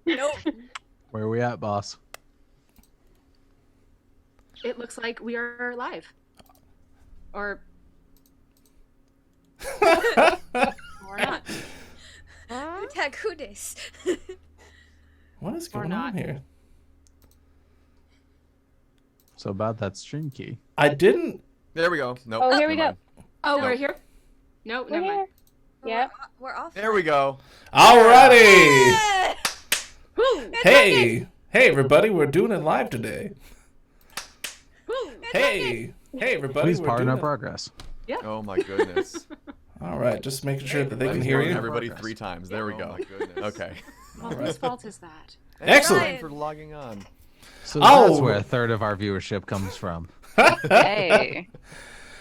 Nope. Where are we at, boss? It looks like we are live. Or not. Utakudes. What is going not. on here? So about that stream key. I didn't. There we go. Nope. Oh, here we never go. mind. Oh, No. we're here? No, We're never mind. here. Yep. We're off. There we go. Alrighty. Yeah. Woo! Hey, everybody, we're doing it live today. Woo! Hey, everybody, Please we're pardon doing our progress. Oh my goodness. All right, just making sure that they can Let's hear warn you. everybody 3 times. There we Oh go. my goodness. Okay. Well, whose fault is that? Excellent. Thanks for logging on. So Oh. that's where a third of our viewership comes from. Hey.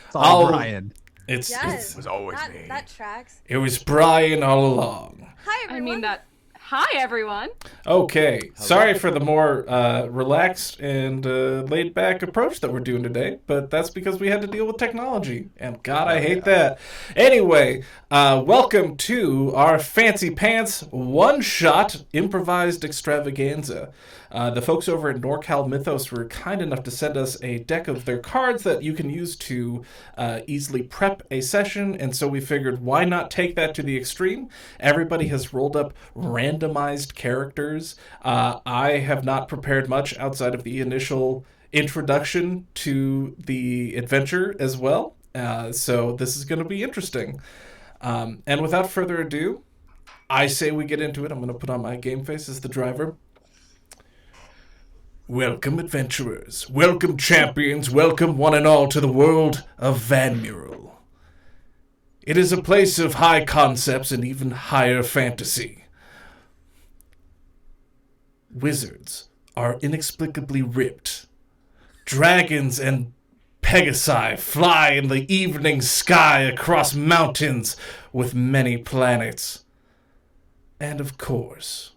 It's all Oh. Brian. It's Yes. It was always that, me. that tracks. it was Brian all along. Hi, I everyone. mean that. Hi, everyone. Okay, sorry for the more relaxed and laid back approach that we're doing today, but that's because we had to deal with technology, and God, I hate that. Anyway, welcome to our Fancy Pants one-shot improvised extravaganza. The folks over at NorCal Mythos were kind enough to send us a deck of their cards that you can use to easily prep a session, and so we figured why not take that to the extreme? Everybody has rolled up randomized characters. I have not prepared much outside of the initial introduction to the adventure as well, so this is going to be interesting. And without further ado, I say we get into it. I'm going to put on my game face as the driver. Welcome, adventurers. Welcome, champions. Welcome, one and all, to the world of VanMurel. It is a place of high concepts and even higher fantasy. Wizards are inexplicably ripped. Dragons and Pegasi fly in the evening sky across mountains with many planets. And of course,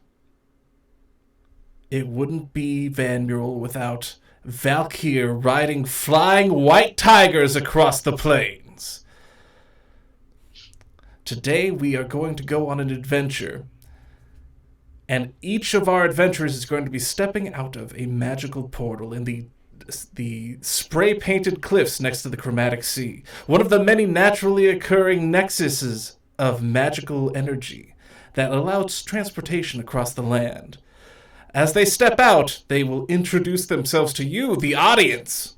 it wouldn't be VanMurel without Valkyr riding flying white tigers across the plains. Today we are going to go on an adventure, and each of our adventurers is going to be stepping out of a magical portal in the spray-painted cliffs next to the Chromatic Sea, one of the many naturally occurring nexuses of magical energy that allows transportation across the land. As they step out, they will introduce themselves to you, the audience.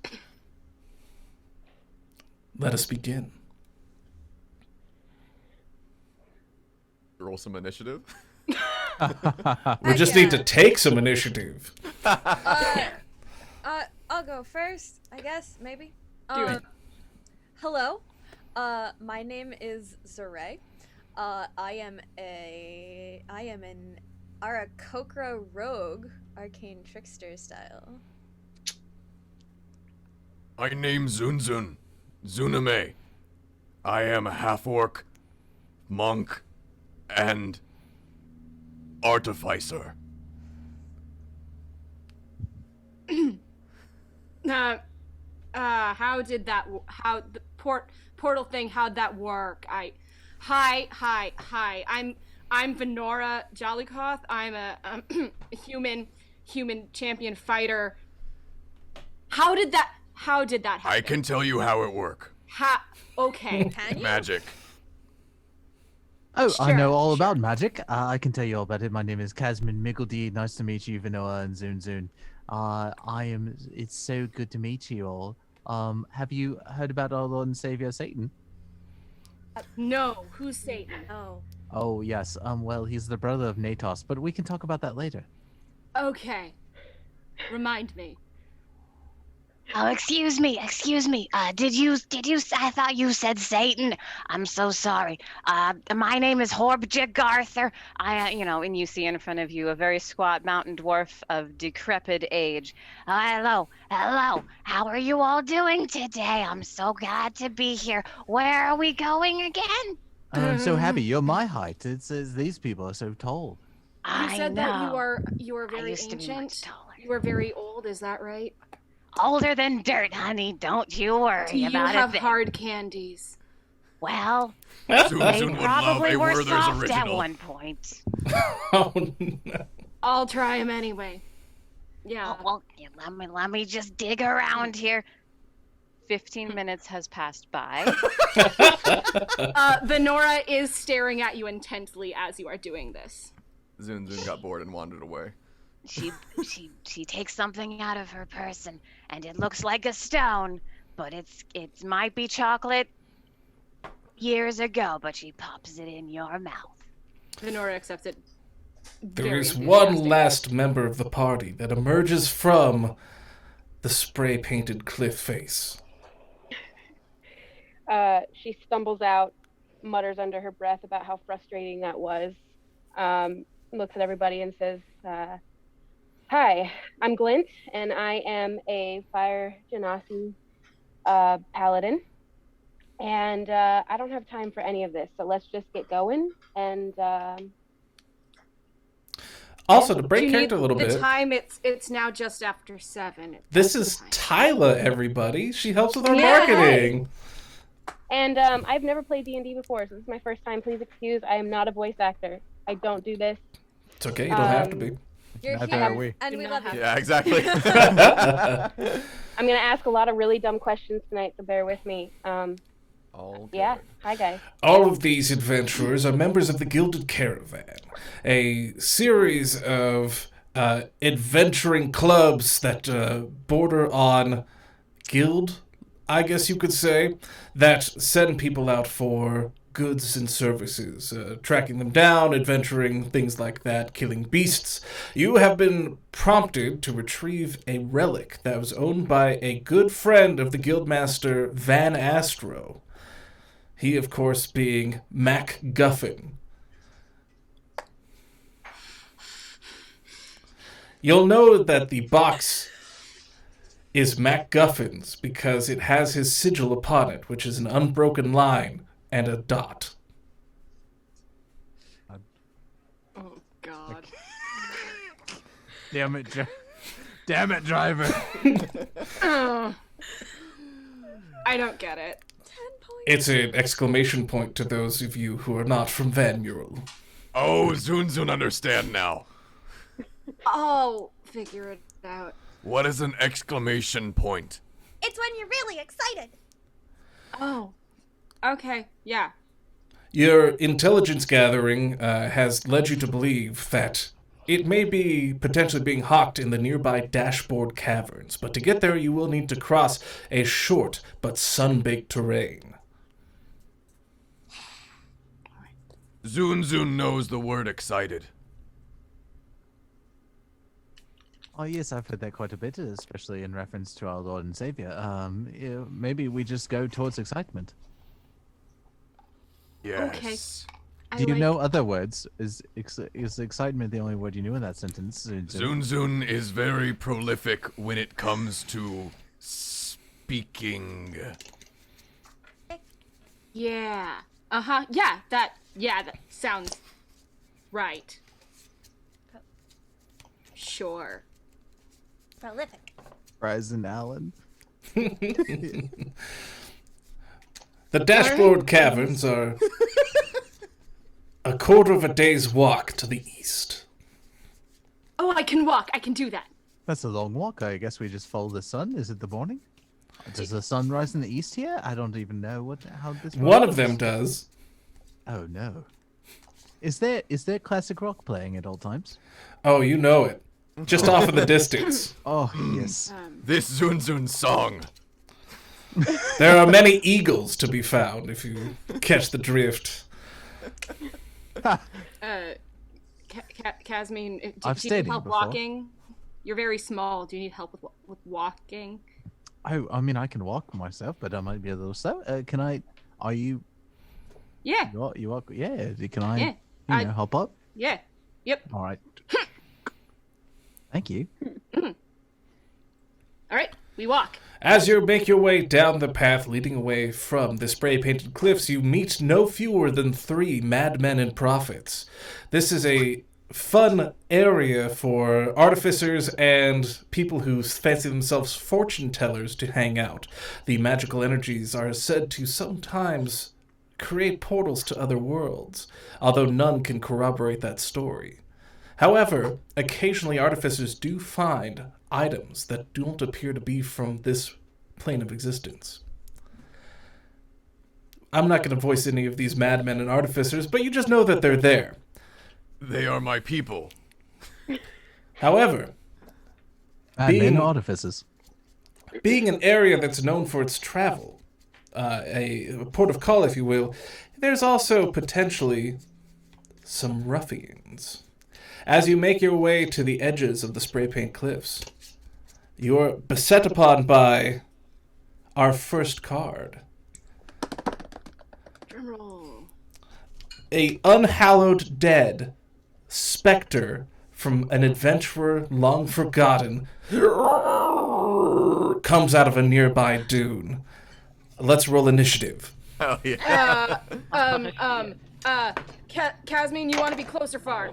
Let us begin. Roll some initiative. We just need to take some initiative. I'll go first, I guess, maybe. Do it. Hello. My name is Zarea. I am an Arakokra rogue, arcane trickster style. My name's Zun Zun. Zuname. I am a half-orc, monk, and artificer. How did that? How the portal thing? How'd that work? Hi. I'm Vanora Jollycoth. I'm a human champion fighter. How did that happen? I can tell you how it work. Okay. Can you? Magic. Oh, I know Sure, all sure. about magic. I can tell you all about it. My name is Kasmin Miggledy. Nice to meet you, Vanora and Zun Zun. It's so good to meet you all. Have you heard about our Lord and Savior Satan? No, who's Satan? Oh. Oh, yes. Well, he's the brother of Natos, but we can talk about that later. Okay. Remind me. Oh, excuse me. Did you, I thought you said Satan. I'm so sorry. My name is Horbja Garther. And you see in front of you a very squat mountain dwarf of decrepit age. Hello. How are you all doing today? I'm so glad to be here. Where are we going again? I'm so happy. You're my height. It's these people are so tall. You said that you were I very used to be much ancient. taller. You were very old. Is that right? Older than dirt, honey. Don't you worry Do you about have it. hard candies? Well, Zun they Zun would love probably a were Werther's soft at original. one point. Oh, no. I'll try him anyway. Yeah. Oh, well, yeah, let me just dig around here. 15 minutes has passed by. Vanora is staring at you intently as you are doing this. Zun Zun got bored and wandered away. She takes something out of her purse and it looks like a stone, but it might be chocolate years ago, but she pops it in your mouth. Vanora accepts it. There very is one enthusiastic. last member of the party that emerges from the spray-painted cliff face. She stumbles out, mutters under her breath about how frustrating that was, looks at everybody and says, hi, I'm Glint, and I am a Fire Genasi paladin, and I don't have time for any of this, so let's just get going, and... Also, to Do break you character a need little the bit, time? It's now just after 7. this That's is the time. Tyla, everybody. She helps with our Yeah. marketing. And I've never played D&D before, so this is my first time. Please excuse, I am not a voice actor. I don't do this. It's okay, you don't have to be. You're Neither here, are we. and Do we not love have you. Yeah, exactly. I'm going to ask a lot of really dumb questions tonight, so bear with me. All Yeah, good. hi guys. All of these adventurers are members of the Gilded Caravan, a series of adventuring clubs that border on guild, I guess you could say, that send people out for goods and services, tracking them down, adventuring, things like that, killing beasts. You have been prompted to retrieve a relic that was owned by a good friend of the guildmaster Van Astro. He, of course, being MacGuffin. You'll know that the box is MacGuffin's because it has his sigil upon it, which is an unbroken line and a dot. Oh God. Damn it, damn it, driver. Oh. I don't get it. 10 points. It's an exclamation point to those of you who are not from VanMurel. Oh, Zun Zun understand now. I'll figure it out. What is an exclamation point? It's when you're really excited. Oh. Okay. Yeah. Your intelligence gathering has led you to believe that it may be potentially being hawked in the nearby dashboard caverns, but to get there you will need to cross a short but sun-baked terrain. Zun Zun knows the word excited. Oh yes, I've heard that quite a bit, especially in reference to our Lord and Savior. Maybe we just go towards excitement. Yes. Do you know other words? Is excitement the only word you knew in that sentence? Zun Zun is very prolific when it comes to speaking. Yeah. Uh-huh. Yeah, that sounds right. Sure. Prolific. Ryzen Allen. The dashboard caverns are a quarter of a day's walk to the east. Oh, I can walk. I can do that. That's a long walk. I guess we just follow the sun. Is it the morning? Does the sun rise in the east here? I don't even know how this works. One of them does. Oh no. Is there classic rock playing at all times? Oh, you know it. Just off in the distance. Oh yes. This Zun Zun song. There are many eagles to be found if you catch the drift. Kasmin, do I've you stayed need here help before. walking? You're very small. Do you need help with walking? Oh, I mean, I can walk myself, but I might be a little slow. Can I? Are you? Yeah. You walk? Yeah. Can I? Yeah, You know, help up. Yeah. Yep. All right. Thank you. All right. We walk. As you make your way down the path leading away from the spray-painted cliffs, you meet no fewer than 3 madmen and prophets. This is a fun area for artificers and people who fancy themselves fortune tellers to hang out. The magical energies are said to sometimes create portals to other worlds, although none can corroborate that story. However, occasionally artificers do find items that don't appear to be from this plane of existence. I'm not going to voice any of these madmen and artificers, but you just know that they're there. They are my people. However, Madmen Being- or artificers. being an area that's known for its travel, a port of call, if you will, there's also potentially some ruffians. As you make your way to the edges of the spray paint cliffs, you're beset upon by our first card. Drumroll. A unhallowed dead specter from an adventurer long forgotten comes out of a nearby dune. Let's roll initiative. Hell yeah. Kasmin, you want to be close or far?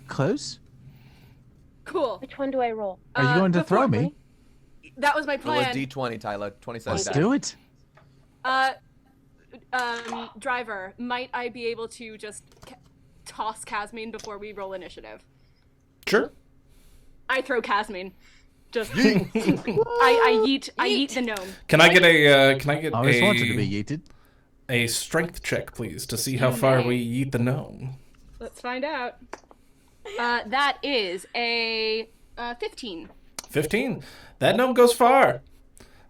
Close? Cool. Which one do I roll? Are you going to throw before- me? That was my Roll a plan. d20, Tyla. 27 Let's die. do it. Driver, might I be able to just toss Kasmin before we roll initiative? Sure. I throw Kasmin. Just I yeet the gnome. Can I get I always wanted to be yeeted. a strength check, please, to see how far we yeet the gnome? Let's find out. That is a 15. 15. That gnome goes far.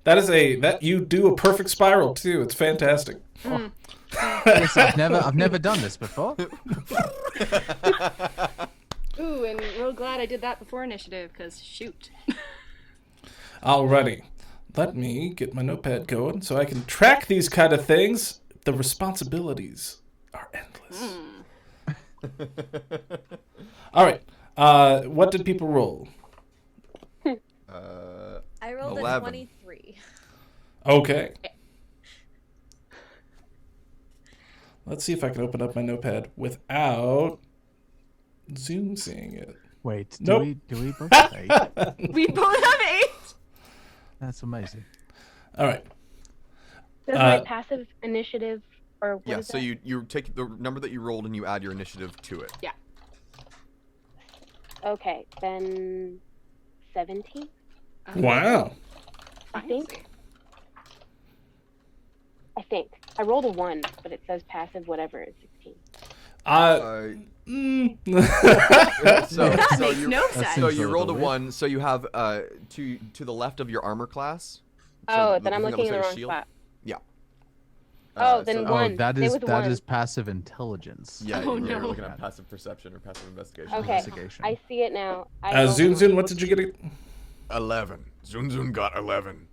That you do a perfect spiral too. It's fantastic. Yes, I've never done this before. Ooh, and real glad I did that before initiative, because shoot. Alrighty. Let me get my notepad going so I can track these kind of things. The responsibilities are endless. All right. What did people roll? I rolled 11. a 23. Okay. Let's see if I can open up my notepad without Zoom seeing it. Wait, Nope. do we both say? We both have 8. That's amazing. All right. Does my passive initiative or what Yeah, is so that? you take the number that you rolled and you add your initiative to it. Yeah. Okay, then 17, Wow. I think. I rolled a 1, but it says passive whatever is 16. So That so makes you no That sense. so seems you a rolled a little 1. So you have to the left of your armor class. Oh, So then I'm the thing that looking in the looks like a wrong shield? spot. Yeah. Oh, then so- one. Oh, that Stay is with that one. is passive intelligence. Yeah, Oh, you're no. looking at passive perception or passive investigation. Okay, Investigation. I see it now. I rolled Zun a Zun, what did you get? 11. Zun Zun got 11.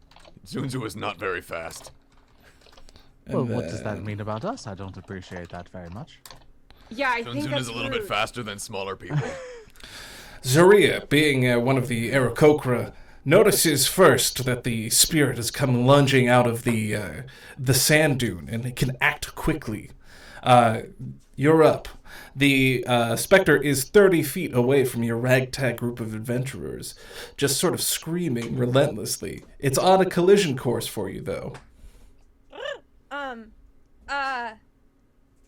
Zun Zun is not very fast. Well, what does that mean about us? I don't appreciate that very much. Yeah, I Zun think Zun that's is a little bit rude. faster than smaller people. Zarea, being one of the Aarakocra, notices first that the spirit has come lunging out of the sand dune, and it can act quickly. You're up. The specter is 30 feet away from your ragtag group of adventurers, just sort of screaming relentlessly. It's on a collision course for you, though.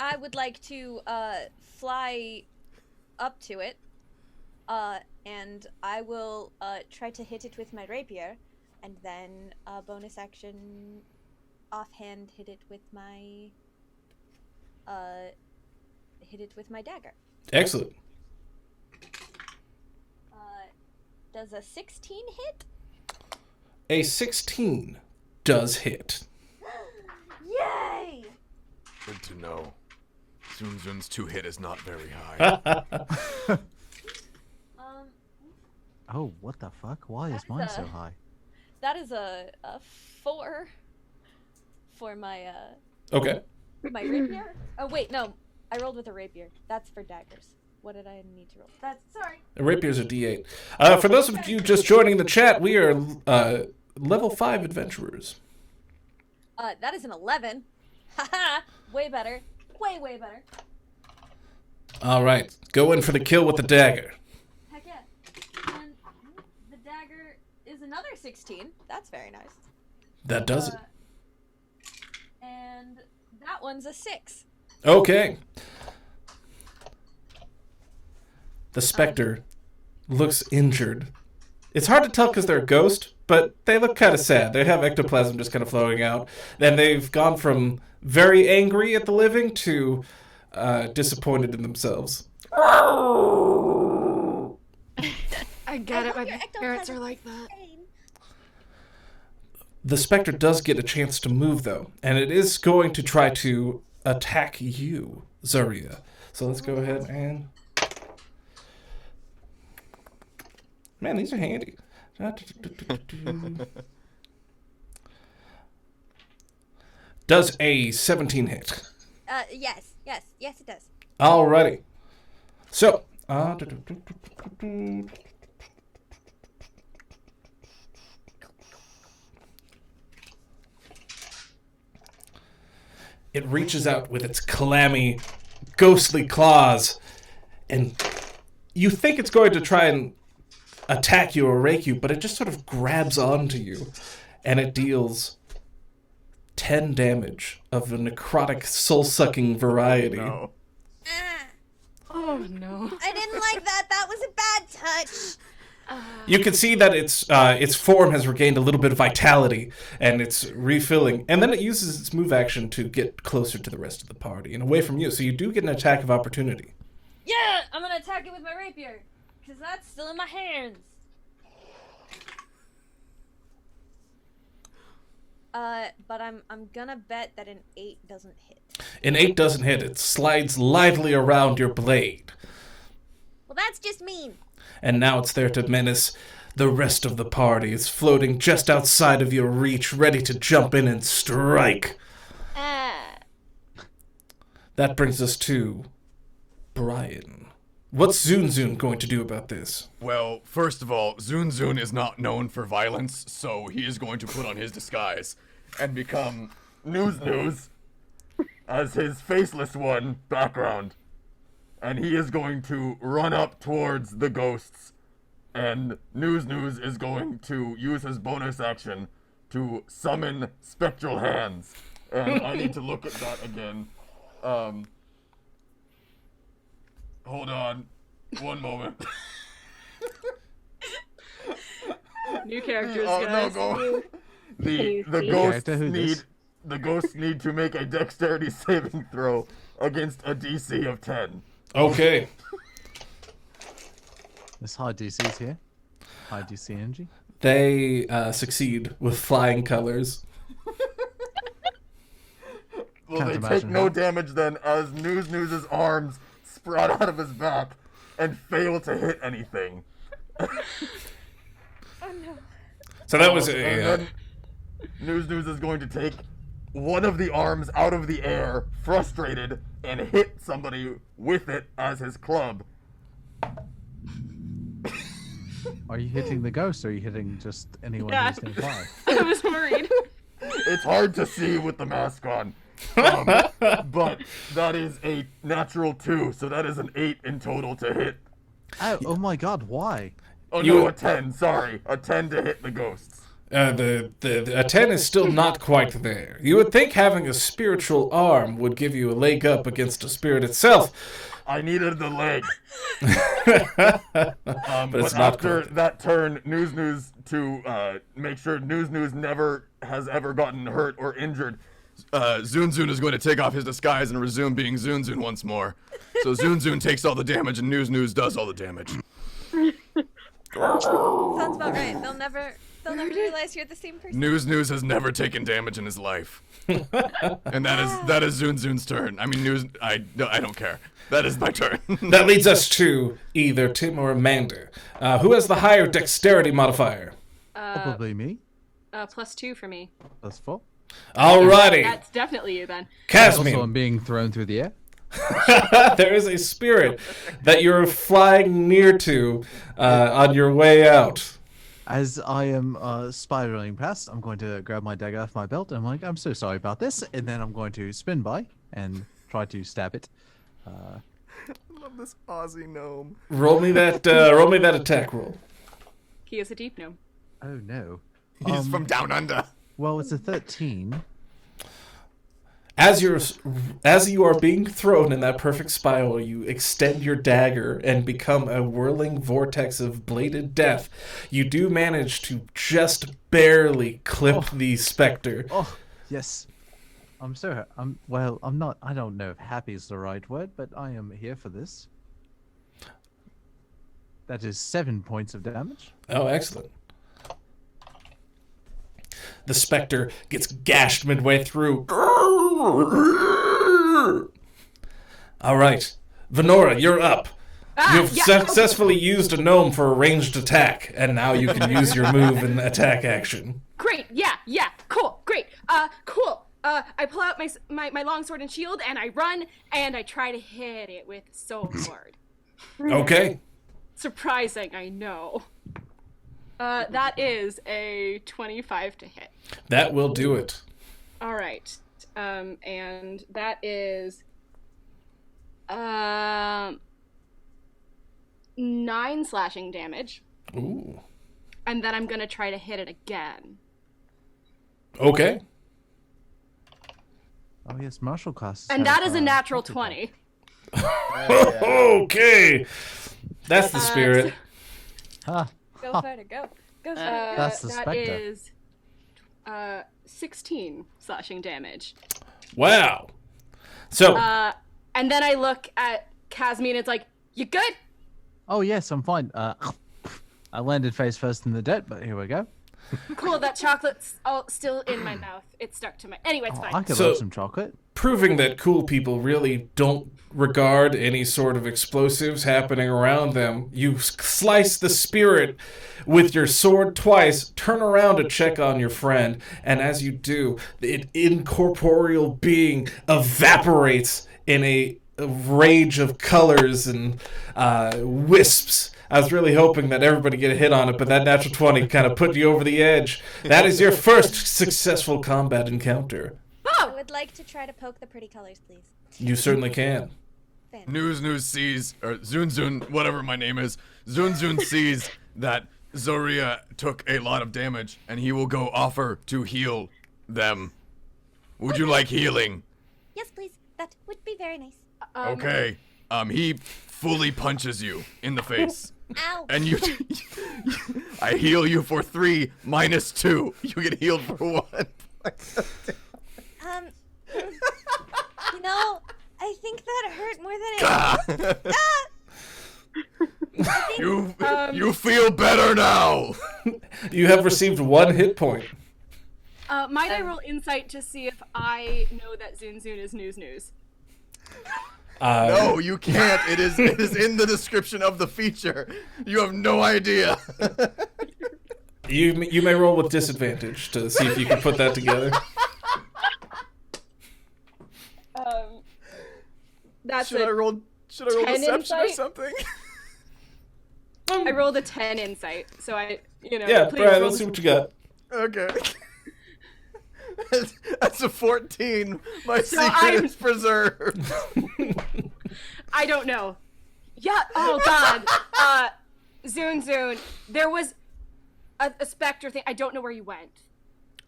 I would like to fly up to it, and I will try to hit it with my rapier, and then bonus action, offhand hit it with my dagger. Excellent. Does a 16 hit? A 16 does hit. Yay! Good to know. Zun Zun's 2-hit is not very high. Oh, what the fuck? Why is mine so high? That is a 4 for my Okay. my rapier. Oh wait, no, I rolled with a rapier. That's for daggers. What did I need to roll? That's sorry. A rapier's a D8. For those of you just joining the chat, we are level 5 adventurers. That is an 11. Haha, way better. Way better. All right, go in for the kill with the dagger. Heck yeah. And the dagger is another 16. That's very nice. That does it. And that one's a 6. Okay. The specter looks injured. It's hard to tell because they're a ghost, but they look kind of sad. They have ectoplasm just kind of flowing out. And they've gone from very angry at the living to disappointed in themselves. I get it. My parents are like that. The specter does get a chance to move, though, and it is going to try to attack you, Zarea. So let's go ahead and... Man, these are handy. Does a 17 hit? Yes, it does. Alrighty. So, it reaches out with its clammy, ghostly claws, and you think it's going to try and attack you or rake you, but it just sort of grabs onto you, and it deals 10 damage of a necrotic, soul-sucking variety. No. Oh no. I didn't like that. That was a bad touch. You can see that its form has regained a little bit of vitality, and it's refilling. And then it uses its move action to get closer to the rest of the party and away from you. So you do get an attack of opportunity. Yeah, I'm gonna attack it with my rapier, because that's still in my hands. But I'm gonna bet that an 8 doesn't hit. An 8 doesn't hit. It slides lithely around your blade. Well, that's just mean. And now it's there to menace the rest of the party. It's floating just outside of your reach, ready to jump in and strike. That brings us to Brion. What's Zun Zun going to do about this? Well, first of all, Zun Zun is not known for violence, so he is going to put on his disguise and become News as his faceless one background. And he is going to run up towards the ghosts, and News is going to use his bonus action to summon spectral hands. And I need to look at that again. Hold on. One moment. New characters, Oh, guys. no, go. The ghosts need to make a dexterity saving throw against a DC of 10. Okay. There's high DCs here. High DC energy. They succeed with flying colors. Well, they take no damage then, as News's arms sprout out of his back and fail to hit anything. Oh no. So that was and then News is going to take one of the arms out of the air, frustrated, and hit somebody with it as his club. Are you hitting the ghost, or are you hitting just anyone who's nearby? I was worried. It's hard to see with the mask on. But that is a natural 2, so that is an 8 in total to hit. Oh my god, why? Oh no, a 10, sorry. A 10 to hit the ghosts. A 10 is still not quite there. You would think having a spiritual arm would give you a leg up against a spirit itself. I needed the leg. But it's but not after quite. that turn, News to make sure News never has ever gotten hurt or injured, Zun Zun is going to take off his disguise and resume being Zun Zun once more. So Zun Zun takes all the damage and News does all the damage. Sounds about right. They'll never realize you're the same person. News has never taken damage in his life. And that is Zun Zun's turn. I mean, I don't care. That is my turn. That leads us to either Tim or Amanda. Who has the higher dexterity modifier? Probably me. +2 for me. That's 4. Alrighty. That's definitely you then. Also, I'm Kasmin. being thrown through the air. There is a spirit that you're flying near to on your way out. As I am spiraling past, I'm going to grab my dagger off my belt, and I'm like, I'm so sorry about this, and then I'm going to spin by and try to stab it. I love this Aussie gnome. Roll me that attack roll. He is a deep gnome. Oh no. He's from down under. Well, it's a 13. As you are being thrown in that perfect spiral, you extend your dagger and become a whirling vortex of bladed death. You do manage to just barely clip the specter. Oh, yes. I'm not, I don't know if happy is the right word, but I am here for this. That is 7 points of damage. Oh, excellent. The specter gets gashed midway through. All right. Vanora, you're up. You've successfully used a gnome for a ranged attack, and now you can use your move and attack action. Great, yeah, cool, great, cool. I pull out my longsword and shield, and I run, and I try to hit it with sword. Okay. Surprising, I know. That is a 25 to hit. That will do it. All right. And that is 9 slashing damage. Ooh. And then I'm going to try to hit it again. Okay. Oh, yes, martial class. And that is a natural 20. Okay. That's the spirit. Go for it, go. Go for it. That's the That specter. is 16 slashing damage. Wow. So, And then I look at Kasmin and it's like, you good? Oh, yes, I'm fine. I landed face first in the dirt, but here we go. Cool, that chocolate's still in my mouth. It's stuck to my... Anyway, it's fine. I could So- love some chocolate. proving that cool people really don't regard any sort of explosives happening around them, you slice the spirit with your sword twice, turn around to check on your friend, and as you do, the incorporeal being evaporates in a rage of colors and wisps. I was really hoping that everybody get a hit on it, but that natural 20 kind of put you over the edge. That is your first successful combat encounter. I would like to try to poke the pretty colors, please. You certainly can. News sees, or Zun Zun, whatever my name is, Zun Zun sees that Zarea took a lot of damage, and he will go offer to heal them. Would you like healing? Yes, please. That would be very nice. Okay. He fully punches you in the face. Ow. And you, I heal you for 3 minus 2. You get healed for 1. I think that hurt more than it. You feel better now. You have received 1 hit point. Might I roll insight to see if I know that Zun Zun is news? No, you can't. It is in the description of the feature. You have no idea. You may roll with disadvantage to see if you can put that together. That's I roll 10 deception or insight? something? I rolled a 10 insight, so Yeah, please Brian, roll let's see what you got. Okay. That's a 14. My secret I'm- is preserved. I don't know. Yeah. Oh God. Zun Zun. There was a specter thing. I don't know where you went.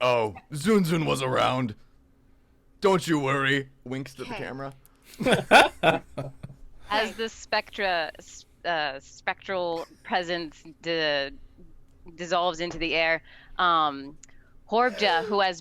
Oh, Zun Zun was around. Don't you worry. Winks to the Okay. camera. As the spectral presence dissolves into the air, Horbja, who has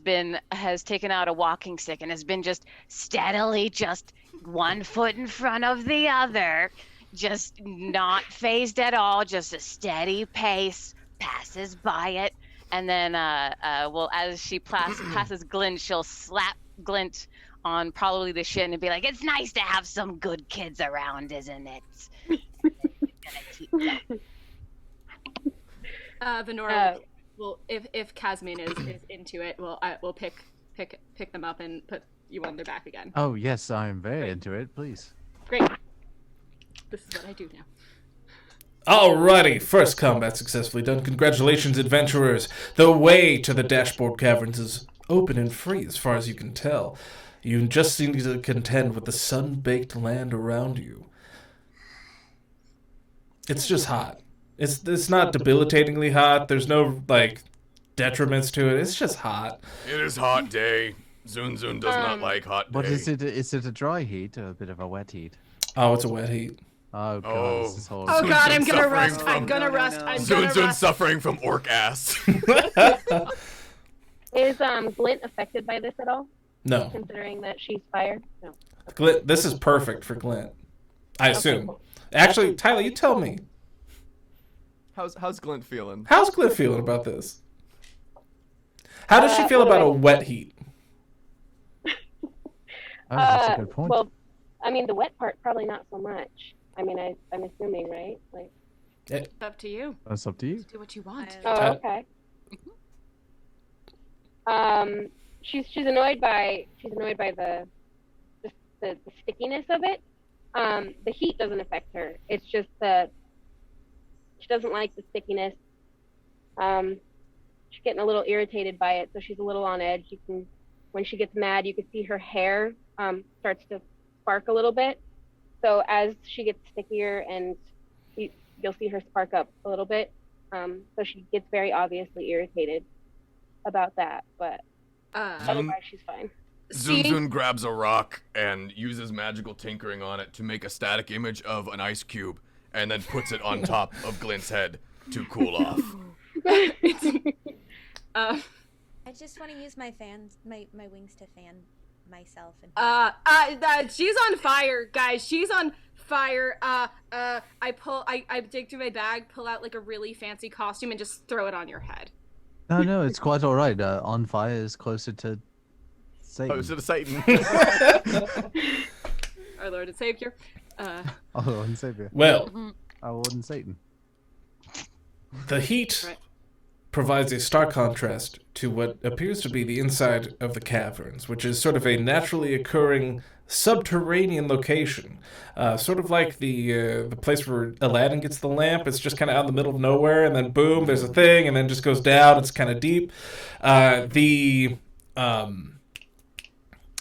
taken out a walking stick and has been just steadily just 1 foot in front of the other, just not phased at all, just a steady pace, passes by it, and then as she passes Glint, she'll slap Glint on probably the shin and be like, "It's nice to have some good kids around, isn't it?" Vanora. Well, if Kasmin is into it, we'll pick them up and put you on their back again. Oh, yes, I am very into it. Please. Great. This is what I do now. Alrighty, first combat successfully done. Congratulations, adventurers. The way to the dashboard caverns is open and free as far as you can tell. You just need to contend with the sun-baked land around you. It's just hot. It's not debilitatingly hot. There's no, detriments to it. It's just hot. It is hot day. Zun Zun does not like hot day. But is it a dry heat or a bit of a wet heat? Oh, it's a wet heat. Oh god, Oh. this is horrible. Oh god, I'm gonna suffering rust. from- I'm gonna No, no, rust. no. I'm Zun gonna Zun rust. suffering from orc ass. Is Glint affected by this at all? No. Considering that she's fire? No. Glint, this is perfect for Glint. I assume. Actually, Tyla, you tell me. How's Glint feeling? How's Glint feeling about this? How does she feel about a wet heat? Oh, that's a good point. Well, I mean, the wet part probably not so much. I mean, I'm assuming, right? Like. It's up to you. That's up to you. Do what you want. Oh, okay. She's annoyed by the stickiness of it. The heat doesn't affect her. It's just that she doesn't like the stickiness. She's getting a little irritated by it, so she's a little on edge. When she gets mad, you can see her hair starts to spark a little bit. So as she gets stickier, and you'll see her spark up a little bit. So she gets very obviously irritated about that, but otherwise she's fine. Zun Zun grabs a rock and uses magical tinkering on it to make a static image of an ice cube, and then puts it on top of Glint's head to cool off. I just want to use my wings to fan myself. And she's on fire, guys. She's on fire. I dig through my bag, pull out like a really fancy costume, and just throw it on your head. No, it's quite all right. On fire is closer to Satan. Closer to Satan. Our Lord and Savior. Oh, Lord and Savior. Well, Our Lord and Satan. the heat Right. provides a stark contrast to what appears to be the inside of the caverns, which is sort of a naturally occurring subterranean location. Sort of like the place where Aladdin gets the lamp. It's just kind of out in the middle of nowhere, and then boom, there's a thing, and then just goes down. It's kind of deep.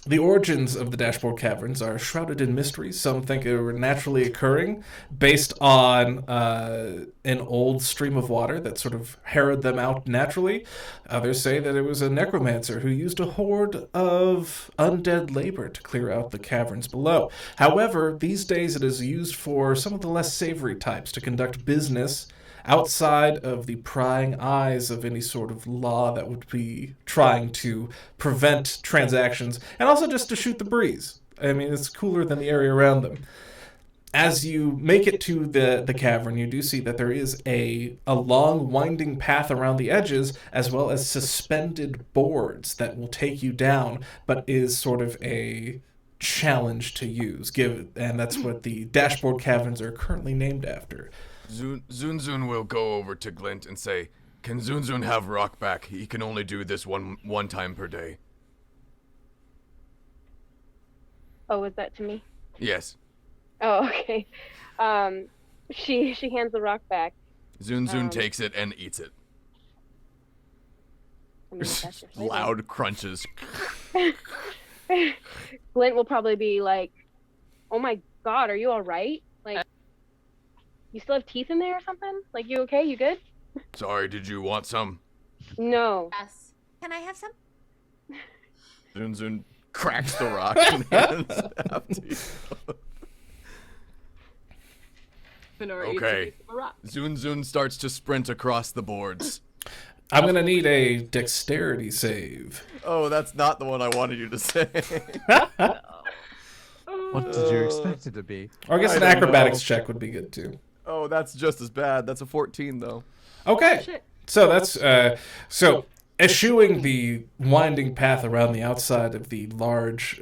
The origins of the Dashboard Caverns are shrouded in mystery. Some think they were naturally occurring based on an old stream of water that sort of harrowed them out naturally. Others say that it was a necromancer who used a horde of undead labor to clear out the caverns below. However, these days it is used for some of the less savory types to conduct business outside of the prying eyes of any sort of law that would be trying to prevent transactions, and also just to shoot the breeze. I mean, it's cooler than the area around them. As you make it to the cavern, you do see that there is a long, winding path around the edges, as well as suspended boards that will take you down, but is sort of a challenge to use, and that's what the Dashboard Caverns are currently named after. Zun Zun will go over to Glint and say, "Can Zun Zun have rock back? He can only do this one time per day." Oh, is that to me? Yes. Oh, okay. She hands the rock back. Zun Zun takes it and eats it. I mean, that's your flavor. Loud crunches. Glint will probably be like, "Oh my god, are you all right? Like, you still have teeth in there or something? Like, you okay? You good?" Sorry, did you want some? No. Yes. Can I have some? Zun Zun cracks the rock and hands it up to you. Vanora eats Okay. a piece of a rock. Zun Zun starts to sprint across the boards. I'm going to need a dexterity save. Oh, that's not the one I wanted you to say. What did you expect it to be? Or I guess an I don't acrobatics know. check would be good too. Oh, that's just as bad. That's a 14, though. Okay. Shit. So that's so eschewing the winding path around the outside of the large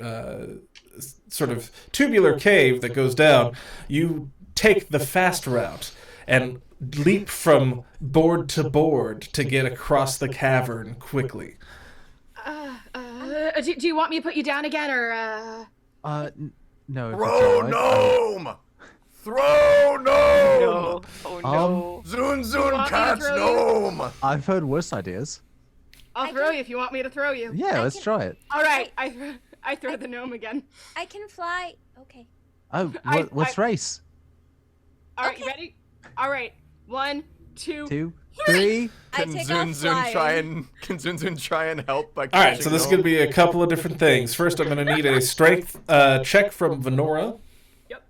sort of tubular cave that goes down, you take the fast route and leap from board to board to get across the cavern quickly. Do you want me to put you down again, or No. if it's Throw all right. gnome! Throw gnome! No. Oh no. Zun You Zun want me to catch throw you? gnome! I've heard worse ideas. I'll throw you if you want me to throw you. Yeah, let's try it. All right, I throw the gnome again. I can fly. Okay. Oh, let's I- race. All right, Okay. you ready? All right, 1, 2, 2, 3. Can take Zun off Zun try and help by All right, catching so this is Noel? going to be a couple of different things. First, I'm going to need a strength check from Vanora. Yep.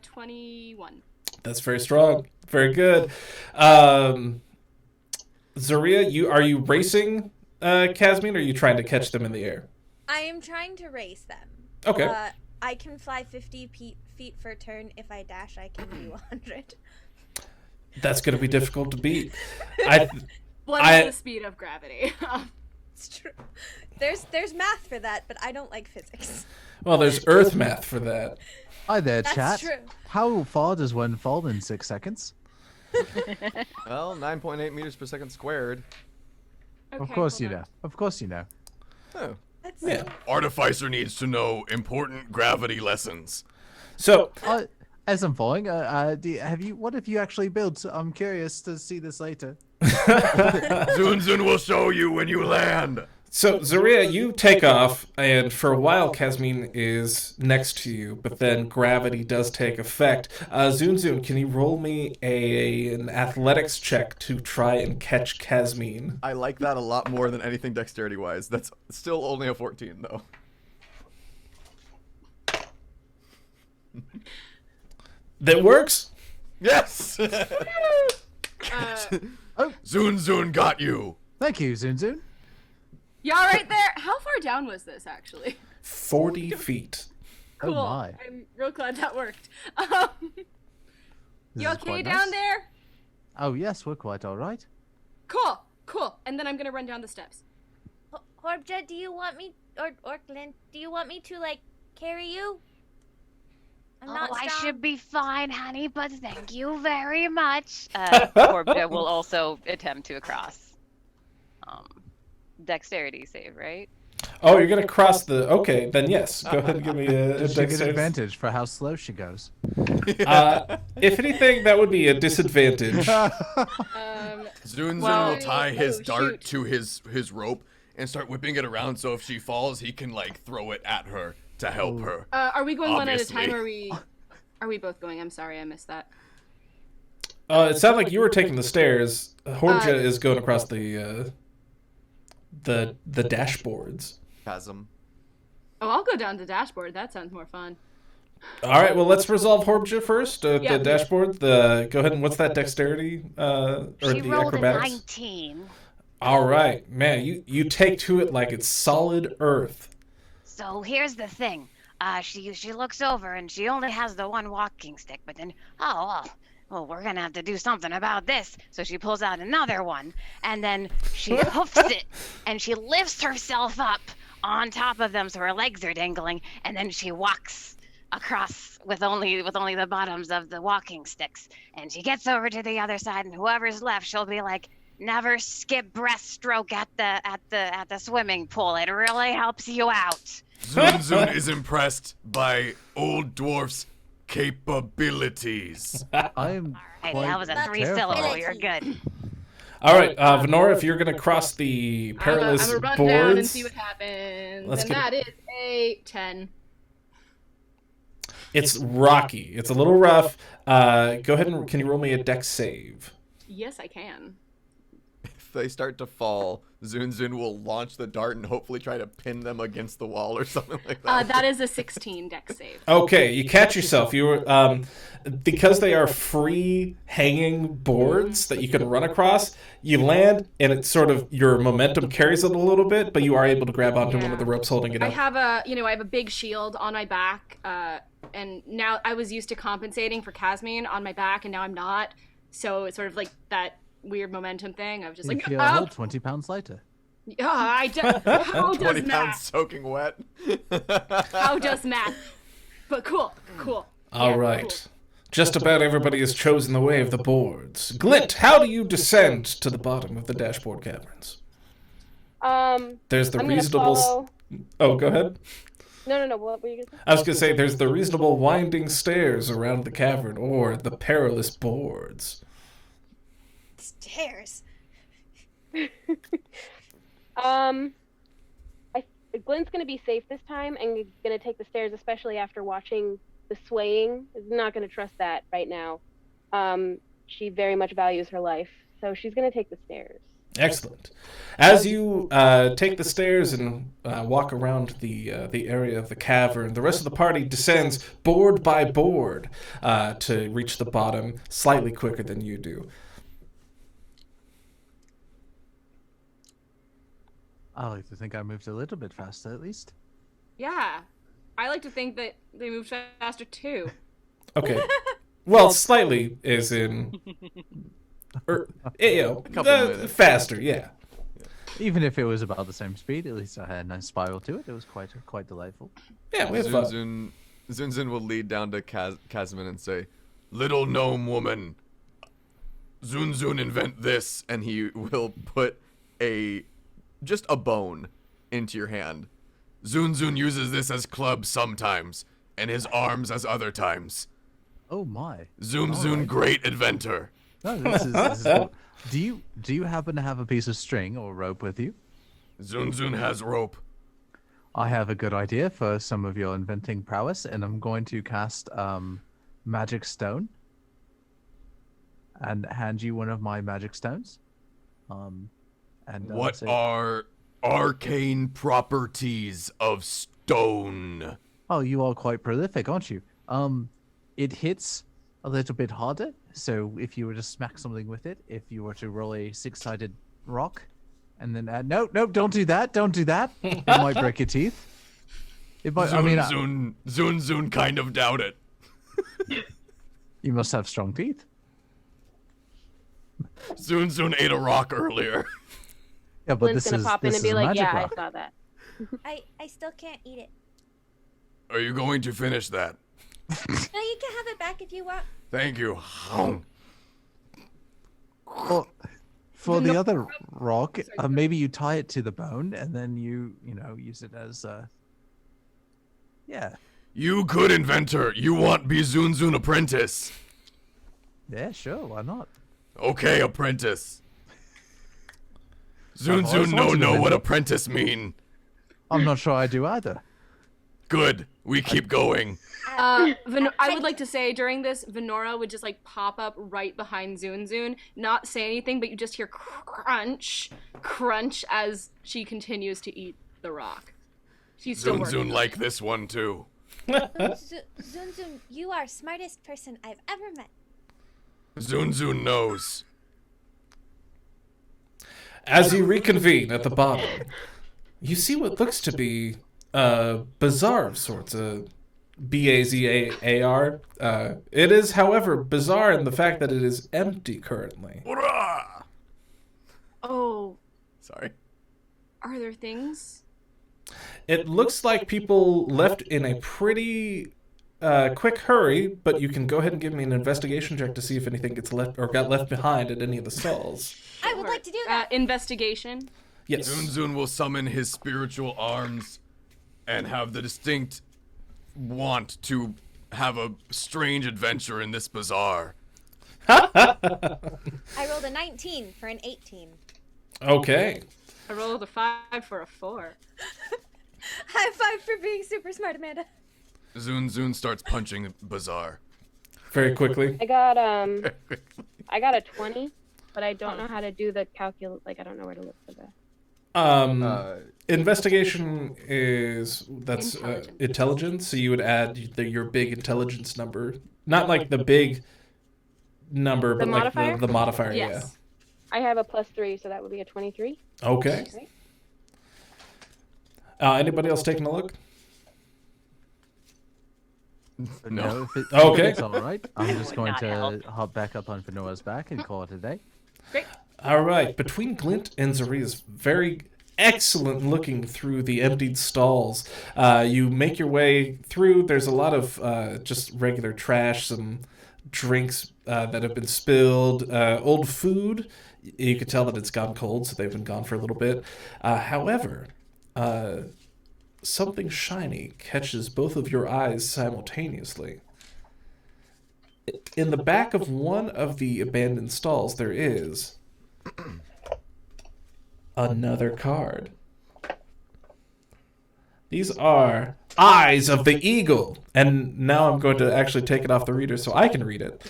21. That's very strong. Very good. Zarea, are you racing Kasmin, or are you trying to catch them in the air? I am trying to race them. Okay. I can fly 50 feet for a turn. If I dash, I can do 100. That's going to be difficult to beat. What is the speed of gravity? It's true. There's math for that, but I don't like physics. Well, there's Earth math for that. Hi there, That's chat. true. How far does one fall in 6 seconds? Well, 9.8 meters per second squared. Of Okay, course hold you on. know. Of course you know. Oh. That's Yeah. Artificer needs to know important gravity lessons. So, As I'm falling, what have you actually built? I'm curious to see this later. Zun Zun will show you when you land. So, Zarea, you take off, and for a while, Kasmin is next to you, but then gravity does take effect. Zun Zun, can you roll me an athletics check to try and catch Kasmin? I like that a lot more than anything dexterity-wise. That's still only a 14, though. That works? Yes! Zun Zun got you. Thank you, Zun Zun. Y'all right there? How far down was this, actually? 40 feet. Cool. Oh my. I'm real glad that worked. This You is okay quite down nice. there? Oh yes, we're quite all right. Cool. And then I'm gonna run down the steps. Horbja, do you want me, or Glint, do you want me to, like, carry you? I'm not I strong. should be fine, honey, but thank you very much. Horbja will also attempt to cross. Dexterity save, right? Oh, you're going to cross the... Okay, then yes. Go ahead and give me a She gets dexterity. advantage for how slow she goes. If anything, that would be a disadvantage. Zun Zun Well- will tie his Oh, dart shoot. to his rope and start whipping it around, so if she falls, he can like throw it at her to help her. Are we going one at a time, Obviously. or are we both going? I'm sorry, I missed that. It sounded like you were taking the stairs. Horbja is going across the dashboards. Chasm. Oh, I'll go down the dashboard. That sounds more fun. All right, well, let's resolve Horbja first. Yeah. The dashboard. Go ahead and what's that dexterity? Or She the rolled a acrobatics? 19. All right, man, you take to it like it's solid earth. So here's the thing. She looks over and she only has the one walking stick, but then, well, we're gonna have to do something about this. So she pulls out another one, and then she hoofs it, and she lifts herself up on top of them so her legs are dangling, and then she walks across with only the bottoms of the walking sticks, and she gets over to the other side, and whoever's left, she'll be like, never skip breaststroke at the swimming pool. It really helps you out. Zun Zun is impressed by old dwarf's capabilities. I'm Hey, quite that was a That's 3-syllable. terrifying. You're good. All right, Vanora, if you're going to cross the perilous I'm gonna run boards, down and see what happens. Let's and get that is a 10. it's rocky. It's a little rough. Go ahead and can you roll me a dex save? Yes, I can. If they start to fall, Zun Zun will launch the dart and hopefully try to pin them against the wall or something like that. That is a 16 dex save. Okay, you catch yourself. You were because they are free hanging boards that you can run across. You land, and it's sort of your momentum carries it a little bit, but you are able to grab onto one of the ropes holding it I up. have a big shield on my back, and now I was used to compensating for Kasmin on my back, and now I'm not. So it's sort of like that weird momentum thing. I was just like, if you're oh, 20 pounds lighter. how 20 does pounds math? soaking wet. How does math? But cool. All Yeah, right. cool. Just about everybody has chosen the way of the boards. Glint, how do you descend to the bottom of the dashboard caverns? There's the I'm gonna reasonable. follow. Oh, go ahead. No. What were you gonna say? I was going to say there's the reasonable winding stairs around the cavern, or the perilous boards. Stairs. Glint's gonna be safe this time and gonna take the stairs, especially after watching the swaying. Is not gonna trust that right now. she very much values her life, so she's going to take the stairs. Excellent. As you take the stairs and walk around the area of the cavern, the rest of the party descends board by board to reach the bottom slightly quicker than you do. I like to think I moved a little bit faster, at least. Yeah. I like to think that they move faster too. Okay. Well, slightly is in... faster, yeah. Even if it was about the same speed, at least I had a nice spiral to it. It was quite delightful. Yeah, we had fun. Zun Zun will lead down to Kasmin and say, "Little gnome woman, Zun Zun invent this," and he will put just a bone into your hand. Zun Zun uses this as club sometimes, and his arms as other times. Oh my. Zun Zun, great inventor. No, this is cool. Do you happen to have a piece of string or rope with you? Zun Zun has rope. I have a good idea for some of your inventing prowess, and I'm going to cast magic stone and hand you one of my magic stones. What are arcane properties of stone? Oh, you are quite prolific, aren't you? It hits a little bit harder, so if you were to smack something with it, if you were to roll a 6-sided rock, and then add... No, don't do that, It might break your teeth. It might, Zun Zun kind of doubt it. You must have strong teeth. Zun Zun ate a rock earlier. Yeah, but Glint's gonna pop in and be like, "Yeah, I saw that." I still can't eat it. Are you going to finish that? No, you can have it back if you want. Thank you. Well, for the other rock, maybe you tie it to the bone, and then you use it as yeah. You good inventor. You want be Zun Zun apprentice? Yeah, sure. Why not? Okay, apprentice. Zun Zun know what apprentice mean. I'm not sure I do either. Good. We keep going. I would like to say during this, Vanora would just like pop up right behind Zun Zun, not say anything, but you just hear crunch as she continues to eat the rock. She's still Zun Zun like this one too. Zun Zun, you are smartest person I've ever met. Zun Zun knows. As you reconvene at the bottom, you see what looks to be bizarre of sorts. Bazar. It is, however, bizarre in the fact that it is empty currently. Oh. Sorry. Are there things? It looks like people left in a pretty quick hurry, but you can go ahead and give me an investigation check to see if anything gets left or got left behind at any of the stalls. I would like to do that. Investigation. Yes. Zun Zun will summon his spiritual arms and have the distinct want to have a strange adventure in this bazaar. I rolled a 19 for an 18. Okay. I rolled a 5 for a 4. High five for being super smart, Amanda. Zun Zun starts punching the bazaar. Very quickly. I got a 20, but I don't know how to do the calculate. Like I don't know where to look for that. Investigation is intelligence. So you would add your big intelligence number, not like the big number, but modifier? like the modifier. Yes. I have a +3, so that would be a 23. Yeah. Okay. Anybody else taking a look? No. If Okay. it's all right. I'm just going to hop back up on Vanora's back and call it a day. Great. All right. Between Glint and Zarea's very excellent looking through the emptied stalls. You make your way through. There's a lot of just regular trash, some drinks that have been spilled, old food. You could tell that it's gone cold, so they've been gone for a little bit. However, something shiny catches both of your eyes simultaneously. In the back of one of the abandoned stalls, there is another card. These are Eyes of the Eagle. And now I'm going to actually take it off the reader so I can read it.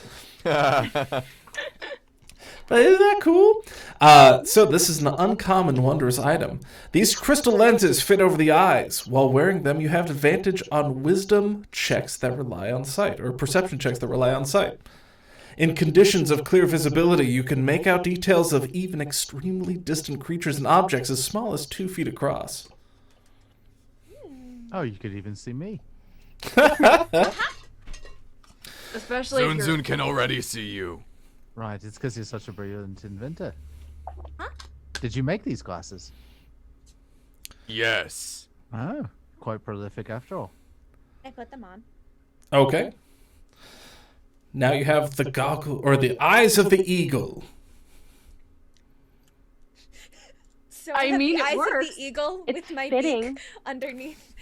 Isn't that cool? So this is an uncommon, wondrous item. These crystal lenses fit over the eyes. While wearing them, you have advantage on wisdom checks that rely on sight, or perception checks that rely on sight. In conditions of clear visibility, you can make out details of even extremely distant creatures and objects as small as 2 feet across. Oh, you could even see me. Especially if Zun you're... Zun can already see you. Right, it's because you're such a brilliant inventor. Huh? Did you make these glasses? Yes. Oh, quite prolific after all. I put them on. Okay. Now you have the goggle, or the eyes of the eagle. So I have mean, the it eyes works. of the eagle It's with my fitting. beak underneath.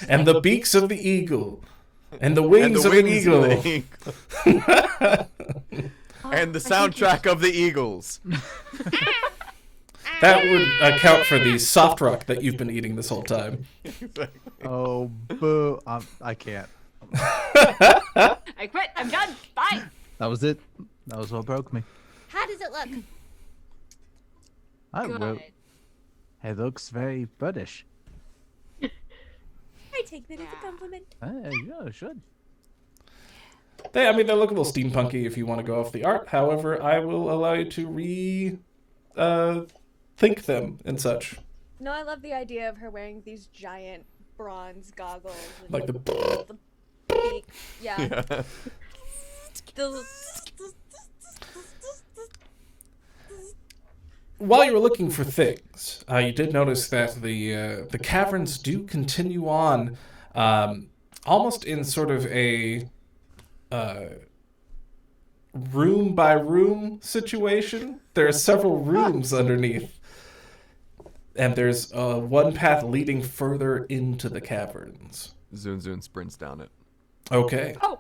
And the beaks of the eagle. And the wings of an eagle. And the soundtrack of the Eagles. That would account for the soft rock that you've been eating this whole time. Oh, boo. I can't. I quit. I'm done. Bye. That was it. That was what broke me. How does it look? Oh, Good. well, it looks very British. I take that as a compliment. Yeah, it should. They look a little steampunky if you want to go off the art. However, I will allow you to think them and such. No, I love the idea of her wearing these giant bronze goggles. And Like the... the beak. Yeah. While you were looking for things, you did notice that the caverns do continue on, almost in sort of a room by room situation. There are several rooms underneath, and there's one path leading further into the caverns. Zun Zun sprints down it. Okay. Oh,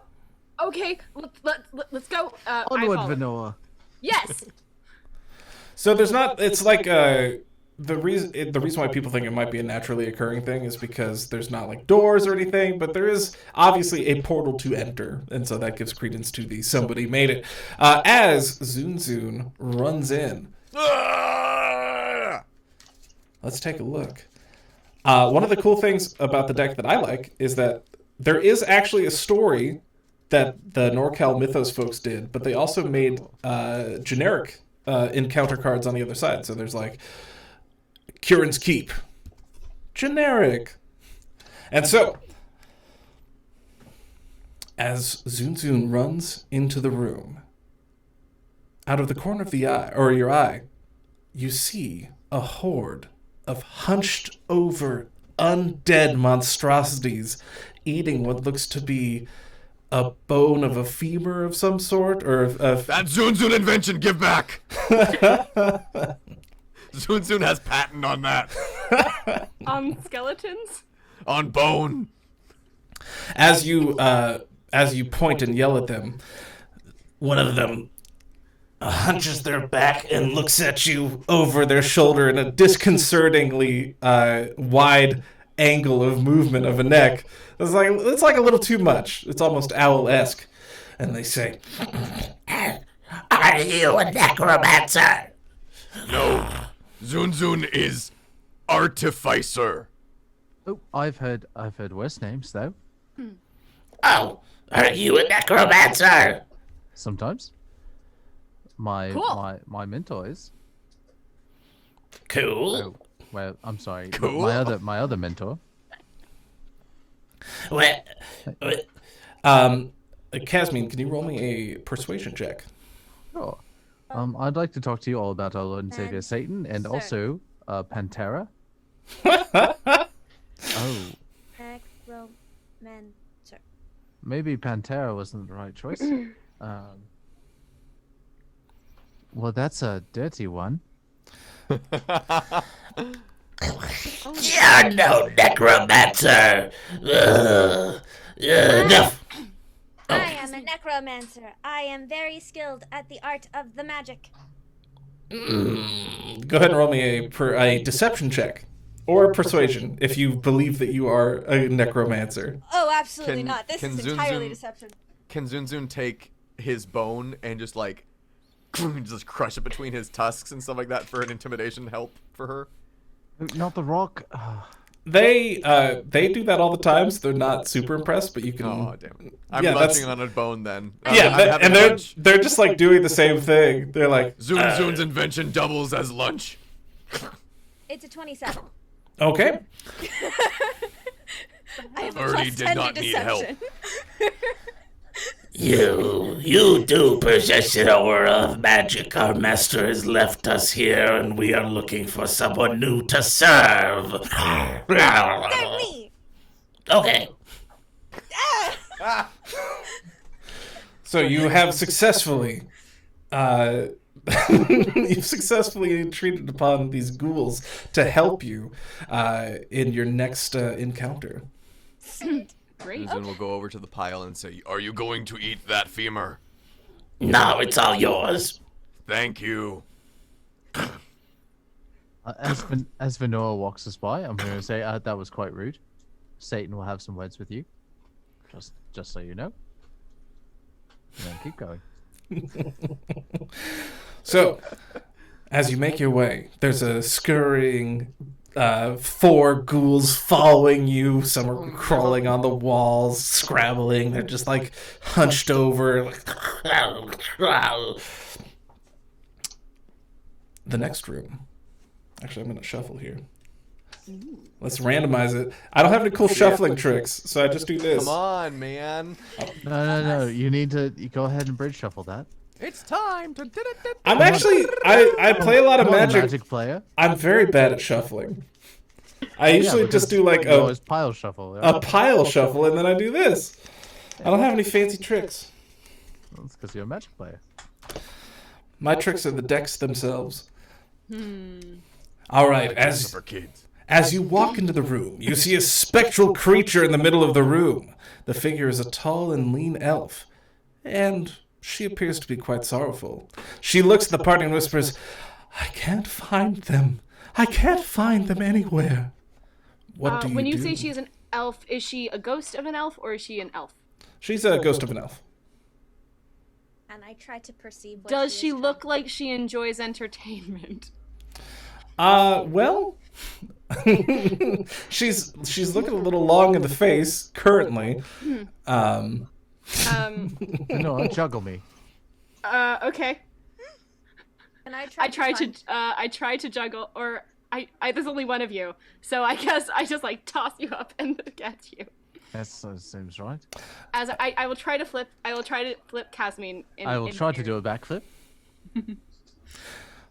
okay. Let's go. I Onward, follow. Vanora. Yes. So there's not. It's like the reason why people think it might be a naturally occurring thing is because there's not like doors or anything, but there is obviously a portal to enter, and so that gives credence to the somebody made it. As Zun Zun runs in, let's take a look. One of the cool things about the deck that I like is that there is actually a story that the NorCal Mythos folks did, but they also made generic encounter cards on the other side. So there's like Khieran's Keep, generic. And so, as Zun Zun runs into the room, out of the corner of the eye, or your eye, you see a horde of hunched over undead monstrosities eating what looks to be a bone of a femur of some sort, or That Zun Zun invention, give back! Zun Zun has patent on that. Skeletons. On bone. as you point and yell at them, one of them hunches their back and looks at you over their shoulder in a disconcertingly wide angle of movement of a neck. It's like a little too much. It's almost owl-esque. And they say, "Are you a necromancer?" No. Zun Zun is artificer. Oh, I've heard worse names though. Oh, are you a necromancer? Sometimes. My Cool. my mentor is. Cool. Oh, well, I'm sorry. Cool. My other mentor. Kasmin, can you roll me a persuasion check? Sure. I'd like to talk to you all about our Lord and Savior Satan and Sir. also Pantera. Oh, Necromancer. maybe Pantera wasn't the right choice. Well, that's a dirty one. You're no necromancer. Enough. I am a necromancer. I am very skilled at the art of the magic. Go ahead and roll me a deception check. Or persuasion, if you believe that you are a necromancer. Oh, absolutely Can- not. This can is Zun entirely Zun- deception. Can Zun Zun take his bone and just like just crush it between his tusks and stuff like that for an intimidation help for her. Not the rock. They do that all the time, so they're not super impressed. But you can. Oh damn it! I'm Yeah, munching on a bone then. Yeah, and they're just like doing the same thing. They're like Zun Zun's invention doubles as lunch. It's a 27. Okay. I have a Ernie plus did 10 not to need help. deception. You do possess an aura of magic. Our master has left us here, and we are looking for someone new to serve. They're me. Okay. So you have successfully, you've successfully treated upon these ghouls to help you in your next encounter. Great. Zun will go over to the pile and say, "Are you going to eat that femur?" No, it's all yours. Thank you. As Vanora walks us by, I'm going to say that was quite rude. Satan will have some words with you. Just so you know. And then keep going. So, as you make your way, there's a scurrying 4 ghouls following you. Some are crawling on the walls, scrabbling. They're just like hunched over. The next room. Actually, I'm going to shuffle here. Let's randomize it. I don't have any cool shuffling tricks, so I just do this. Come on, man. No. You need to go ahead and bridge shuffle that. It's time to. I'm actually I play a lot of I'm not a magic. magic player. I'm very bad at shuffling. I usually just do like a pile shuffle. Yeah? pile shuffle, and then I do this. I don't have any fancy tricks. Well, that's because you're a magic player. My tricks are the decks themselves. All right, For kids. as you walk into the room, you see a spectral creature in the middle of the room. The figure is a tall and lean elf, and she appears to be quite sorrowful. She looks at the party and whispers, "I can't find them. I can't find them anywhere." What do you do? When you say she's an elf, is she a ghost of an elf or is she an elf? She's a ghost of an elf. And I try to perceive what Does she she is look like she enjoys entertainment? Well, she's looking a little long in the face currently. No, juggle me. Okay. And I I try try to juggle, or I there's only one of you, so I guess I just like toss you up and get you. That seems right. As I will try to flip Kasmin. I will try to do a backflip.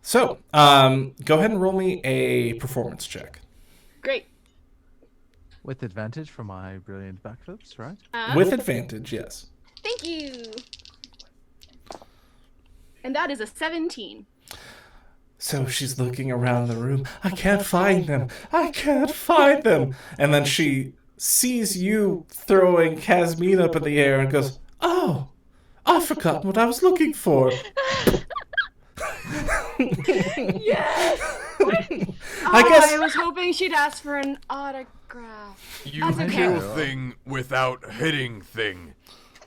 So, go ahead and roll me a performance check. Great. With advantage for my brilliant backflips, right? With advantage, yes. Thank you. And that is a 17. So she's looking around the room. "I can't find them. I can't find them." And then she sees you throwing Kasmin up in the air and goes, "Oh, I've forgotten what I was looking for." Yes. I guess I was hoping she'd ask for an autograph. You That's okay. kill thing without hitting thing.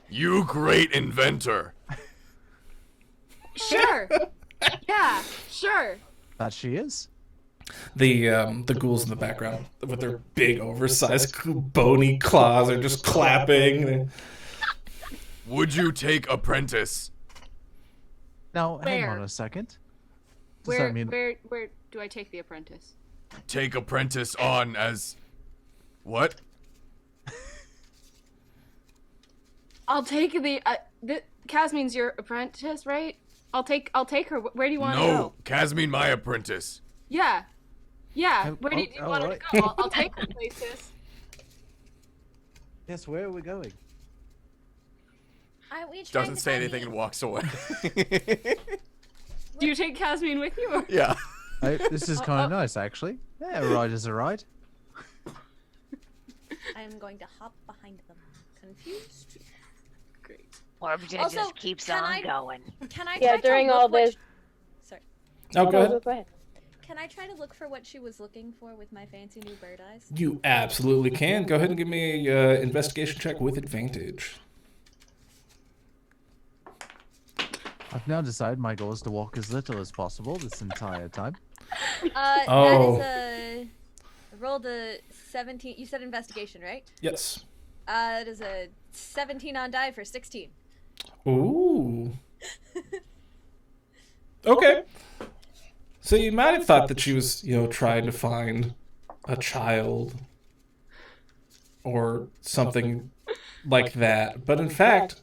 You great inventor. Sure. Yeah, sure. That she is. the ghouls in the background with their big oversized bony claws are just clapping. Would you take apprentice? Now, hang Where? on a second. Does Where that mean where do I take the apprentice? Take apprentice on as what? I'll take the Kasmin's your apprentice, right? I'll take her. Where do you want to No, go? Kasmin my apprentice. Yeah. Where do you want her to go? I'll take her places. Yes, where are we going? we tried Doesn't to say find anything the- and walks away. Do you take Kasmin with you? Or? Yeah. This is kind of nice, actually. Yeah, a ride is a ride. I am going to hop behind them. Confused. Great. Horbja Also, just keeps can on I- going. Can I Yeah, try during to look all what this. Sorry. Oh, go ahead. Go ahead. Can I try to look for what she was looking for with my fancy new bird eyes? You absolutely can. Go ahead and give me a investigation check with advantage. I've now decided my goal is to walk as little as possible this entire time. Oh. That is I rolled a 17. You said investigation, right? Yes. It is a 17 on die for 16. Ooh. Okay. So you might have thought that she was, trying to find a child or something like that. But in fact,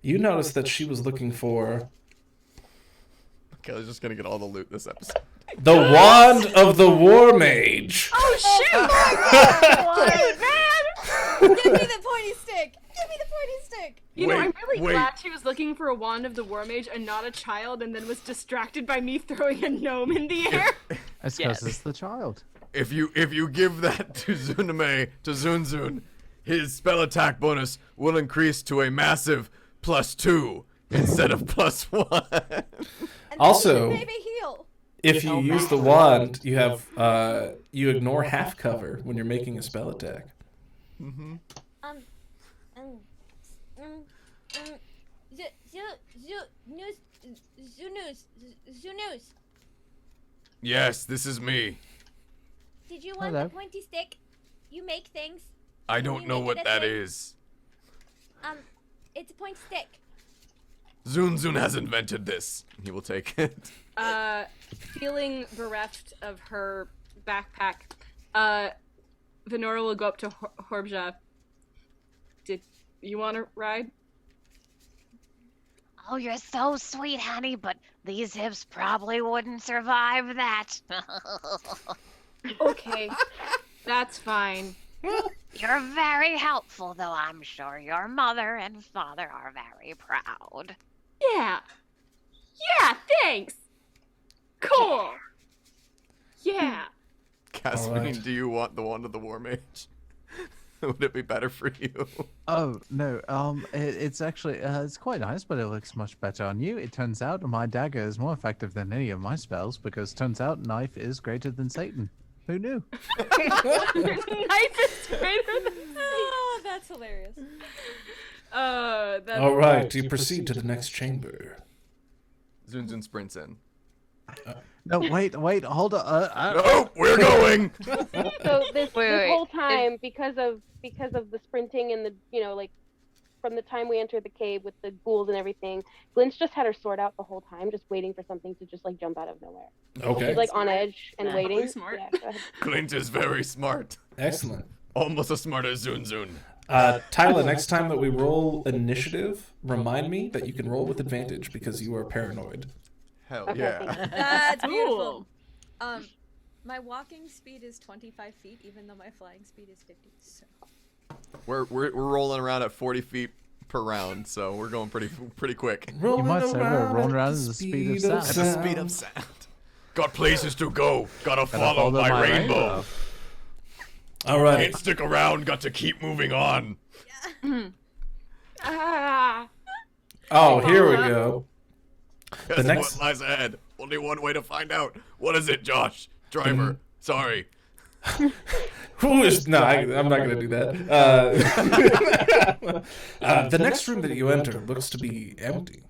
you noticed that she was looking for Okay, I was just gonna get all the loot this episode. the wand of the War Mage. Oh shoot! Give me the pointy stick! Give me the pointy stick! You know, Wait, I'm really wait. glad she was looking for a wand of the War Mage and not a child, and then was distracted by me throwing a gnome in the air. It's because it's the child. If you give that to Zun Zun, his spell attack bonus will increase to a massive +2 instead of +1. And Also- then baby heal! If you use the wand, you have you ignore half cover when you're making a spell attack. Zunus, Yes, this is me. did you want Hello. the pointy stick? You make things. I Can don't you know make what it a that thing? is. It's a pointy stick. Zun Zun has invented this. He will take it. Feeling bereft of her backpack, Vanora will go up to Horbja. Did you want to ride? Oh, you're so sweet, honey, but these hips probably wouldn't survive that. Okay, that's fine. You're very helpful, though I'm sure your mother and father are very proud. Yeah. Yeah, thanks. Cool. Yeah. Kasmin, Alright. do you want the wand of the War Mage? Would it be better for you? Oh no, it's actually it's quite nice, but it looks much better on you. It turns out my dagger is more effective than any of my spells because turns out knife is greater than Satan. Who knew? Knife is greater than Oh, that's hilarious. that's All right, you proceed to the next chamber. Zun Zun sprints in. No, wait, hold on. No, we're going. So this Wait. whole time, because of the sprinting and the from the time we entered the cave with the ghouls and everything, Glint's just had her sword out the whole time, just waiting for something to just jump out of nowhere. Okay, She's on edge and waiting. Really smart. Yeah, go ahead. Glint is very smart. excellent. Almost as smart as Zun Zun. Tyla, next time that we roll initiative, remind me that you can roll with advantage because you are paranoid. Hell Okay, yeah. That's Cool. beautiful. My walking speed is 25 feet, even though my flying speed is 50. So. We're rolling around at 40 feet per round, so we're going pretty quick. You might say we're rolling around at the speed of sound. At the speed of sound. Got places to go. Gotta Gotta follow my rainbow. All right. Can't stick around. Got to keep moving on. Ah. Oh, here we go. That's next- what lies ahead. Only one way to find out. What is it, Josh? Driver. Sorry. Who is? No, I'm not going to do that. The next room that you enter looks to be empty.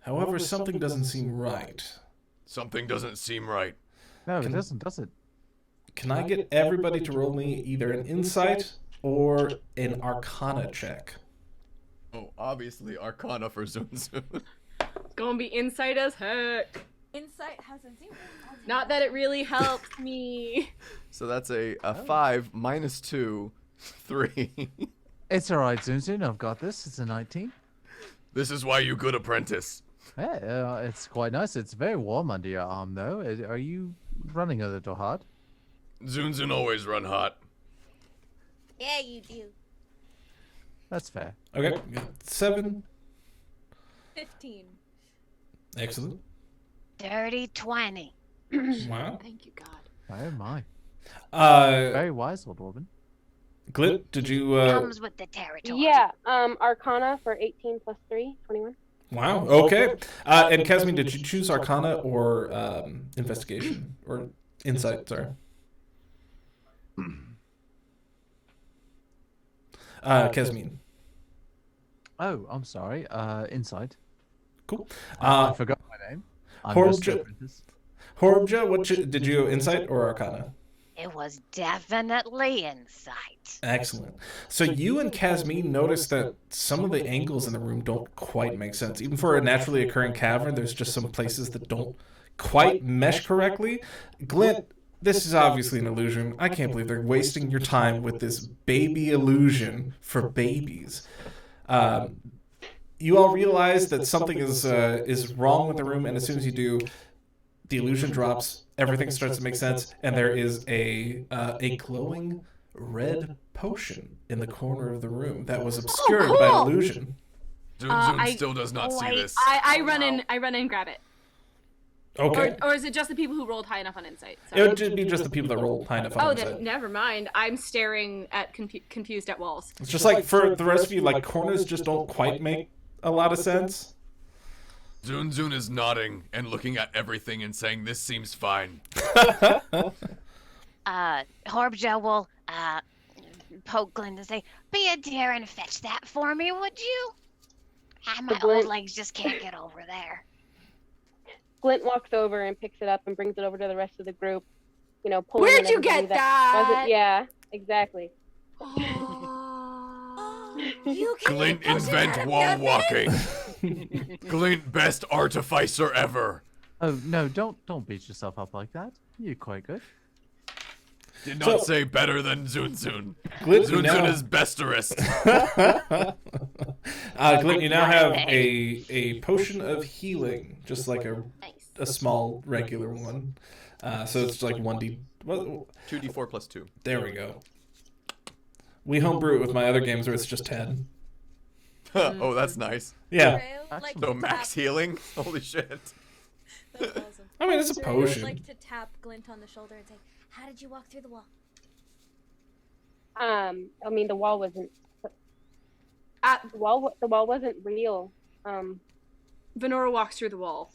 However, something doesn't seem right. Something doesn't seem right. No, it doesn't, does it? Can I get everybody to roll me either an insight or an arcana check? Oh, obviously Arcana for Zun Zun. It's gonna be insight as heck. Insight has a 0. Not that it really helps me. So that's a 5 minus 2, 3. It's alright, Zun Zun, I've got this. It's a 19. This is why you good apprentice. Yeah, it's quite nice. It's very warm under your arm, though. Are you running a little hard? Zun Zun always run hot. Yeah, you do. That's fair. Okay, 7. 15. Excellent. Dirty 20. Wow. Thank you, God. Oh my. Uh, Very wise, old woman. Glint, did you? Comes with the territory. Yeah, Arcana for 18 plus 3, 21. Wow. Okay. And Kasmin, did you choose Arcana or investigation or insight? Sorry. Kasmin. Oh, I'm sorry. Insight. Cool. I forgot my name. I'm just an apprentice. Horbja, did you insight or arcana? It was definitely insight. Excellent. So you and Kasmin notice that some of the angles in the room don't quite make sense. Even for a naturally occurring cavern, there's just some places that don't quite mesh correctly. Glint, this is obviously an illusion. I can't believe they're wasting your time with this baby illusion for babies. You all realize that something is wrong with the room, and as soon as you do, the illusion drops, everything starts to make sense, and there is a glowing red potion in the corner of the room that was obscured by illusion. Zun Zun still does not see this. I run in and grab it. Okay. Or is it just the people who rolled high enough on insight? It would just be just the people that rolled high enough on insight. Then never mind. I'm staring at confused at walls. It's just like for the rest of you, like corners just don't quite make a lot of sense. Zun Zun is nodding and looking at everything and saying, "This seems fine." Horbja will poke Glint and say, "Be a dear and fetch that for me, would you? My old legs just can't get over there." Glint walks over and picks it up and brings it over to the rest of the group. You know, pulling. Where'd you get that? Yeah, exactly. Glint invent wall walking. Glint best artificer ever. Oh no! Don't beat yourself up like that. You're quite good. Did not say better than Zun Zun. Glint, Zun Zun is besterest. Glint, you now have a potion of healing, just like a small regular one. So it's like 2d4 plus 2. There we go. We homebrew it with my other games where it's just 10. Oh, that's nice. Yeah. So max healing? Holy shit. That's awesome. I mean, it's a potion. Like to tap Glint on the shoulder and say, "How did you walk through the wall?" I mean, the wall wasn't. The wall wasn't real. Vanora walks through the wall,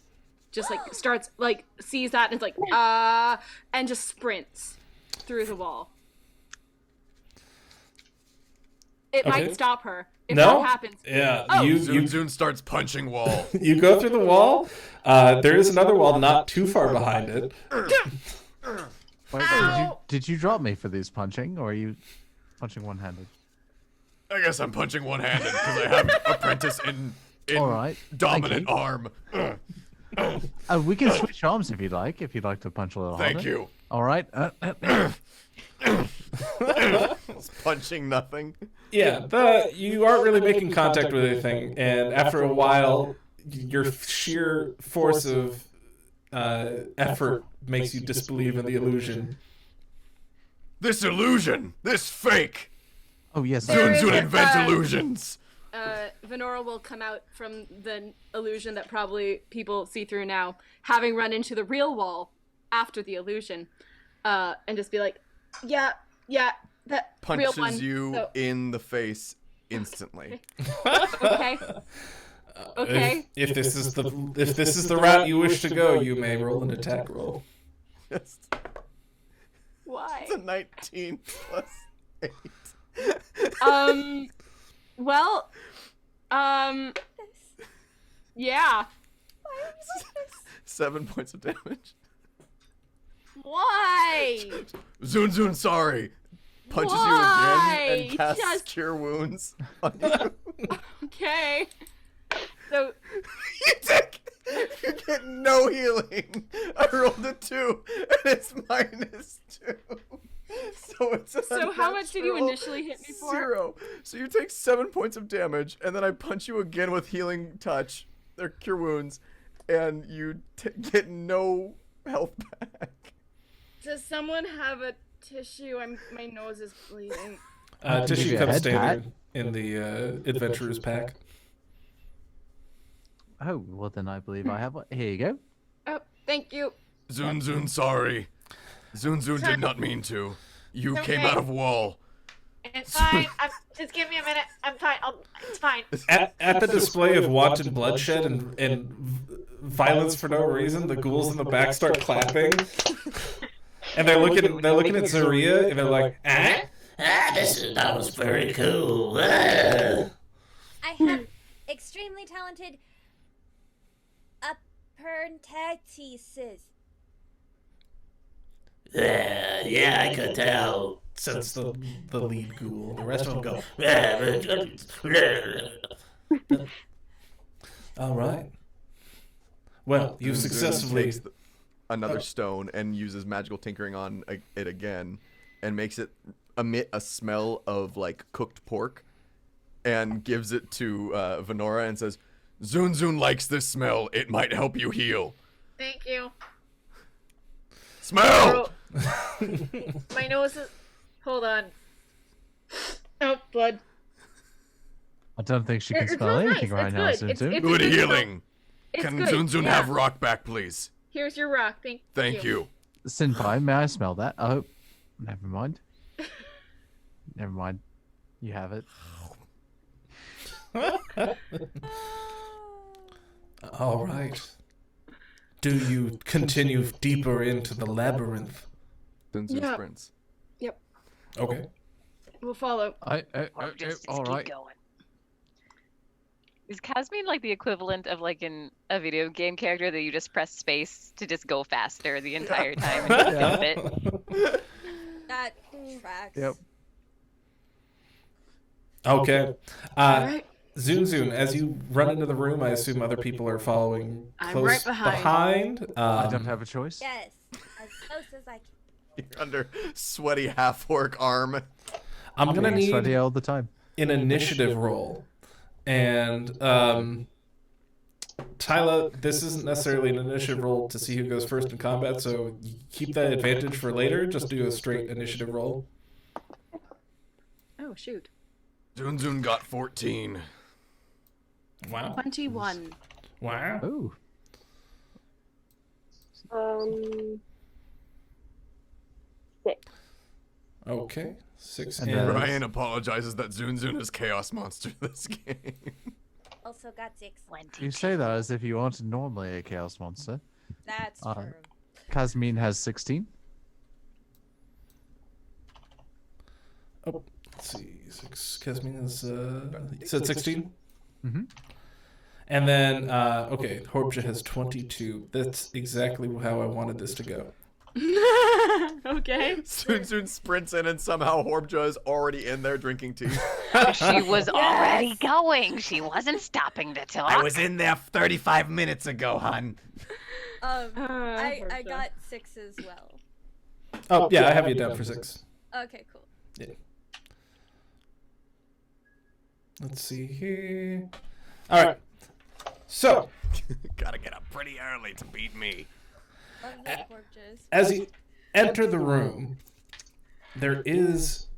just like starts like sees that and is like and just sprints through the wall. It might stop her if that happens. Yeah. Zun Zun starts punching wall. You go through the wall. There is another wall not too far behind it. Wait, did you drop me for this punching, or are you punching one-handed? I guess I'm punching one-handed because I have apprentice in All right. dominant arm. We can switch arms if you'd like to punch a little harder. Thank you. All right. Punching nothing. Yeah, you aren't really making contact with anything, and after a while, your sheer force of effort makes you disbelieve in the illusion. This illusion! This fake! Oh, yes. Zun Zun invent illusions! Vanora will come out from the illusion that probably people see through now, having run into the real wall after the illusion, and just be like, yeah, that real one. Punches you in the face instantly. Okay. Okay. If this is the route you wish to go, you may roll an attack roll. Yes. Why? It's a 19 plus 8. Well, yeah. 7 points of damage. Why? Zun Zun, sorry. Punches you again and casts Cure Wounds on you. Okay. So you get no healing. I rolled a 2 and it's -2. So it's So how much did you initially hit me for? 0. So you take 7 points of damage, and then I punch you again with healing touch, or Cure Wounds, and you get no health back. Does someone have a tissue? My nose is bleeding. Tissue comes standard in the adventurer's pack. Oh, well then I believe I have one. Here you go. Oh, thank you. Zun Zun, sorry. Zun Zun did not mean to. You came out of wall. It's fine. Just give me a minute. I'm fine. It's fine. At the display of wanton bloodshed and violence for no reason, the ghouls in the back start clapping. And they're looking at Zarea and they're like, that was very cool. I have extremely talented parentheses. Yeah, I could tell. Says the lead ghoul. The rest of them go. All right. Well, you Zun Zun successfully. takes another stone and uses magical tinkering on it again, and makes it emit a smell of like cooked pork, and gives it to Vanora and says, "Zun Zun likes this smell. It might help you heal." Thank you. Smell. My nose is. Hold on. Oh, blood. I don't think she can It smell smells anything nice. right It's now, good. Zun It's Zun. a Good good healing. It's Can good. Zun Zun Yeah. have rock back, please? Here's your rock. Thank you. Senpai, may I smell that? Oh, never mind. Never mind. You have it. All right. Do you continue deeper into the labyrinth? Zun Zun Yeah. sprints. Yep. Okay. We'll follow. Just all keep right. going. Is Kasmin like the equivalent of like in a video game character that you just press space to just go faster the entire time and just jump it? That tracks. Yep. Okay. Alright. Zun Zun, as you run into the room, I assume other people are following I'm close right behind. I don't have a choice. Yes, as close as I can. You're under sweaty half-orc arm. I'm going to Being sweaty need all the time. an initiative roll. And Tyla, this isn't necessarily an initiative roll to see who goes first in combat, so keep that advantage for later. Just do a straight initiative roll. Oh shoot. Zun Zun got 14. Wow. 21. Wow. Oh. Six. Okay. 6 And and then- Brian apologizes that Zun Zun is Chaos Monster this game. Also got 6. You say that as if you aren't normally a chaos monster. That's Uh, true. Kasmin has 16. Oh, let's see. 6. Kasmin is, you said 16? Mm-hmm. And then, okay, Horbja has 22. That's exactly how I wanted this to go. Okay. Zun Zun sprints in and somehow Horbja is already in there drinking tea. She was already going. She wasn't stopping to talk. I was in there 35 minutes ago, hon. I got 6 as well. Oh, yeah, I have you down for 6. Okay, cool. Yeah. Let's see here. All right. So, Gotta get up pretty early to beat me. Love the Horbjas. as you enter the room, there is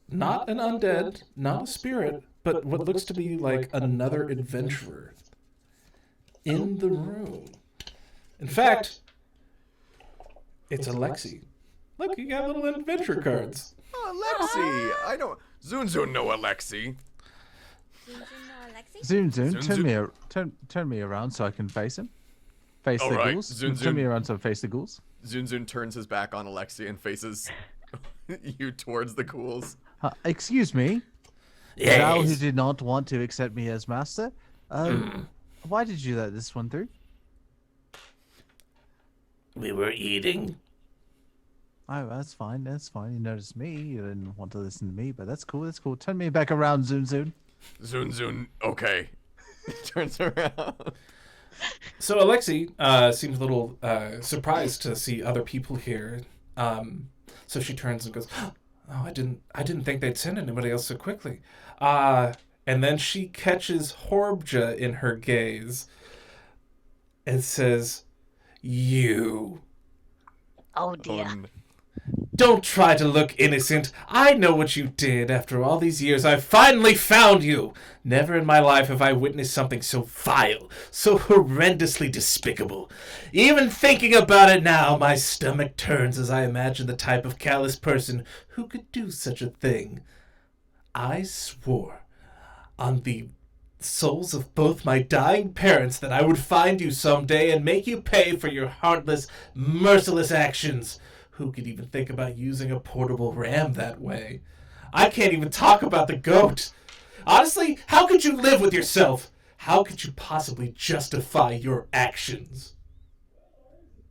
not an undead, not a spirit, but what looks to be like another adventurer in the room. In fact, it's Alexi. Look, you got little adventure cards. Oh, Alexi! I know. Zun Zun know Alexi. Zun Zun, Zun turn me around so I can face him. Face All the right, ghouls. Zun Turn Zun. me around so I face the ghouls. Zun Zun turns his back on Alexi and faces you towards the ghouls. Excuse me. Thou who Yes. did not want to accept me as master. Why did you let this one through? We were eating. Oh, that's fine. That's fine. You noticed me. You didn't want to listen to me, but that's cool. That's cool. Turn me back around, Zun Zun. Zun Zun, okay. Turns around. So Alexi seems a little surprised to see other people here. So she turns and goes, "Oh, I didn't think they'd send anybody else so quickly." And then she catches Horbja in her gaze and says, "You Oh dear. don't try to look innocent. I know what you did. After all these years, I finally found you. Never in my life have I witnessed something so vile, so horrendously despicable. Even thinking about it now, my stomach turns as I imagine the type of callous person who could do such a thing. I swore on the souls of both my dying parents that I would find you someday and make you pay for your heartless, merciless actions. Who could even think about using a portable ram that way? I can't even talk about the goat. Honestly, how could you live with yourself? How could you possibly justify your actions?"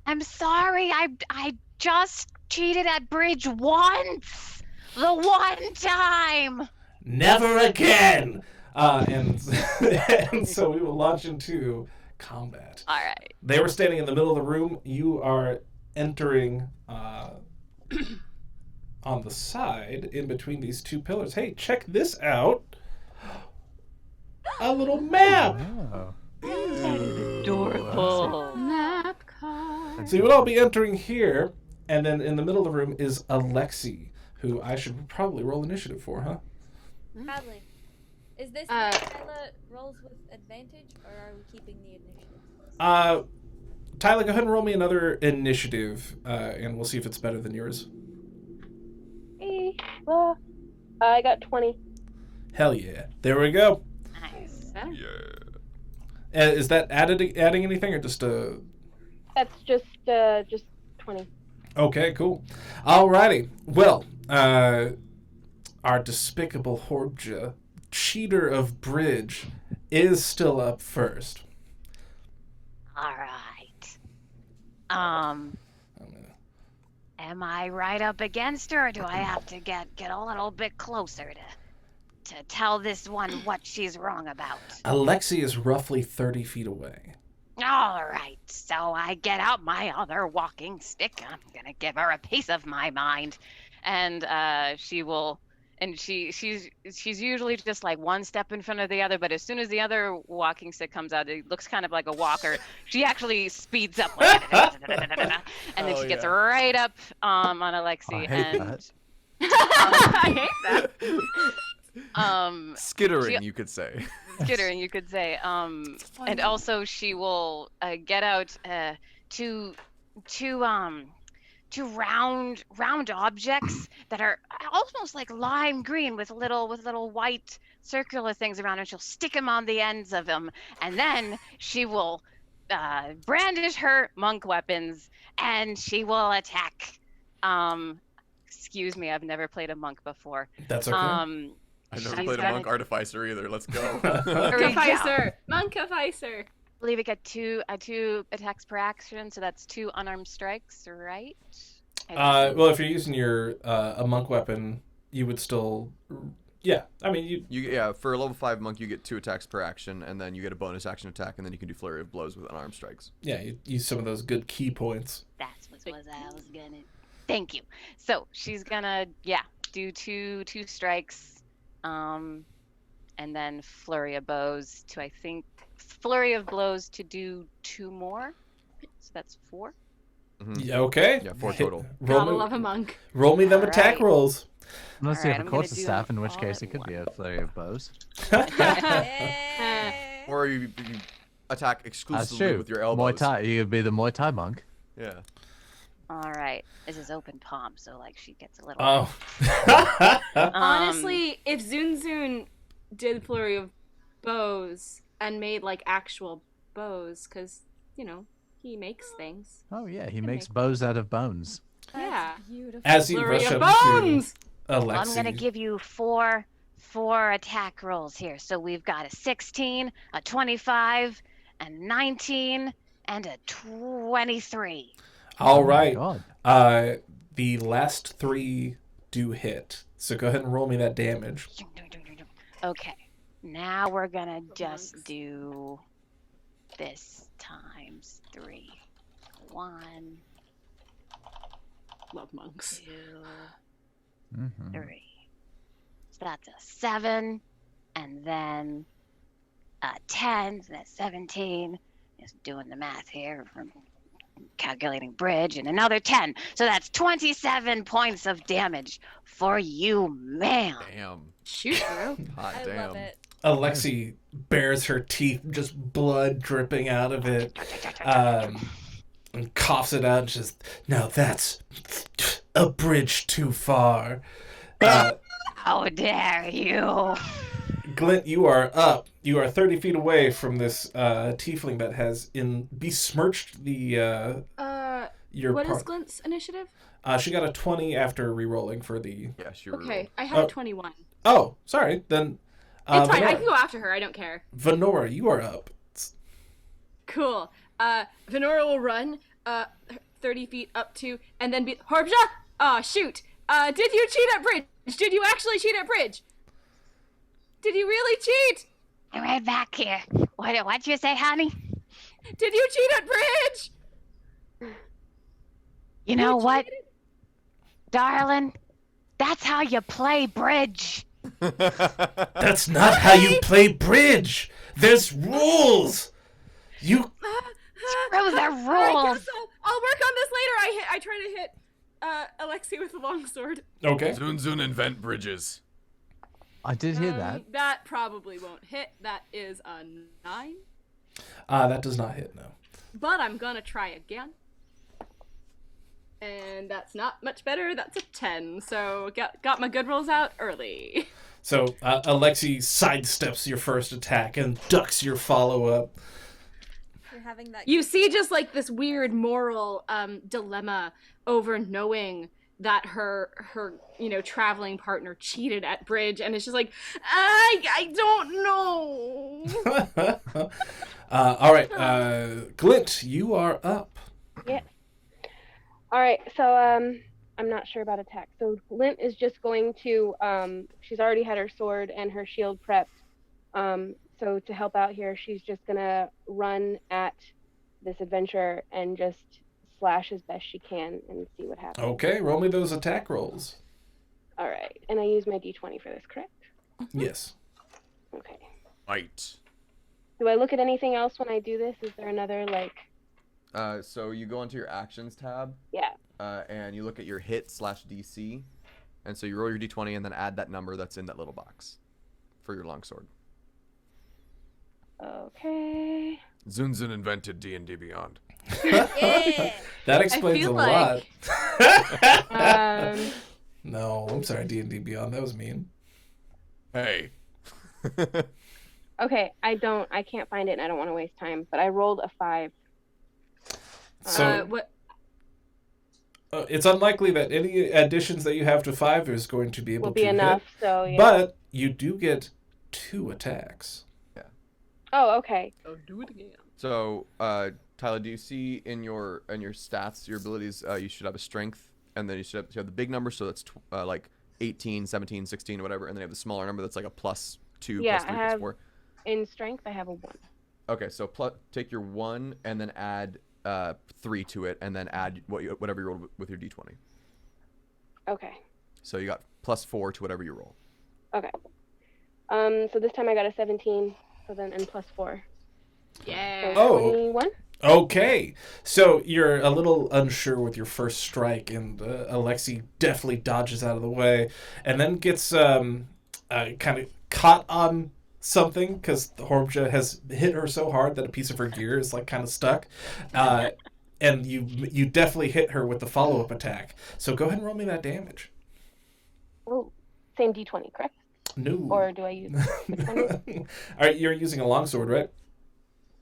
I'm sorry. I just cheated at bridge once. The one time. Never again. And and so we will launch into combat. All right. They were standing in the middle of the room. You are entering on the side in between these two pillars. Hey, check this out. A little map. Oh. Adorable. Map card. So you would all be entering here, and then in the middle of the room is Alexi, who I should probably roll initiative for, huh? Probably. Is this where Tyla rolls with advantage, or are we keeping the initiative? Tyla, go ahead and roll me another initiative, and we'll see if it's better than yours. Hey, well, I got 20. Hell yeah. There we go. Nice. Yeah. Is that adding anything, or just That's just 20. Okay, cool. Alrighty. Well, our despicable Horbja, cheater of bridge, is still up first. All right. Am I right up against her, or do I have to get a little bit closer to tell this one what she's wrong about? Alexi is roughly 30 feet away. All right, so I get out my other walking stick. I'm gonna give her a piece of my mind, and she will. And she's usually just like one step in front of the other, but as soon as the other walking stick comes out, it looks kind of like a walker. She actually speeds up, like, and then she gets right up on Alexi. I hate that. Skittering, you could say. Skittering, you could say. And also she will get out two round objects that are almost like lime green with little white circular things around, and she'll stick them on the ends of them, and then she will brandish her monk weapons and she will attack. Excuse me, I've never played a monk before. That's okay. I've never played a monk artificer either. Let's go. Monkificer. Monkificer. I believe it got two attacks per action, so that's 2 unarmed strikes, right? Well, if you're using your a monk weapon, you would still, yeah. I mean, you for a level 5 monk, you get 2 attacks per action, and then you get a bonus action attack, and then you can do flurry of blows with unarmed strikes. Yeah, you use some of those good key points. That's what I was gonna. Thank you. So she's gonna do two strikes, and then flurry of blows to flurry of blows to do 2 more, so that's 4. Mm-hmm. Yeah, okay. Yeah, 4 total. Gotta love a monk. Roll me them attack rolls. Unless you Alright, have a I'm gonna quarter do staff, them in which all case at it could be a once. flurry of bows. Or you attack That's exclusively true. with your elbows. Muay Thai. You could be the Muay Thai monk. Yeah. All right, this is open palm, so like she gets a little. Oh. Honestly, if Zun Zun did flurry of bows and made like actual bows, because he makes things. Oh yeah, he makes bows out of bones. Yeah. Beautiful. As you Flurry rush of up to bones. Alexi. I'm gonna give you four attack rolls here. So we've got a 16, a 25, a 19, and a 23. All right. God. The last 3 do hit. So go ahead and roll me that damage. Okay, now we're gonna just do this times 3. 1, Love monks. 2, Mm-hmm. 3. So that's a 7, and then a 10, so that's 17. Just doing the math here from calculating bridge, and another 10. So that's 27 points of damage for you, ma'am. Damn. Shoot, bro. Hot I damn. love it. Alexi bares her teeth, just blood dripping out of it, and coughs it out and says, "Now that's a bridge too far." How dare you? Glint, you are up. You are 30 feet away from this tiefling that has besmirched the your What is part. Glint's initiative? She got a 20 after re-rolling for the. Yeah, she rolled. Okay, I had a 21. Oh, sorry. Then. It's fine. I Vanora. can go after her. I don't care. Vanora, you are up. Cool. Vanora will run 30 feet up to, and then be Horbja. Shoot. Did you cheat at bridge? Did you actually cheat at bridge? Did you really cheat? I'm right back here. What'd you say, honey? Did you cheat at bridge? You know what, darling? That's how you play bridge. That's not how you play bridge. There's rules. You. Screw the rules. I'll work on this later. I try to hit Alexei with a longsword. Okay. Zun Zun invent bridges. I did hear that. That probably won't hit. That is a 9. That does not hit, no. But I'm gonna try again. And that's not much better. That's a 10. So got my good rolls out early. So Alexei sidesteps your first attack and ducks your follow-up. You're having that. You see just like this weird moral dilemma over knowing that her traveling partner cheated at bridge, and it's just like, I don't know. All right, Glint, you are up. Yes. All right, so I'm not sure about attack. So Glint is just going to, she's already had her sword and her shield prepped. So to help out here, she's just gonna run at this adventurer and just slash as best she can and see what happens. Okay, roll me those attack rolls. All right, and I use my d20 for this, correct? Yes. Okay. Right. Do I look at anything else when I do this? Is there another, like... So you go into your actions tab. Yeah. And you look at your hit/DC. And so you roll your d20 and then add that number that's in that little box for your longsword. Okay. Zun Zun invented D&D Beyond. Yeah. That explains a lot. No, I'm sorry, D&D Beyond. That was mean. Hey. Okay, I can't find it and I don't want to waste time, but I rolled a 5. So What? it's unlikely that any additions that you have to 5 is going to be able Will be to enough, hit. so yeah. But you do get 2 attacks. Oh, okay. Oh, do it again. So, Tyla, do you see in your stats, your abilities, you should have a strength, and then you should have the big number, so that's like 18, 17, 16, or whatever, and then you have the smaller number that's like a +2, Yeah, +3, I have, +4. in strength, I have a 1. Okay, so take your 1 and then add 3 to it, and then add whatever you rolled with your d20. Okay. So you got +4 to whatever you roll. Okay. So this time I got a 17, so then and +4. Yeah. So Oh. 21? Okay, so you're a little unsure with your first strike, and Alexei definitely dodges out of the way, and then gets kind of caught on something because the Horbja has hit her so hard that a piece of her gear is like kind of stuck, and you definitely hit her with the follow-up attack. So go ahead and roll me that damage. Oh, same d20, correct? No. Or do I use which one is it? All right, you're using a longsword, right?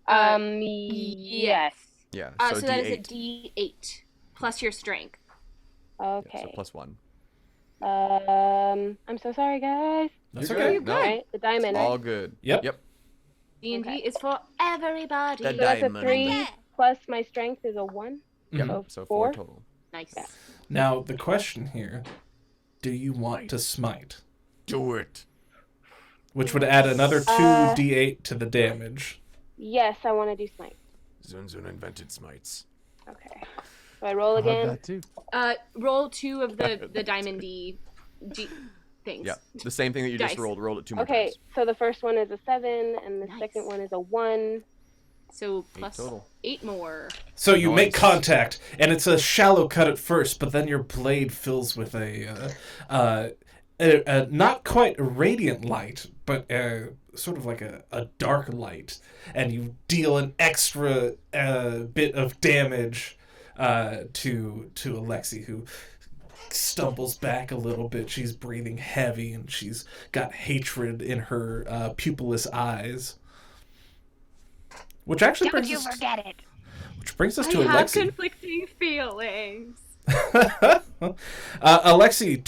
Yes. Yeah. So that is a D8. D8 plus your strength. Okay. Yeah, so +1. I'm so sorry, guys. That's You're okay. good. No, Right, the diamond, all right? good. Yep. D&D Okay. is for everybody. The So that's a diamond. 3 plus my strength is a 1. Yep. So So 4 4 total. Nice. Yeah. Now the question here: do you want to smite? Do it. Which would add another 2d8 to the damage. Yes, I want to do smite. Zun Zun invented smites. Okay. So I roll I heard again. that too. Roll 2 of the diamond D things. Yeah. The same thing that you just Dice. rolled. Rolled it 2 more Okay, times. so the first one is a 7, and the Nice. second one is a 1. So 8 plus total. 8 more. So you make Nice. contact, and it's a shallow cut at first, but then your blade fills with a not quite radiant light, but sort of like a dark light, and you deal an extra bit of damage to Alexei, who stumbles back a little bit. She's breathing heavy, and she's got hatred in her pupilless eyes. Which actually Don't brings you us forget it. to I have Alexei. conflicting feelings. Alexei,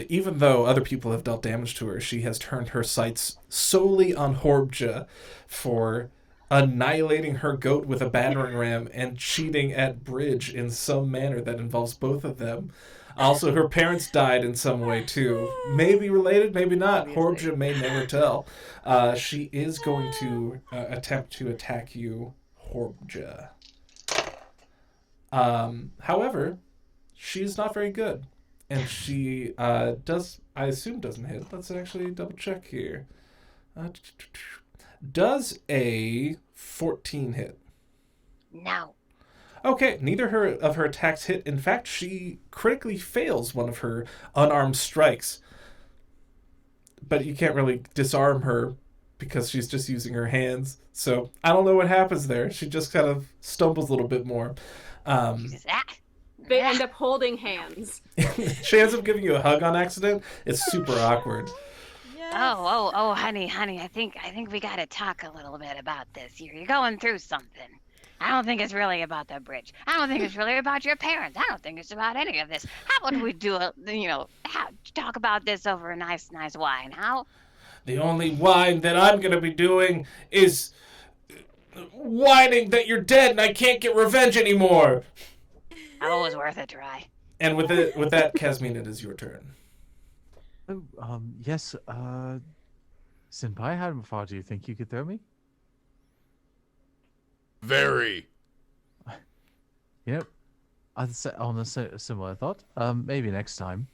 even though other people have dealt damage to her, she has turned her sights solely on Horbja for annihilating her goat with a battering ram and cheating at bridge in some manner that involves both of them. Also, her parents died in some way, too. Maybe related, maybe not. Horbja may never tell. She is going to attempt to attack you, Horbja. However, she's not very good. And she does, I assume, doesn't hit. Let's actually double check here. Does a 14 hit? No. Okay, neither of her attacks hit. In fact, she critically fails one of her unarmed strikes. But you can't really disarm her because she's just using her hands. So I don't know what happens there. She just kind of stumbles a little bit more. They end up holding hands. She ends up giving you a hug on accident. It's super awkward. Yes. Oh, honey, I think we gotta talk a little bit about this. You're going through something. I don't think it's really about the bridge. I don't think it's really about your parents. I don't think it's about any of this. How about we do talk about this over a nice wine? How? The only wine that I'm gonna be doing is whining that you're dead and I can't get revenge anymore. Always worth a try. And with that, Kasmin, it is your turn. Oh, yes, Senpai, how far do you think you could throw me? Very. You know, on a similar thought, maybe next time.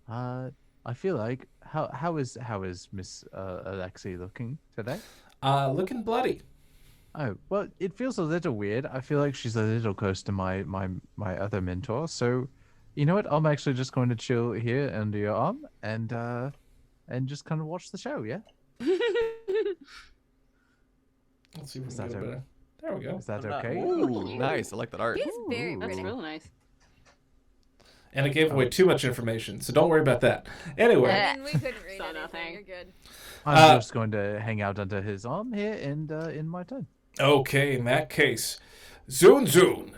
I feel like, how is Miss Alexi looking today? Looking bloody. Oh, well, it feels a little weird. I feel like she's a little close to my other mentor. So, you know what? I'm actually just going to chill here under your arm and just kind of watch the show. Yeah. Let's see if we Is can that get it okay? better. There we go. Is that okay? Ooh, nice. I like that art. He's very That's pretty. really nice. And it gave away too much information, so don't worry about that. Anyway. And we couldn't read Saw anything. nothing. You're good. I'm just going to hang out under his arm here and in my turn. Okay, in that case, Zun Zun.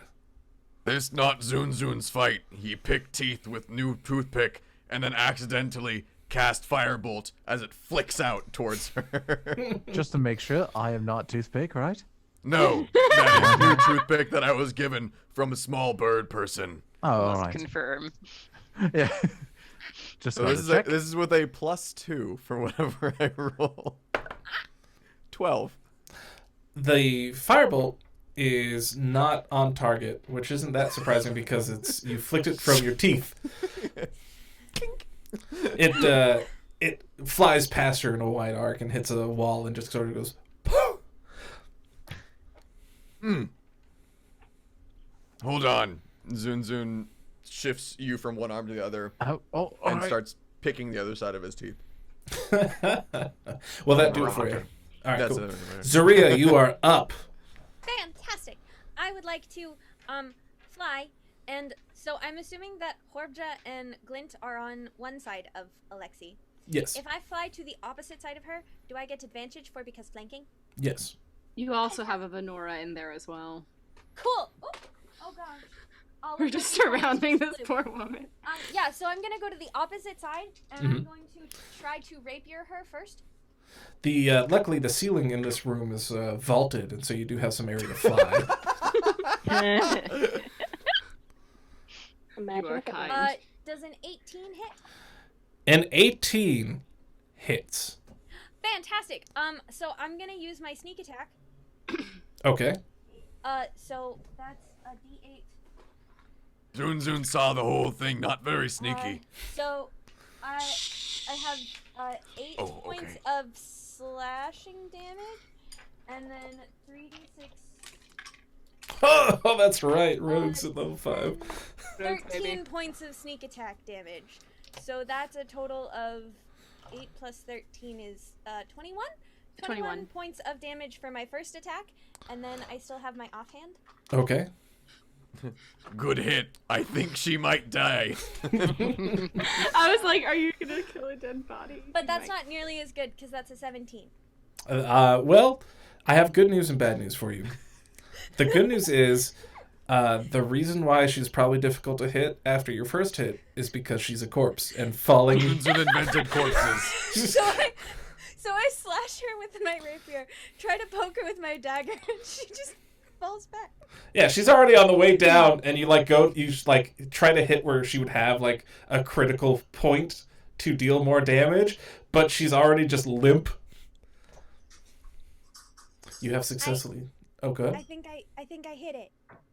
This not Zun Zun's fight. He picked teeth with new toothpick and then accidentally cast firebolt as it flicks out towards her. Just to make sure, I am not toothpick, right? No, that is new toothpick that I was given from a small bird person. Oh, all right. Confirm. Yeah. Just So wanted this to check. is with a +2 for whatever I roll. 12. The firebolt is not on target, which isn't that surprising because you flicked it from your teeth. It flies past her in a wide arc and hits a wall and just sort of goes. Hold on. Zun Zun shifts you from one arm to the other and starts picking the other side of his teeth. Well, that do it for you. All right, That's cool. it. Zarea, you are up. Fantastic. I would like to fly, and so I'm assuming that Horbja and Glint are on one side of Alexi. Yes. If I fly to the opposite side of her, do I get advantage because flanking? Yes. You also have a Vanora in there as well. Cool. Oh gosh. All We're of just this is surrounding this blue. poor woman. Yeah, so I'm gonna go to the opposite side, and I'm going to try to rapier her first. Luckily the ceiling in this room is vaulted, and so you do have some area to fly. You are kind. Does an 18 hit? An 18 hits. Fantastic. So I'm gonna use my sneak attack. Okay. So that's a D8. Zun Zun saw the whole thing, not very sneaky. So I have 8 points okay. of slashing damage, and then 3d6. Oh, that's right. Rogues at level 5. 13 points of sneak attack damage. So that's a total of 8 plus 13 is 21. 21 points of damage for my first attack, and then I still have my offhand. Okay. Good hit. I think she might die. I was like, are you gonna kill a dead body? But that's not nearly as good because that's a 17. Well, I have good news and bad news for you. The good news is the reason why she's probably difficult to hit after your first hit is because she's a corpse and falling. Zun Zun invented corpses. So I slash her with my rapier, try to poke her with my dagger, and she just falls back. Yeah, she's already on the way down, and you try to hit where she would have like a critical point to deal more damage, but she's already just limp. You have successfully. Good. I think I hit it.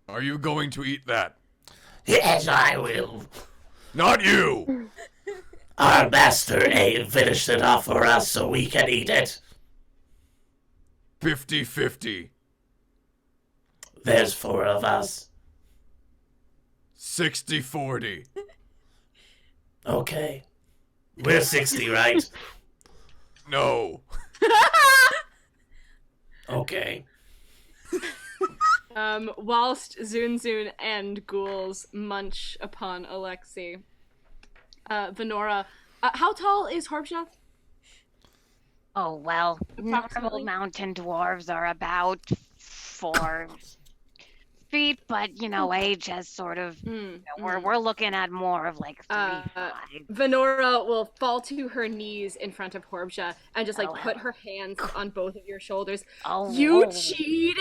Are you going to eat that? Yes, I will. Not you! Our master finished it off for us so we can eat it. 50-50. There's 4 of us. 60-40. Okay. We're 60, right? No. Okay. Whilst Zun Zun and ghouls munch upon Alexi, Vanora, how tall is Horbja? Oh, well, normal Approximately. mountain dwarves are about 4 feet, but, age has sort of, we're looking at more of like 3, 5. Vanora will fall to her knees in front of Horbja and just Oh, put her hands on both of your shoulders. Oh, You whoa. cheated!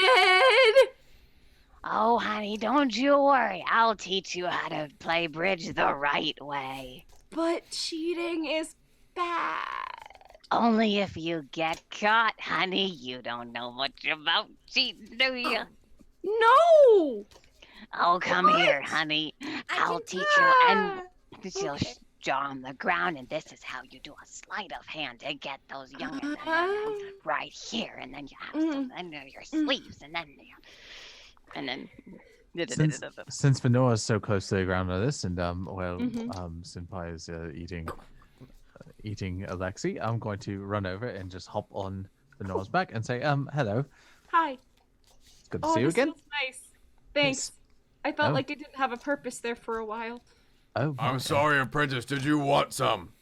Oh, honey, don't you worry. I'll teach you how to play bridge the right way. But cheating is bad. Only if you get caught, honey. You don't know much about cheating, do you? No! Oh, come here, honey. I'll teach you. And she'll Okay. jaw on the ground, and this is how you do a sleight of hand to get those youngins. Right here, and then you have some under your sleeves, and then Since Vanora's so close to the ground with this, and Senpai is eating Alexi, I'm going to run over and just hop on Vanora's back and say, hello. Hi. It's good to see you again. Feels nice. Thanks. Yes. I felt Oh. like it didn't have a purpose there for a while. Oh, I'm okay. sorry, apprentice. Did you want some?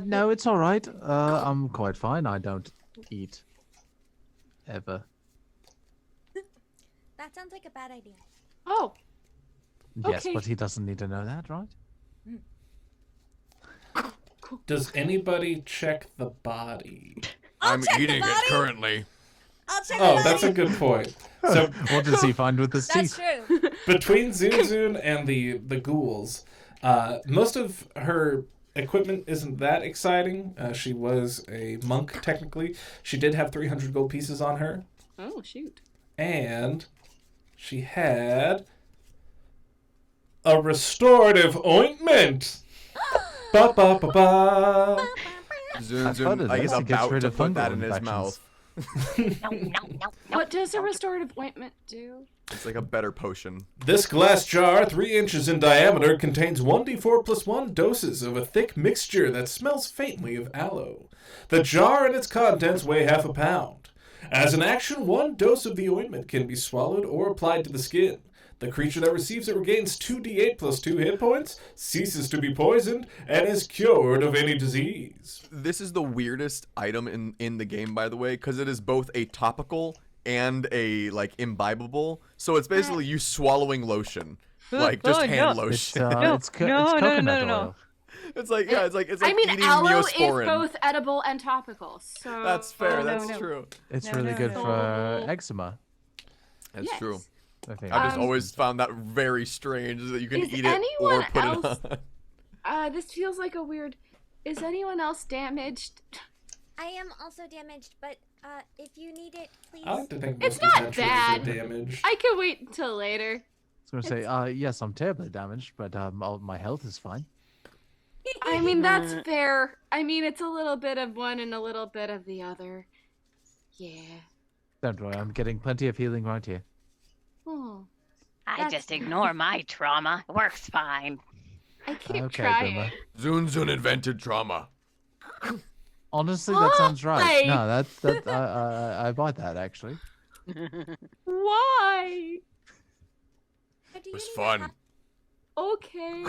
No, it's all right. I'm quite fine. I don't eat ever. That sounds like a bad idea. Oh, Yes, Okay. but he doesn't need to know that, right? Does anybody check the body? I'll I'm check eating the it body. currently. I'll check the Oh, body. that's a good point. So What does he find with his That's teeth? true. between Zun Zun and the ghouls, most of her equipment isn't that exciting. She was a monk, technically. She did have 300 gold pieces on her. oh shoot. And she had a restorative ointment. Ba ba ba ba. Zun I've heard Zun of like, this. is It gets about rid to of put that fungal in his infections. mouth. No. What does a restorative ointment do? It's like a better potion. This glass jar, 3 inches in diameter, contains 1d4 plus 1 doses of a thick mixture that smells faintly of aloe. The jar and its contents weigh half a pound. As an action, 1 dose of the ointment can be swallowed or applied to the skin. The creature that receives it regains 2d8 plus 2 hit points, ceases to be poisoned, and is cured of any disease. This is the weirdest item in the game, by the way, because it is both a topical and a imbibable. So it's basically you swallowing lotion, like just hand It's, lotion. it's coconut oil. It's like it's like I mean, eating aloe Neosporin. is both edible and topical. So That's fair. no, That's no. true. It's No, really no, good no. for eczema, That's Yes. true. I think. I just always found that very strange that you can is eat it or anyone put else- it on. This feels like a weird. Is anyone else damaged? I am also damaged, but if you need it, please. I like to think It's most not adventurers bad. are damaged. I can wait until later. I was going to say, yes, I'm terribly damaged, but my health is fine. I mean, that's fair. I mean, it's a little bit of one and a little bit of the other. Yeah. Don't worry, I'm getting plenty of healing right here. Oh, I That's- just ignore my trauma. It works fine. I keep Okay, trying. Boomer. Zun Zun invented trauma. Honestly, that sounds right. Why? No, I buy that actually. Why? It was fun. Okay.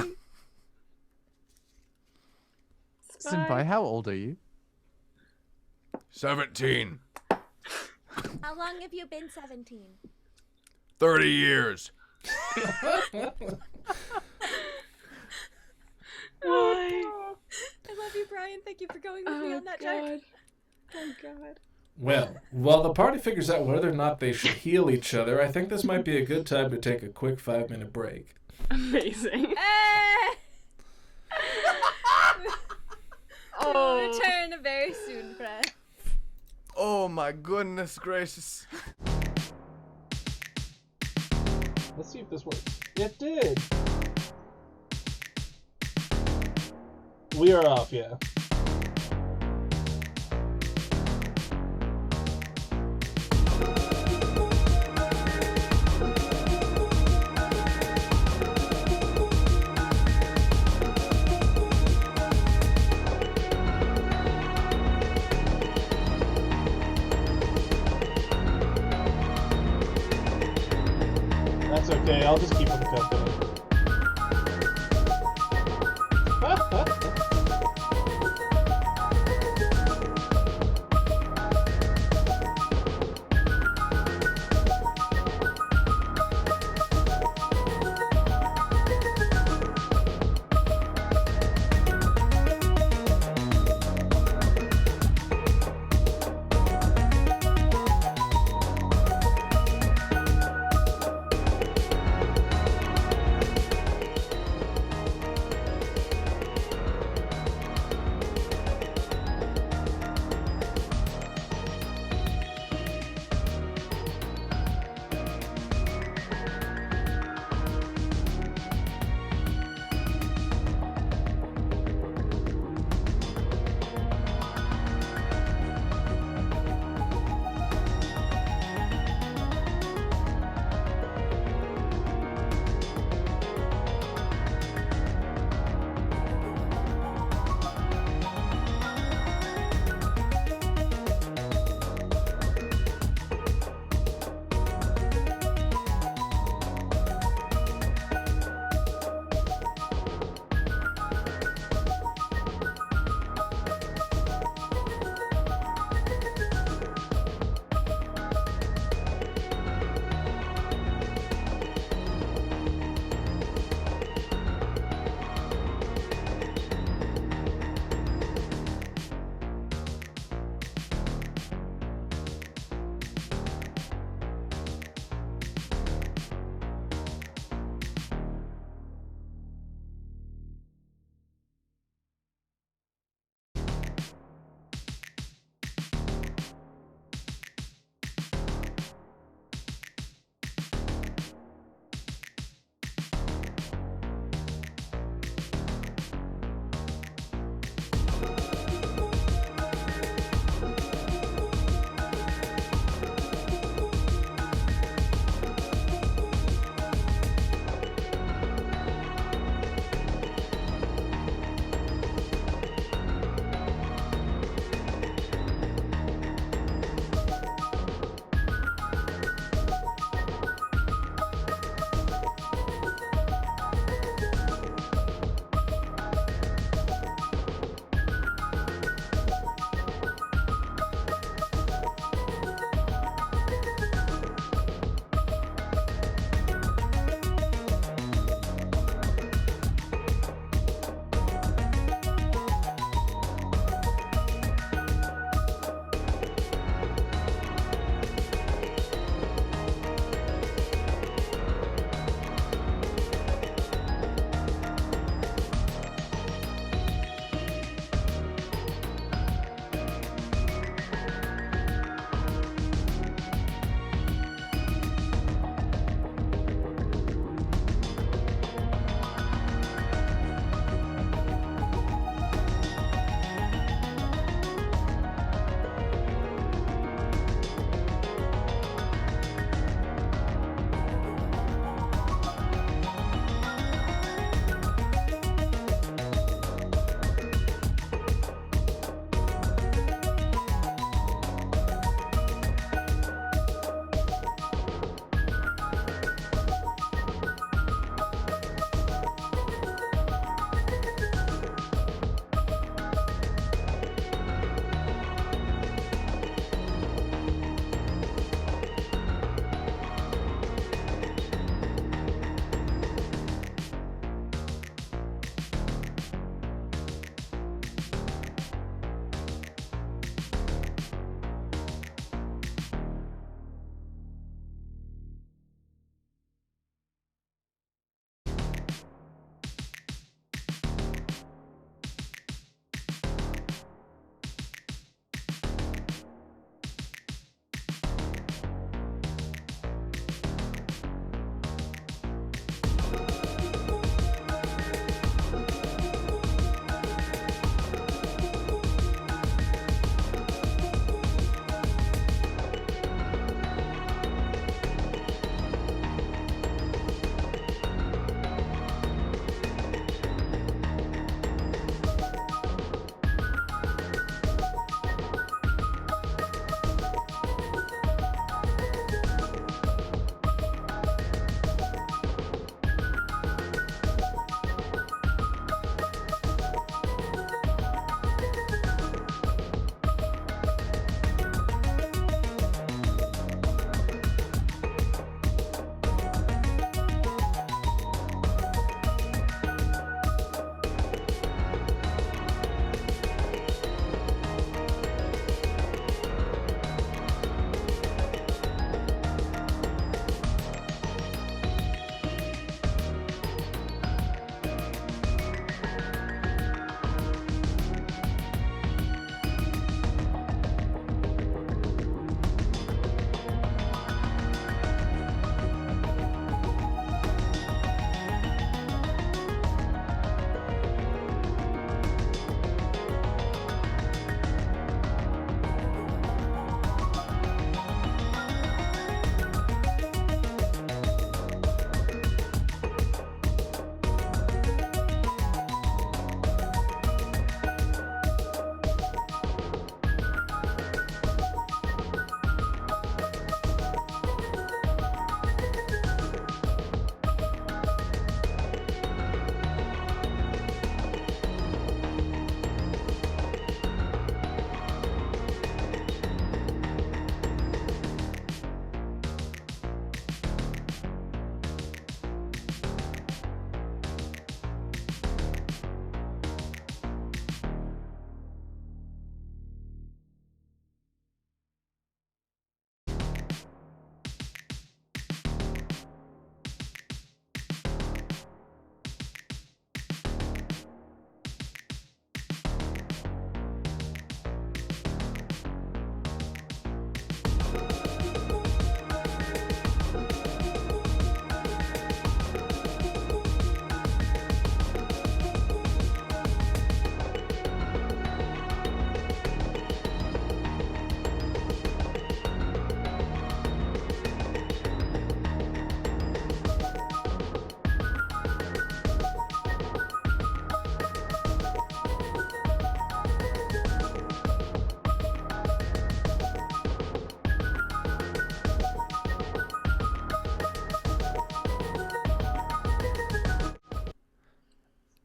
Senpai, how old are you? 17. How long have you been 17? 30 years. I love you, Brian. Thank you for going with me Oh on that joke. god. Oh god. Well, while the party figures out whether or not they should heal each other, I think this might be a good time to take a quick 5-minute break. Amazing. We'll return very soon, friend. Oh my goodness gracious. Let's see if this works. It did! We are off, yeah. That's okay, I'll just keep them company.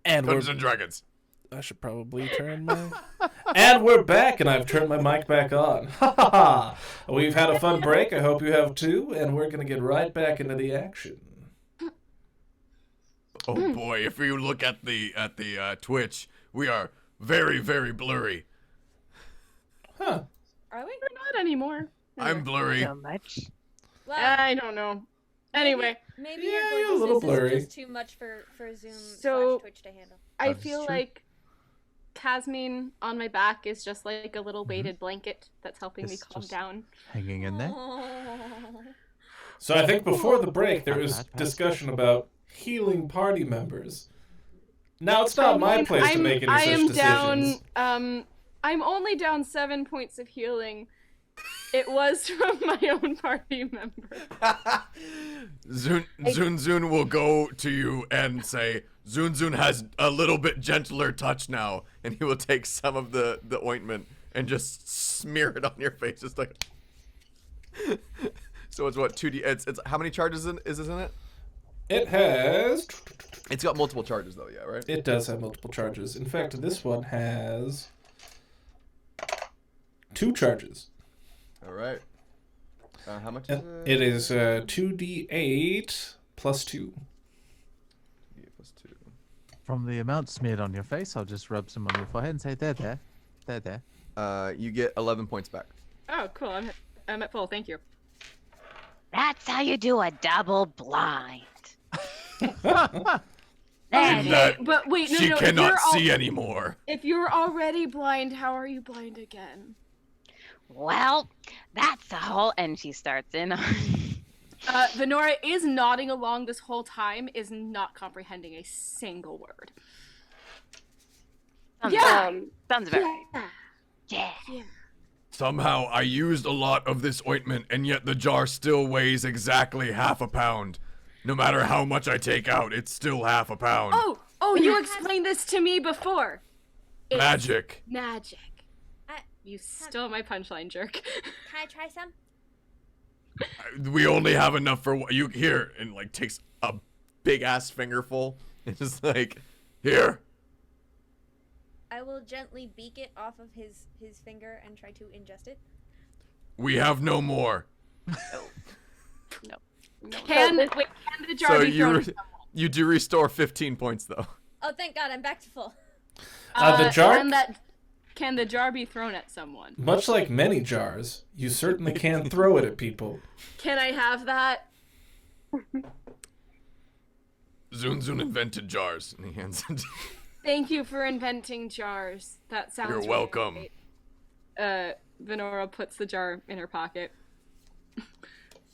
And Dungeons and Dragons. I should probably turn my... And we're back, and I've turned my mic back on. Ha ha ha! We've had a fun break. I hope you have too, and we're going to get right back into the action. Oh boy, if you look at the Twitch, we are very, very blurry. Huh. Are we? We're not anymore. I'm blurry. So much. Well, I don't know. Anyway, maybe Yeah, your you're a little gorgeousness blurry. is just too much for Zoom So- / Twitch to handle. I That's feel true. like Kasmin on my back is just like a little weighted blanket that's helping me It's calm just- down. Hanging in there. So I think before the break, there was discussion about healing party members. Now, it's not my place to make any I such am decisions. down. I'm only down 7 points of healing. It was from my own party member. Zun Zun will go to you and say, Zun Zun has a little bit gentler touch now, and he will take some of the ointment and just smear it on your face, just like. So it's what 2D? It's how many charges is this in it? It has... It's got multiple charges though, yeah, right? It does have multiple charges. In fact, this one has 2 charges. All right. How much is it? It is 2d8 plus 2. 2d8 plus 2. From the amount smeared on your face, I'll just rub some on your forehead and say, there. You get 11 points back. Oh, cool. I'm at full. Thank you. That's how you do a double blind. That But wait, no, she no. cannot see anymore. If you're already blind, how are you blind again? Well, that's a whole. And she starts in on. Vanora is nodding along this whole time, is not comprehending a single word. Sounds about right. Yeah. Somehow I used a lot of this ointment, and yet the jar still weighs exactly half a pound. No matter how much I take out, it's still half a pound. Oh, you explained this to me before. It's Magic. Magic. You stole my punchline, jerk. Can I try some? We only have enough for what you here, and like takes a big ass fingerful. It's just like, here. I will gently beak it off of his finger and try to ingest it. We have no more. Can the jar So be thrown at someone? you do restore 15 points though. Oh, thank God, I'm back to full. The jar... Can the jar be thrown at someone? Much like many jars, you certainly can throw it at people. Can I have that? Zun Zun invented jars, and he hands it. Thank you for inventing jars. That sounds. You're really welcome. great. Vanora puts the jar in her pocket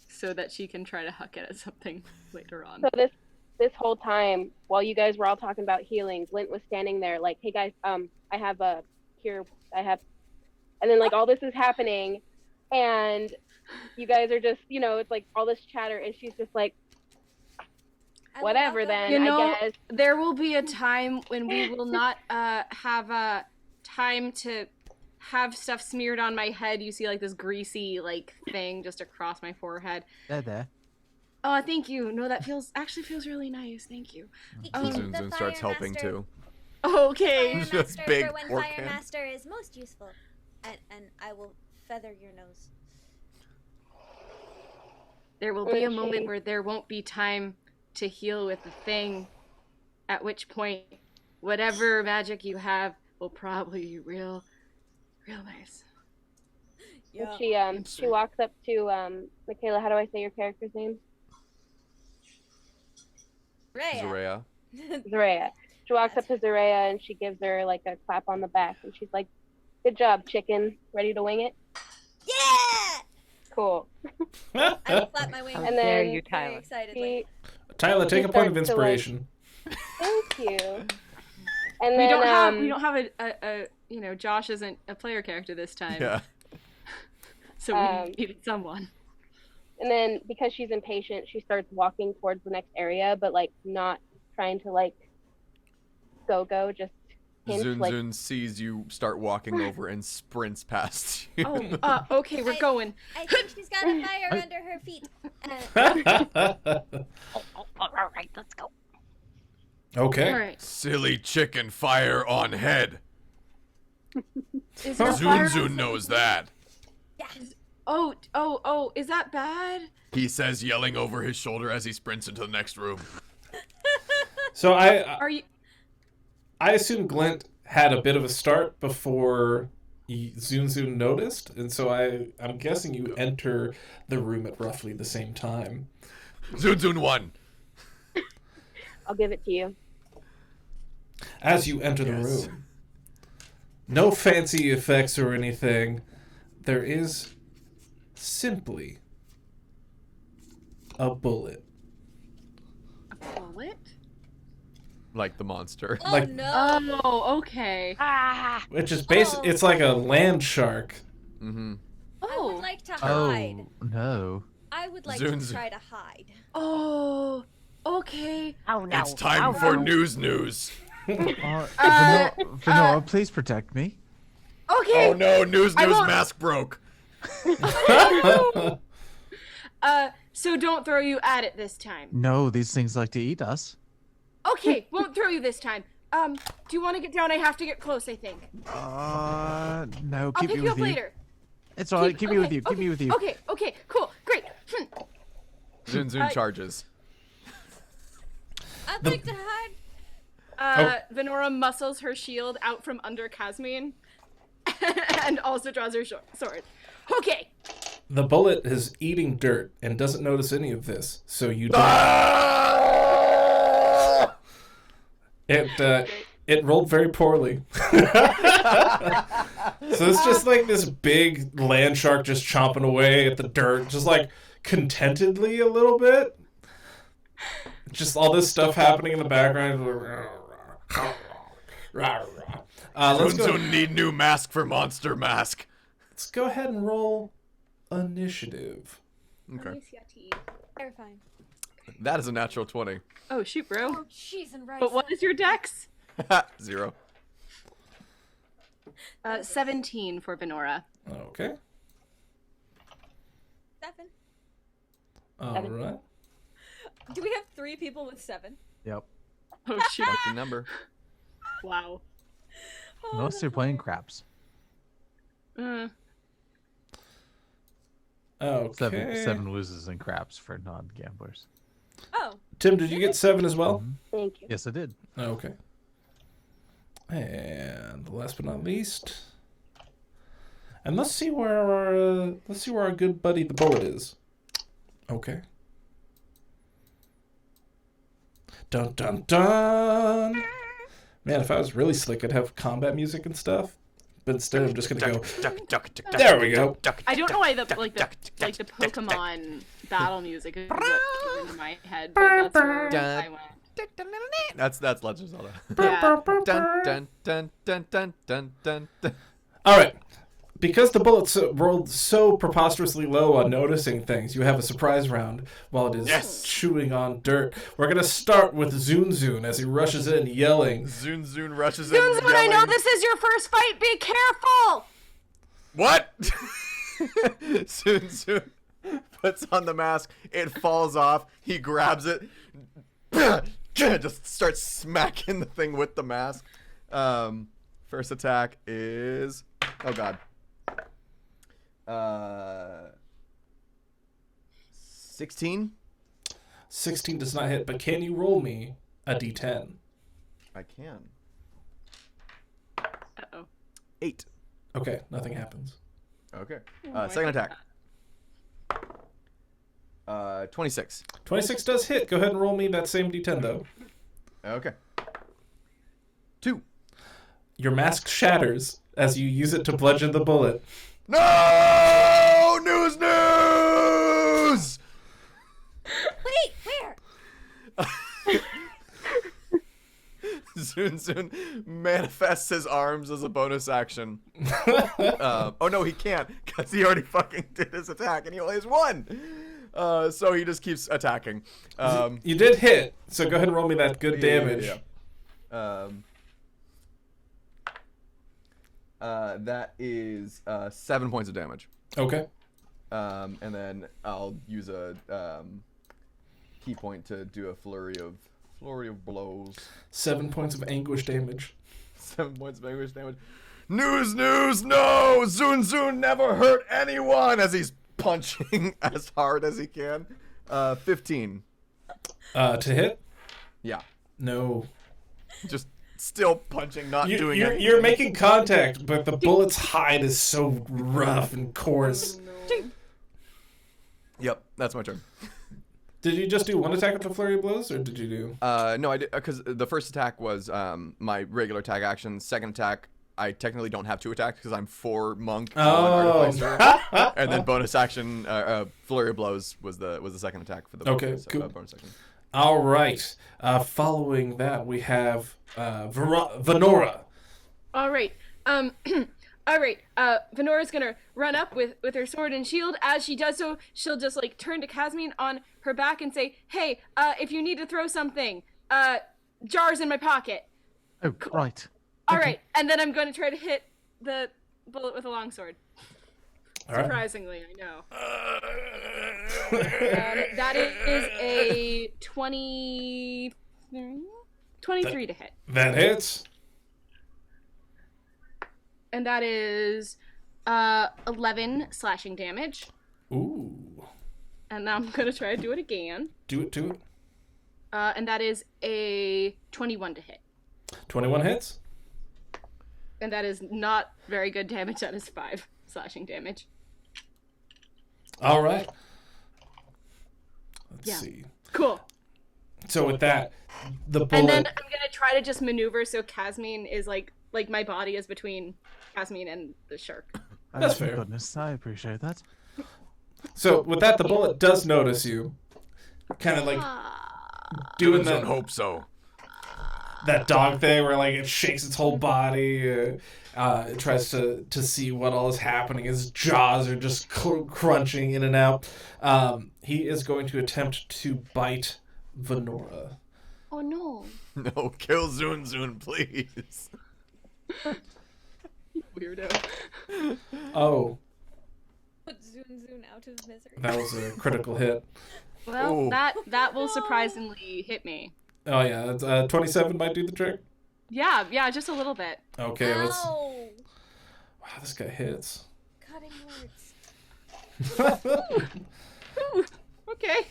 so that she can try to huck it at something later on. So this whole time, while you guys were all talking about healing, Glint was standing there like, "Hey guys, I have a cure. And then like all this is happening, and you guys are just, it's like all this chatter, and she's just like, whatever then, I guess. There will be a time when we will not have a time to have stuff smeared on my head. You see like this greasy like thing just across my forehead. There. Oh, thank you. No, that actually feels really nice. Thank you. Zun Zun starts helping too. Okay. Just big for when orc Fire hand. Master is most useful. And I will feather your nose. There will be a moment where there won't be time to heal with the thing, at which point whatever magic you have will probably be real nice. Yeah. She walks up to Mackayla. How do I say your character's name? Zarea. Zarea. She walks up to Zarea and she gives her like a clap on the back, and she's like, "Good job, chicken. Ready to wing it?" Yeah! Cool. I will flap my wings. How And dare then you, very Tyla. excitedly. Tyla, take a He point of starts to, like- inspiration. Thank you. And We then don't have a Josh isn't a player character this time. Yeah. So we needed someone. And then because she's impatient, she starts walking towards the next area, but like not trying to like go, just hint, Zun like Zun sees you start walking over and sprints past you. Oh, okay, we're going. I think she's got a fire under her feet. All right, let's go. Okay. All right. Silly chicken, fire on head. Is there a fire? Zun Zun knows that. Oh, is that bad? He says, yelling over his shoulder as he sprints into the next room. So Are you? I assume Glint had a bit of a start before Zun Zun noticed, and so I'm guessing you enter the room at roughly the same time. Zun Zun won. I'll give it to you. As you enter the room, no fancy effects or anything. There is simply a bullet. A bullet? Like the monster. Oh Like- no! Oh, okay. Which is basically, it's like a land shark. Mm-hmm. I would like to Oh hide. no. I would like Zun to Zun. try to hide. Oh, okay. Oh no. It's time Oh, for no. news. Vanora, please protect me. Okay. Oh no, news I won't- mask broke. So don't throw you at it this time. No, these things like to eat us. Okay, won't throw you this time. Do you want to get down? I have to get close, I think. No, I'll keep pick me you with up you. later. It's alright, keep me with you, keep me with you. Okay, cool, great. Zun Zun charges. I'd like to hide. Vanora muscles her shield out from under Kasmin and also draws her sword. Okay. The bullet is eating dirt and doesn't notice any of this, so you don't. It rolled very poorly. So it's just like this big land shark just chomping away at the dirt, just like contentedly a little bit. Just all this stuff happening in the background. Let's Zun go. Zun need new mask for monster mask. Let's go ahead and roll initiative. Okay. Terrifying. That is a natural 20. Oh, shoot, bro. Oh, jeez, and right. But what is your dex? 0. 17 for Vanora. Okay. 7. All right. Do we have 3 people with 7? Yep. Oh, shoot. Lucky number. Wow. Oh, Most are playing craps. Okay. Seven loses in craps for non-gamblers. Oh. Tim, did you get 7 as well? Thank you. Yes, I did. Okay. And last but not least, and let's see where our good buddy the bullet is. Okay. Dun dun dun. Man, if I was really slick, I'd have combat music and stuff. But instead, I'm just gonna go. There we go. I don't know why the Pokemon battle music is what came into my head, but that's where I went. That's Legend of Zelda. Yeah. Dun, dun, dun, dun, dun, dun, dun, dun. All right. Because the bullet rolled so preposterously low on noticing things, you have a surprise round while it is chewing on dirt. We're going to start with Zun Zun as he rushes in yelling. Zun Zun rushes in. Zun Zun, I know this is your first fight. Be careful. What? Zun Zun puts on the mask. It falls off. He grabs it. Just starts smacking the thing with the mask. First attack is... Oh, God. 16? 16 does not hit, but can you roll me a d10? I can. Uh-oh. 8. Okay, nothing happens. Okay. Second attack. 26. 26 does hit. Go ahead and roll me that same d10, though. Okay. 2. Your mask shatters as you use it to bludgeon the bullet. No! News! Zun Zun manifests his arms as a bonus action. Oh no, he can't, because he already fucking did his attack, and he only has one. So he just keeps attacking. You did hit, so go ahead and roll me that good damage. Yeah. That is 7 points of damage. Okay. And then I'll use a key point to do a flurry of blows. 7 points of anguish damage. 7 points of anguish damage. News, no! Zun Zun never hurt anyone! As he's punching as hard as he can. 15. To hit? Yeah. No. Just still punching, not doing anything. You're making contact, but the bullet's hide is so rough and coarse. Yep, that's my turn. Did you just do one attack with the flurry of blows, or did you do? No, I did, because the first attack was my regular attack action. Second attack, I technically don't have 2 attacks because I'm 4 monk on Artificer. And then bonus action, flurry of blows was the second attack for the cool. bonus action. All right. Following that, we have Vanora. All right. All right. Vanora's gonna run up with her sword and shield. As she does so, she'll just like turn to Kasmin on her back and say, "Hey, if you need to throw something, jars in my pocket." Oh, right. All right, and then I'm going to try to hit the bullet with a longsword. All right. Surprisingly, I know. That is a 23 to hit. That hits. And that is 11 slashing damage. Ooh. And now I'm going to try to do it again. Do it. And that is a 21 to hit. 21 hits. And that is not very good damage. That is 5 slashing damage. All right. Let's see. Cool. So with that, the bullet... And then I'm going to try to just maneuver so Kasmin is like my body is between Kasmin and the shark. That's Oh, fair. Goodness, I appreciate that. So with that, the bullet does notice you. Kind of like doing Don't that, hope so. that dog thing where like it shakes its whole body. It tries to see what all is happening. His jaws are just crunching in and out. He is going to attempt to bite Vanora. Oh no. No, kill Zun Zun, please. Weirdo. Oh, Put Zun Zun out of misery. that was a critical hit. Well, Ooh. that will surprisingly hit me. Oh yeah, that's, 27 might do the trick. Yeah, just a little bit. Okay, let's. Ow! Wow, this guy hits. Cutting words. Ooh, okay.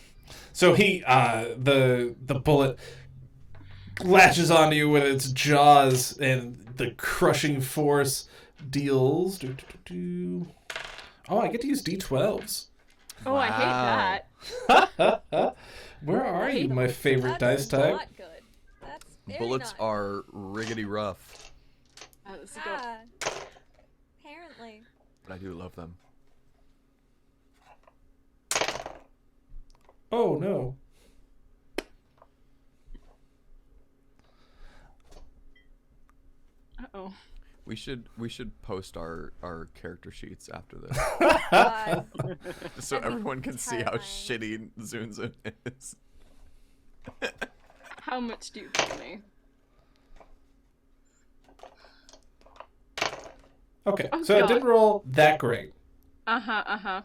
So he, the bullet latches onto you with its jaws, and the crushing force deals. Oh, I get to use D12s. Oh, I hate that. Where are you, my favorite dice type? Not good. That's very Bullets not are riggedy rough, This is Ah, apparently. but I do love them. Oh no. Uh-oh. We should post our character sheets after this, God. so everyone can see how terrifying. shitty Zun Zun is. How much do you pay me? Okay, Oh, so I God. didn't roll that great. Uh-huh.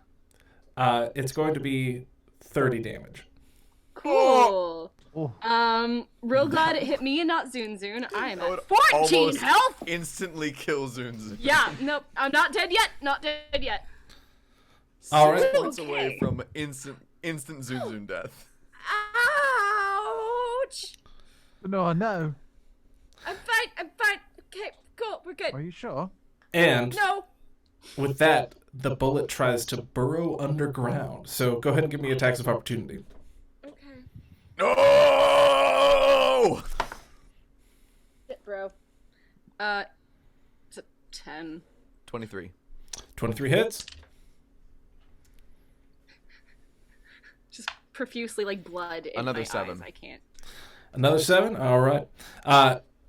It's going to be 30 damage. Cool. Oh. Real glad it hit me and not Zun Zun. I am That would at 14 almost health! Instantly kill Zun Zun. Yeah, nope, I'm not dead yet. Not dead yet. All right. 6 points away Okay. from instant Zun Zun death. Ouch! No, no. I'm fine. Okay, cool, we're good. Are you sure? And No. with that, the bullet tries to burrow underground. So go ahead and give me attacks of opportunity. Okay. No! Shit, bro. It's a 10. 23. 23 hits. Just profusely like blood in Another my 7. eyes. I can't. Another 7. All right.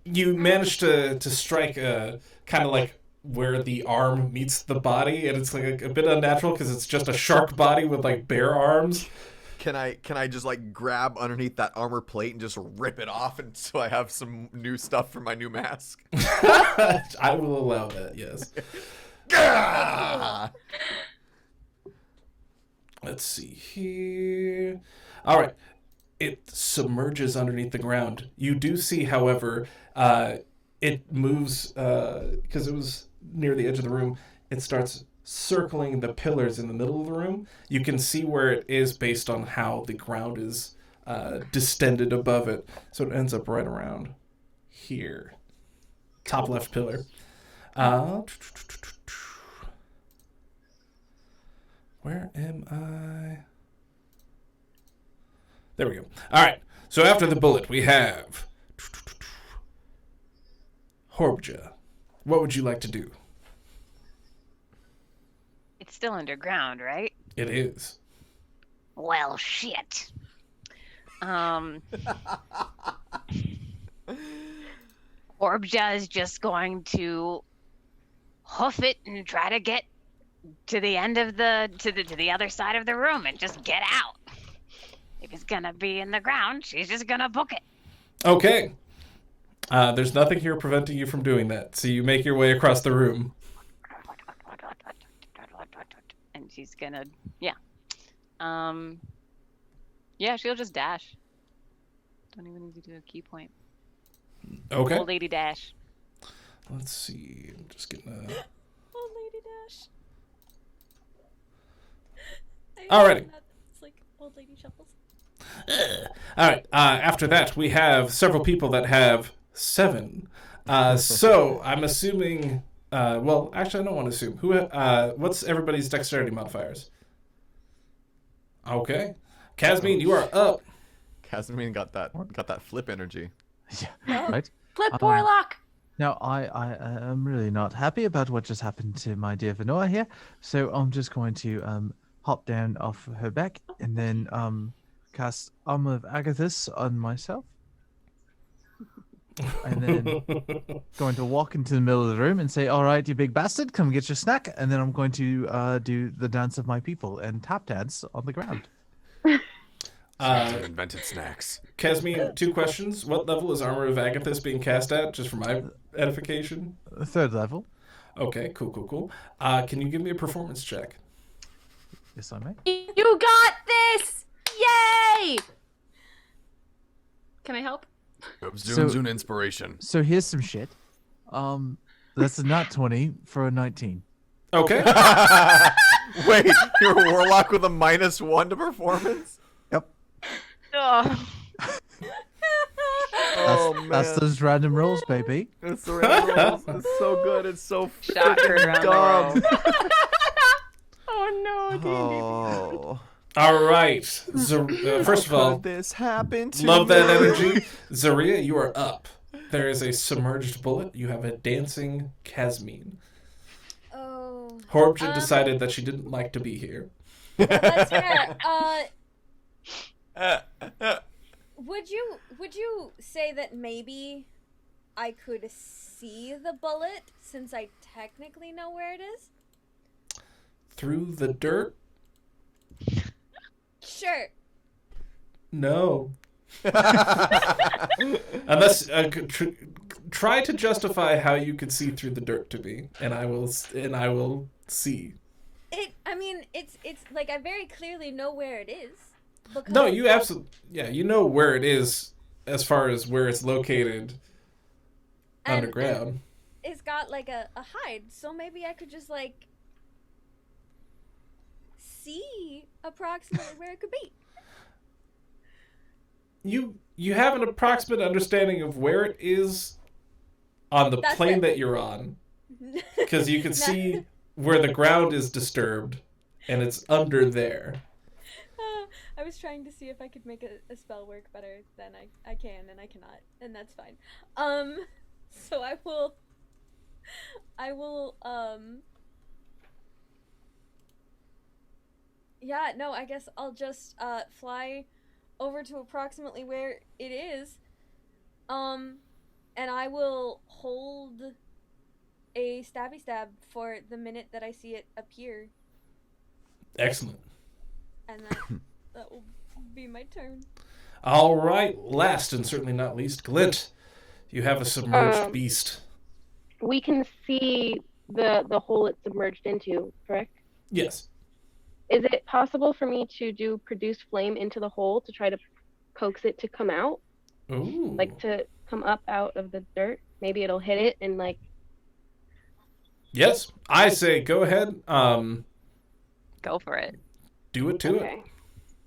you manage to strike kind of like where the arm meets the body, and it's like a bit unnatural because it's just a shark body with like bare arms. Can I just like grab underneath that armor plate and just rip it off, and so I have some new stuff for my new mask? I will allow that. Yes. Let's see here. All right. It submerges underneath the ground. You do see, however, it moves because it was near the edge of the room. It starts circling the pillars in the middle of the room. You can see where it is based on how the ground is distended above it. So it ends up right around here. Top left pillar. Where am I? There we go. All right. So after the bullet, we have Horbja. What would you like to do? It's still underground, right? It is. Well, shit. Horbja is just going to hoof it and try to get to the end of to the other side of the room and just get out. If it's gonna be in the ground, she's just gonna book it. Okay. There's nothing here preventing you from doing that. So you make your way across the room. And she's gonna, yeah. Yeah, she'll just dash. Don't even need to do a key point. Okay. Old lady dash. Let's see. I'm just getting a... Old lady dash. Alrighty. It's like old lady shuffles. All right. After that, we have several people that have 7. So I'm assuming. Well, actually, I don't want to assume. What's everybody's dexterity modifiers? Okay, Kasmin, you are up. Kasmin got that flip energy. Yeah. Right. Flip Warlock. Now, I am really not happy about what just happened to my dear Vanora here, so I'm just going to hop down off her back and then cast Armor of Agathis on myself. And then going to walk into the middle of the room and say, "All right, you big bastard, come get your snack." And then I'm going to do the dance of my people and tap dance on the ground. Invented snacks. Kasmin, 2 questions. What level is Armor of Agathis being cast at, just for my edification? 3rd level. Okay, cool. Can you give me a performance check? Yes, I may. You got this! Yay! Can I help? Zun Zun inspiration. So here's some shit. That's a nat 20 for a 19. Okay. Wait, you're a warlock with a -1 to performance? Yep. Oh. Oh man, That's those random rolls, baby. it's the random rolls. It's so good. It's so Shot her around the dumb. world. Oh no, Oh. All right. First of all, this happened to love that me? energy. Zarea, you are up. There is a submerged bullet. You have a dancing Kasmin. Oh. Horbja decided that she didn't like to be here. That's fair. Would you say that maybe I could see the bullet since I technically know where it is? Through the dirt? Sure. No. Unless try to justify how you could see through the dirt to me, and I will see. It's like I very clearly know where it is. No, you absolutely, yeah, you know where it is as far as where it's located underground. It's got like a hide, so maybe I could just like see approximately where it could be. You have an approximate understanding of where it is on the That's plane it. that you're on, because you can see where the ground is disturbed, and it's under there. I was trying to see if I could make a spell work better than I can, and I cannot, and that's fine. So I will, yeah, no, I guess I'll just, fly over to approximately where it is, and I will hold a stabby stab for the minute that I see it appear. Excellent. And that will be my turn. All right, last and certainly not least, Glint. You have a submerged beast. We can see the hole it's submerged into, correct? Yes. Is it possible for me to do produce flame into the hole to try to coax it to come out? Ooh. Like to come up out of the dirt? Maybe it'll hit it and like... Yes, I say go ahead. Go for it. Do it to it. Okay.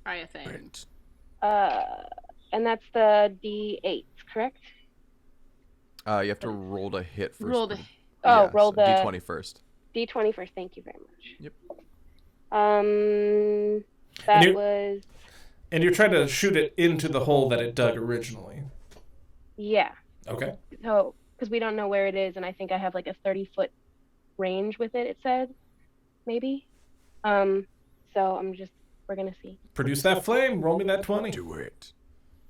Try a thing. And that's the D8, correct? You have to roll to hit first. Roll the. Roll the D20 first. D20 first. Thank you very much. Yep. That was. And you're trying to shoot it into the hole that it dug originally. Yeah. Okay. So, because we don't know where it is, and I think I have like a 30-foot range with it. It said, maybe. So we're gonna see. Produce that flame. Roll me that 20. Do it.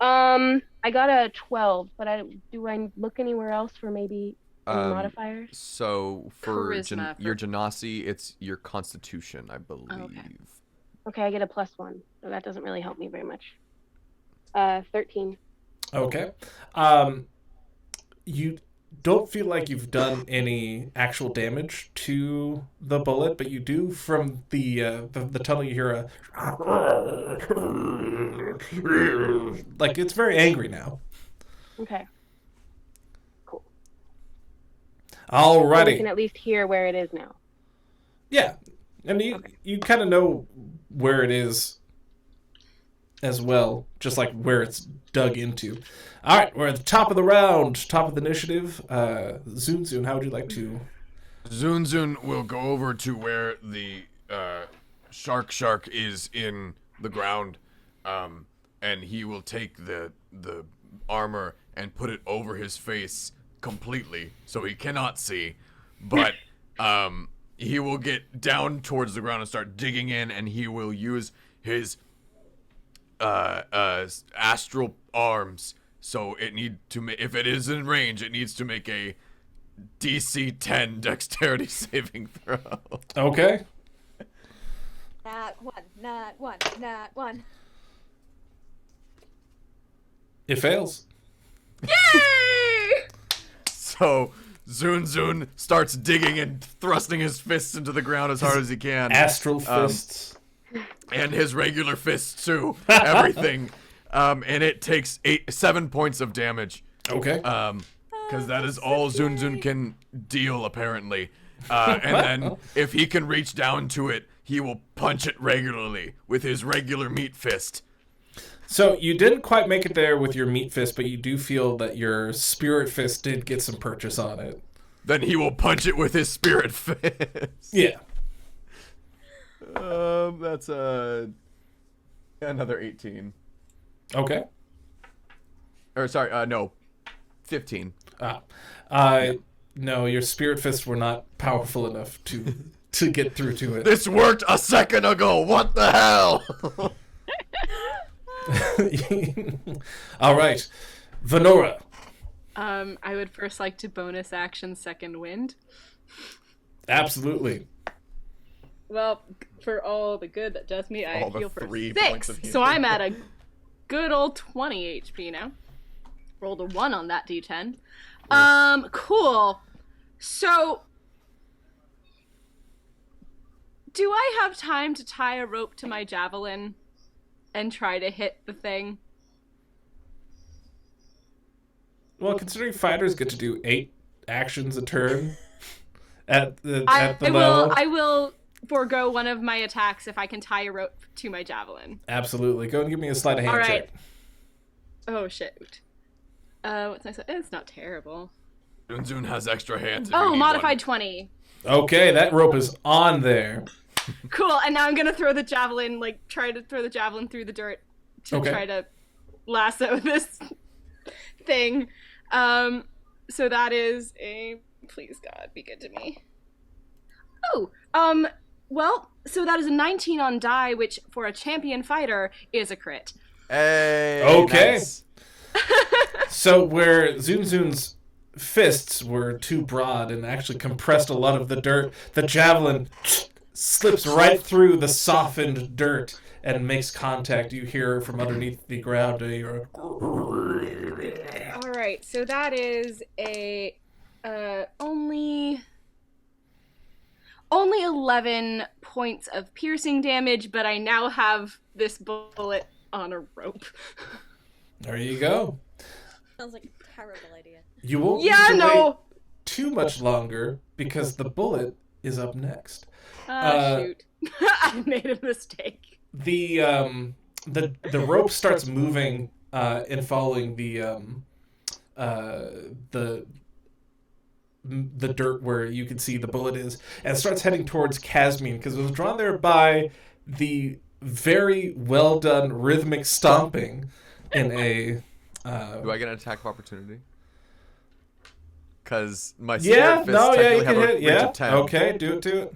I got a 12, but do I look anywhere else for maybe any modifiers? So for Charisma your Genasi, it's your Constitution, I believe. Okay, I get a +1, so that doesn't really help me very much. 13. Okay. You don't feel like you've done any actual damage to the bullet, but you do from the tunnel. You hear a like it's very angry now. Okay. Cool. Alrighty. So we can at least hear where it is now. Yeah, and you kind of know where it is as well, just like where it's dug into. All right, we're at the top of the round, top of the initiative. Zun Zun, how would you like to? Zun Zun will go over to where the shark is in the ground, and he will take the armor and put it over his face completely, so he cannot see. But he will get down towards the ground and start digging in, and he will use his astral arms. So if it is in range, it needs to make a DC 10 dexterity saving throw. Okay. Not one. It fails. Yay! So Zun Zun starts digging and thrusting his fists into the ground as hard as he can. Astral fists. And his regular fists too. Everything. And it takes 7 points of damage. Okay. Because that is all Zun Zun can deal, apparently. And then if he can reach down to it, he will punch it regularly with his regular meat fist. So you didn't quite make it there with your meat fist, but you do feel that your spirit fist did get some purchase on it. Then he will punch it with his spirit fist. Yeah. That's another 18. Okay. Or sorry, no, 15. No, your spirit fists were not powerful enough to get through to it. This worked a second ago. What the hell? All right, Vanora. I would first like to bonus action second wind. Absolutely. Well, for all the good that does me, I All the heal for 3 6. points of healing. So I'm at a good old 20 HP now. Rolled a 1 on that D10. Cool. So, do I have time to tie a rope to my javelin and try to hit the thing? Well, considering fighters get to do 8 actions a turn at the level. I will forego one of my attacks if I can tie a rope to my javelin. Absolutely. Go and give me a sleight of hand check. Oh, shit. What's nice? It's not terrible. Zun Zun has extra hands. if you Oh, need modified one. 20. Okay, that rope is on there. Cool, and now I'm gonna throw the javelin, try to throw the javelin through the dirt to try to lasso this thing. So that is a... Please, God, be good to me. Oh, well, so that is a 19 on die, which for a champion fighter is a crit. Hey. Okay. Nice. So where Zun Zun's fists were too broad and actually compressed a lot of the dirt, the javelin slips right through the softened dirt and makes contact. You hear from underneath the ground All right, so that is a only 11 points of piercing damage, but I now have this bullet on a rope. There you go. Sounds like a terrible idea. You won't need to wait too much longer because the bullet is up next. Shoot. I made a mistake. The rope starts moving and following the dirt where you can see the bullet is, and starts heading towards Kasmin because it was drawn there by the very well done rhythmic stomping in a. Do I get an attack of opportunity? Because my spirit fists technically have a reach of 10. Okay, do it.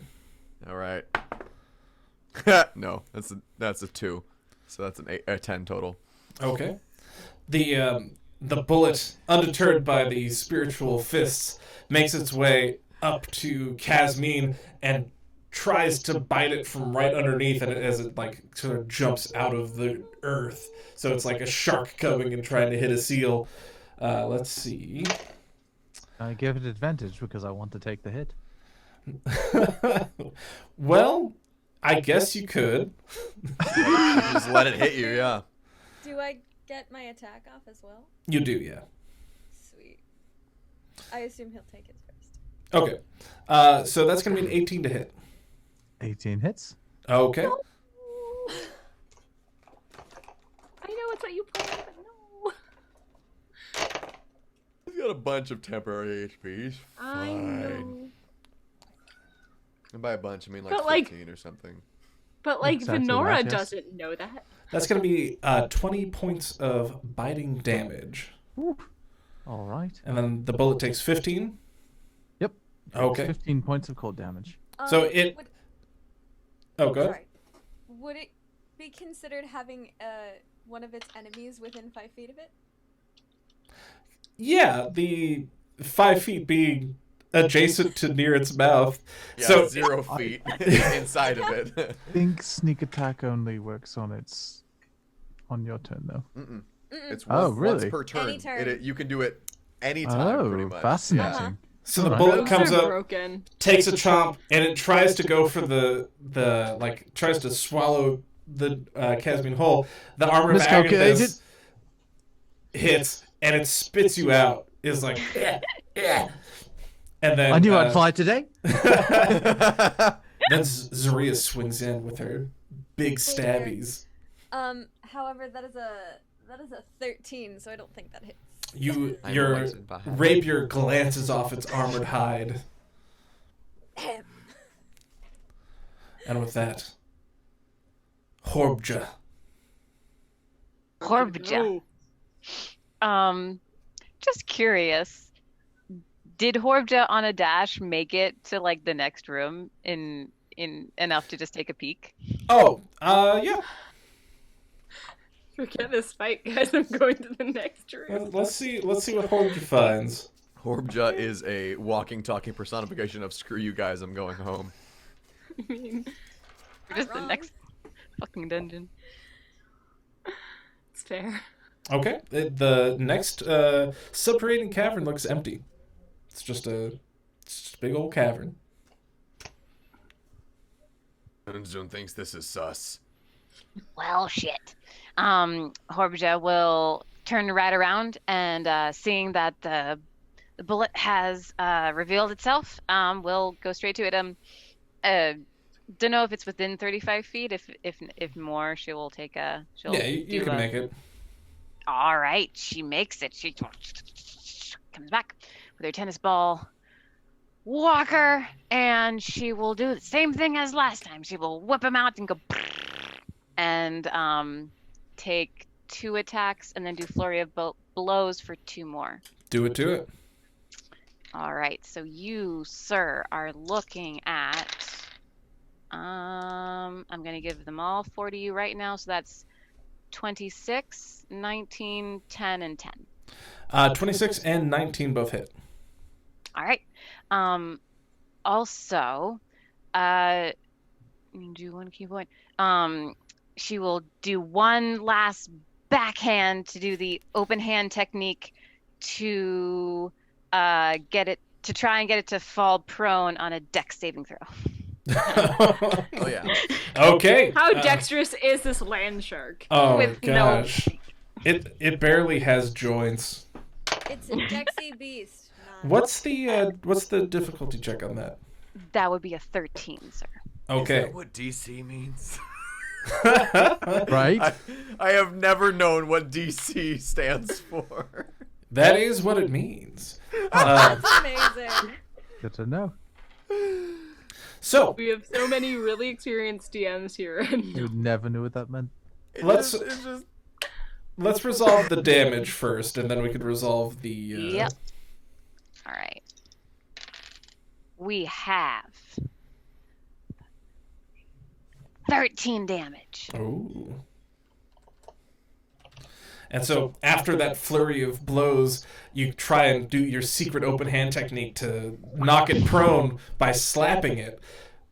All right. No, that's a 2, so that's a 10 total. Okay. The bullet, undeterred by the spiritual fists, makes its way up to Kasmin and tries to bite it from right underneath, and as it like sort of jumps out of the earth. So it's like a shark coming and trying to hit a seal. Let's see. I give it advantage because I want to take the hit. Well, I guess you could. Just let it hit you, yeah. Do I get my attack off as well? You do, yeah. Sweet. I assume he'll take it first. Okay. So that's going to be an 18 to hit. 18 hits. Okay. No. I know it's what you planned, but no. He's got a bunch of temporary HP. He's fine. I know. And by a bunch, I mean But, 15 or something. But like Exactly Vanora right, yes. doesn't know that. That's going to be 20 points of biting damage. All right. And then the bullet takes 15. Yep. Okay. 15 points of cold damage. So it... Oh, go ahead. Sorry. Would it be considered having one of its enemies within 5 feet of it? Yeah, the 5 feet being adjacent to near its mouth. Yeah, so 0 feet inside of it. I think sneak attack only works on your turn though. Mm-mm. It's Oh, once really? per turn. Any turn. You can do it anytime, pretty much. Fascinating. Yeah. So the Alright. bullet Bones comes are up, broken. takes a chomp, and it tries to go for the like tries to swallow the Kasmin whole. The armor of Miscalculated. Agathis hits, and it spits you out. Is like, and then I knew I'd fly today. Then Zarea swings in with her big stabbies. However, that is a 13, so I don't think that hits. Your rapier glances off its armored hide. And with that, Horbja. Horbja. Just curious. Did Horbja on a dash make it to like the next room in enough to just take a peek? Oh, yeah. Forget this fight, guys. I'm going to the next room. Let's see what Horbja finds. Horbja is a walking, talking personification of "screw you guys, I'm going home." I mean, Just the next fucking dungeon. it's fair. Okay, the next subterranean cavern looks empty. It's just a big old cavern. Zun Zun thinks this is sus. Well, shit. Horbja will turn right around and seeing that the bullet has revealed itself, will go straight to it. Don't know if it's within 35 feet. If more, she will take a. Yeah, you can make it. All right, she makes it. She comes back with her tennis ball walker, and she will do the same thing as last time. She will whip him out and go, and take 2 attacks, and then do flurry of blows for 2 more. Do it. All right, so you, sir, are looking at. I'm gonna give them all 4 to you right now, so that's 26, 19, 10, and 10. 26 and 19 both hit. All right. Also, do one key point. She will do one last backhand to do the open hand technique to try and get it to fall prone on a dex saving throw. Oh yeah. Okay. How dexterous is this land shark? Oh with gosh. It barely has joints. It's a Dexy beast. What's the difficulty check on that? That would be a 13, sir. Okay. Is that what DC means? Right? I have never known what DC stands for. That is what it means. That's amazing. Good to know. So We have so many really experienced DMs here. You never knew what that meant. let's resolve the damage first, and then we could resolve the. Yep. All right. We have 13 damage. Ooh. And so after that flurry of blows, you try and do your secret open hand technique to knock it prone by slapping it,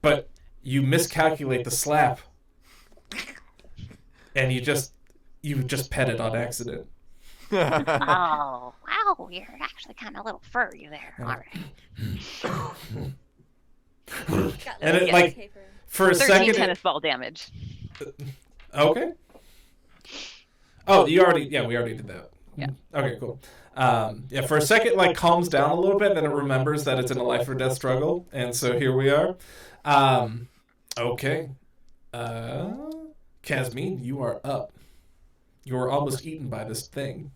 but you miscalculate the slap, and you just pet it on accident. Oh, wow, you're actually kind of a little furry there. All right. And it, like, for a 13 second, tennis ball damage. okay. Oh, we already did that. Yeah. Okay, cool. For a second, like, calms down a little bit, then it remembers that it's in a life or death struggle, and so here we are. Okay. Kasmin, you are up. You were almost eaten by this thing.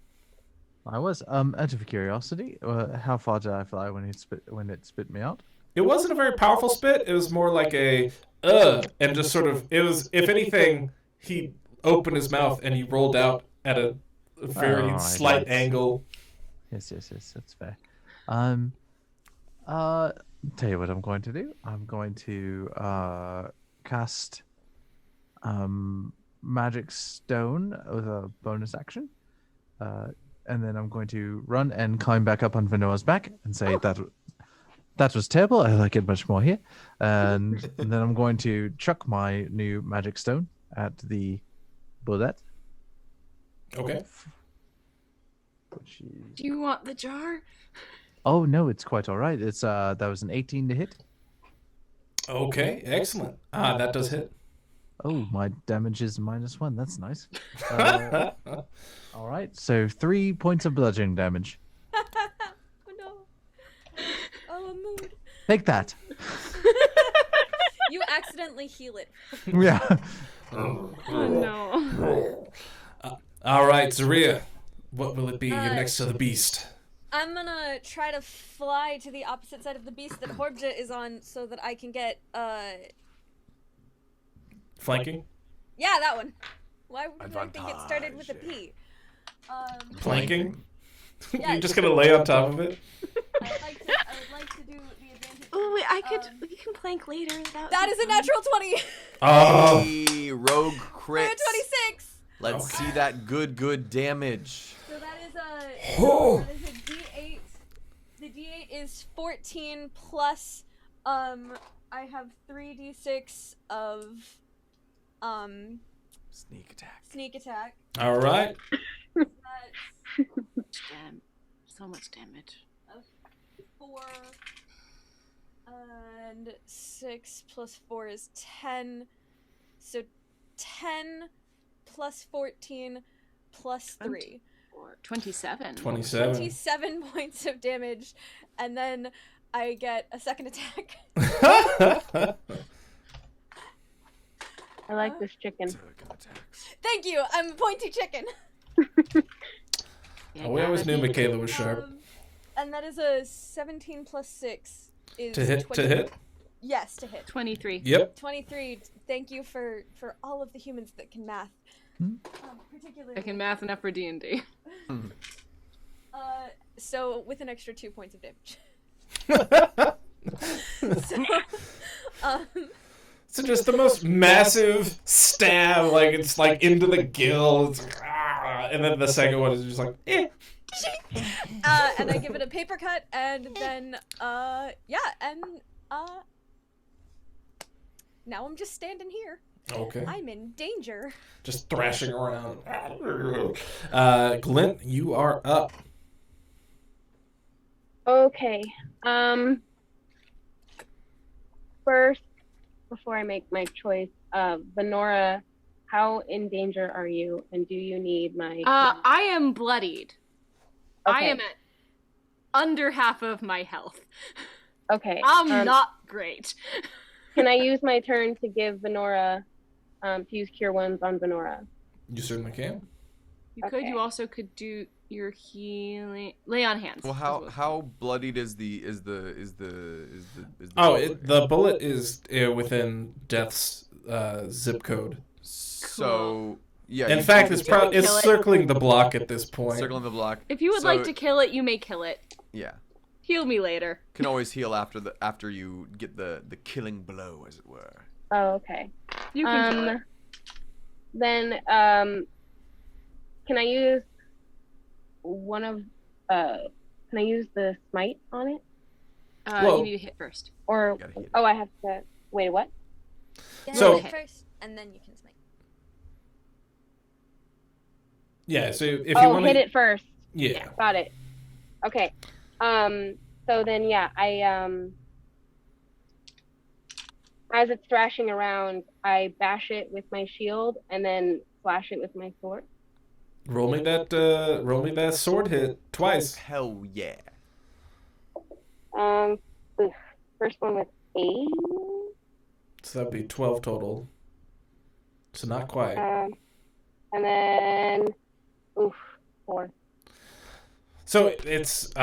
I was. Out of curiosity, how far did I fly when it spit me out? It wasn't a very powerful spit. It was more like a and just sort of. It was, if anything, he opened his mouth and he rolled out at a very slight angle. Yes, that's fair. Tell you what I'm going to do. I'm going to cast Magic Stone with a bonus action. And then I'm going to run and climb back up on Vanora's back and say that was terrible. I like it much more here. And then I'm going to chuck my new Magic Stone at the bullet. Okay. Do you want the jar? Oh no, it's quite all right. It's that was an 18 to hit. Okay, excellent. That does hit. Oh, my damage is -1. That's nice. All right, so 3 points of bludgeoning damage. Oh no. Oh, a mood. Take that. You accidentally heal it. Yeah. Oh no. All right, Zarea. What will it be? You're next to the beast. I'm gonna try to fly to the opposite side of the beast that Horbja is on so that I can get, Flanking? Yeah, that one. Why would I think it started with a P? Flanking? Yeah, You're just gonna lay on top of it? I would like to do the advantage. Oh, we can plank later. That is a natural 20! Oh! Hey, rogue I'm crits. at 26! Let's see that good damage. So that is a D8. The D8 is 14 plus, I have 3d6 of, Sneak attack. All right. That's So much damage. 4, and 6 plus 4 is 10. So 10 plus 14 plus 3. 27. 27 points of damage, and then I get a second attack. I like this chicken. Thank you. I'm a pointy chicken. We always knew Mackayla was sharp. And that is a 17 plus 6 is To hit? 20. To hit? Yes, to hit. 23. Yep. 23. Thank you for all of the humans that can math. Particularly. I can math enough for D&D. So with an extra 2 points of damage. So just the most massive stab, like it's like into the gill, it's like, and then the second one is just like, eh. and I give it a paper cut, and then now I'm just standing here. Okay. I'm in danger. Just thrashing around. Glint, you are up. Okay. First, before I make my choice, Vanora, how in danger are you, and do you need my... I am bloodied. Okay. I am at under half of my health. Okay. I'm not great. Can I use my turn to give Vanora, to use Cure Wounds on Vanora? You certainly can. You could. Okay. You also could do your healing. Lay on hands. Well, how bloodied is the The bullet is within Death's zip code. So yeah. In fact, it's circling the block at this point. Circling the block. If you would like to kill it, you may kill it. Yeah. Heal me later. Can always heal after you get the killing blow, as it were. Oh, okay. You can kill it. Then, can I use one of, can I use the smite on it? You need to hit first. Or, I have to, wait, what? Yeah, So- hit first, and then you can smite. Yeah, so if you want hit it first. Yeah. Got it. Okay. So then, yeah, as it's thrashing around, I bash it with my shield and then slash it with my sword. Roll me that sword hit twice. Hell yeah. The first one with 8. So that'd be 12 total. So not quite. And then, 4. So it's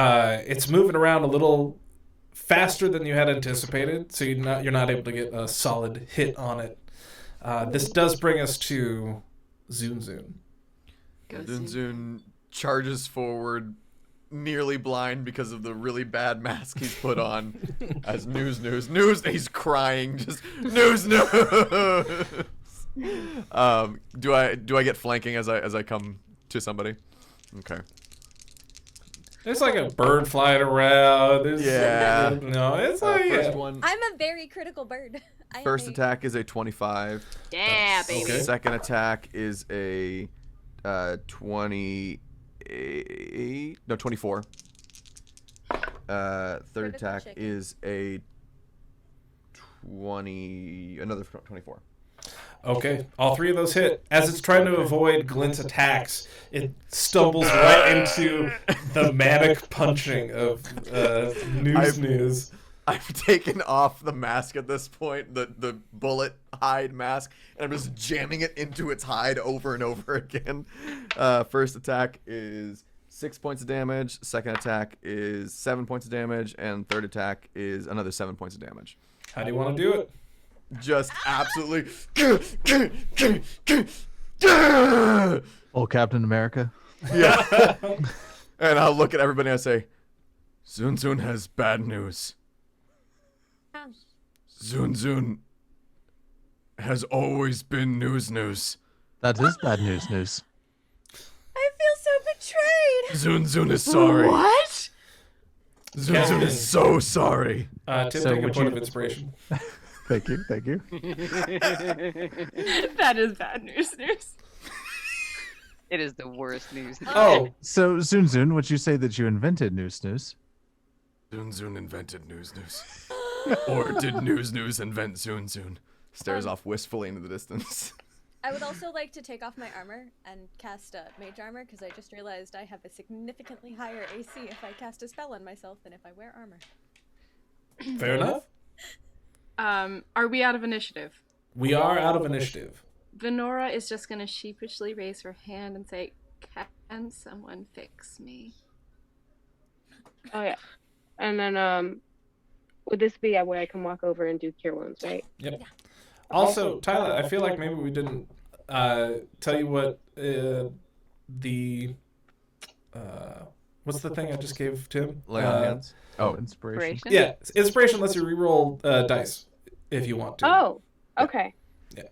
moving around a little faster than you had anticipated. So you're not able to get a solid hit on it. This does bring us to Zun Zun. Zun Zun charges forward, nearly blind because of the really bad mask he's put on. As news. He's crying, just news. Do I get flanking as I come to somebody? Okay. There's like a bird flying around. Yeah. No, it's like first one. I'm a very critical bird. First attack is a 25. Yeah, baby. Okay. Second attack is a 28. No, 24. Third Critical attack chicken. is a 20. Another 24. Okay, all three of those hit. As it's trying to avoid Glint's attacks, it stumbles right into the manic punching of News. I've taken off the mask at this point, the bullet hide mask, and I'm just jamming it into its hide over and over again. First attack is 6 points of damage. Second attack is 7 points of damage, and third attack is another 7 points of damage. How do you want to do it? Just absolutely. Oh, Captain America. Yeah. And I'll look at everybody and I say, Zun Zun has bad news. Zun Zun has always been news. That is bad news. I feel so betrayed. Zun Zun is sorry. What? Zun Zun is so sorry. Tim, So take a would point you- of inspiration. Thank you. That is bad news. It is the worst news. Oh, So, Zun Zun, would you say that you invented news? Zun Zun invented news. Or did news invent Zun Zun? Stares off wistfully into the distance. I would also like to take off my armor and cast mage armor, because I just realized I have a significantly higher AC if I cast a spell on myself than if I wear armor. fair enough. Are we out of initiative? We are out of initiative. Vanora is just gonna sheepishly raise her hand and say, "Can someone fix me?" Oh, yeah. And then, would this be where I can walk over and do Cure Wounds, right? Yep. Also, Tyla, I feel like maybe we didn't tell you what what's the thing I just gave Tim? Lay on hands. Oh, inspiration. Yeah, inspiration lets you reroll dice if you want to. Oh, okay. Yeah.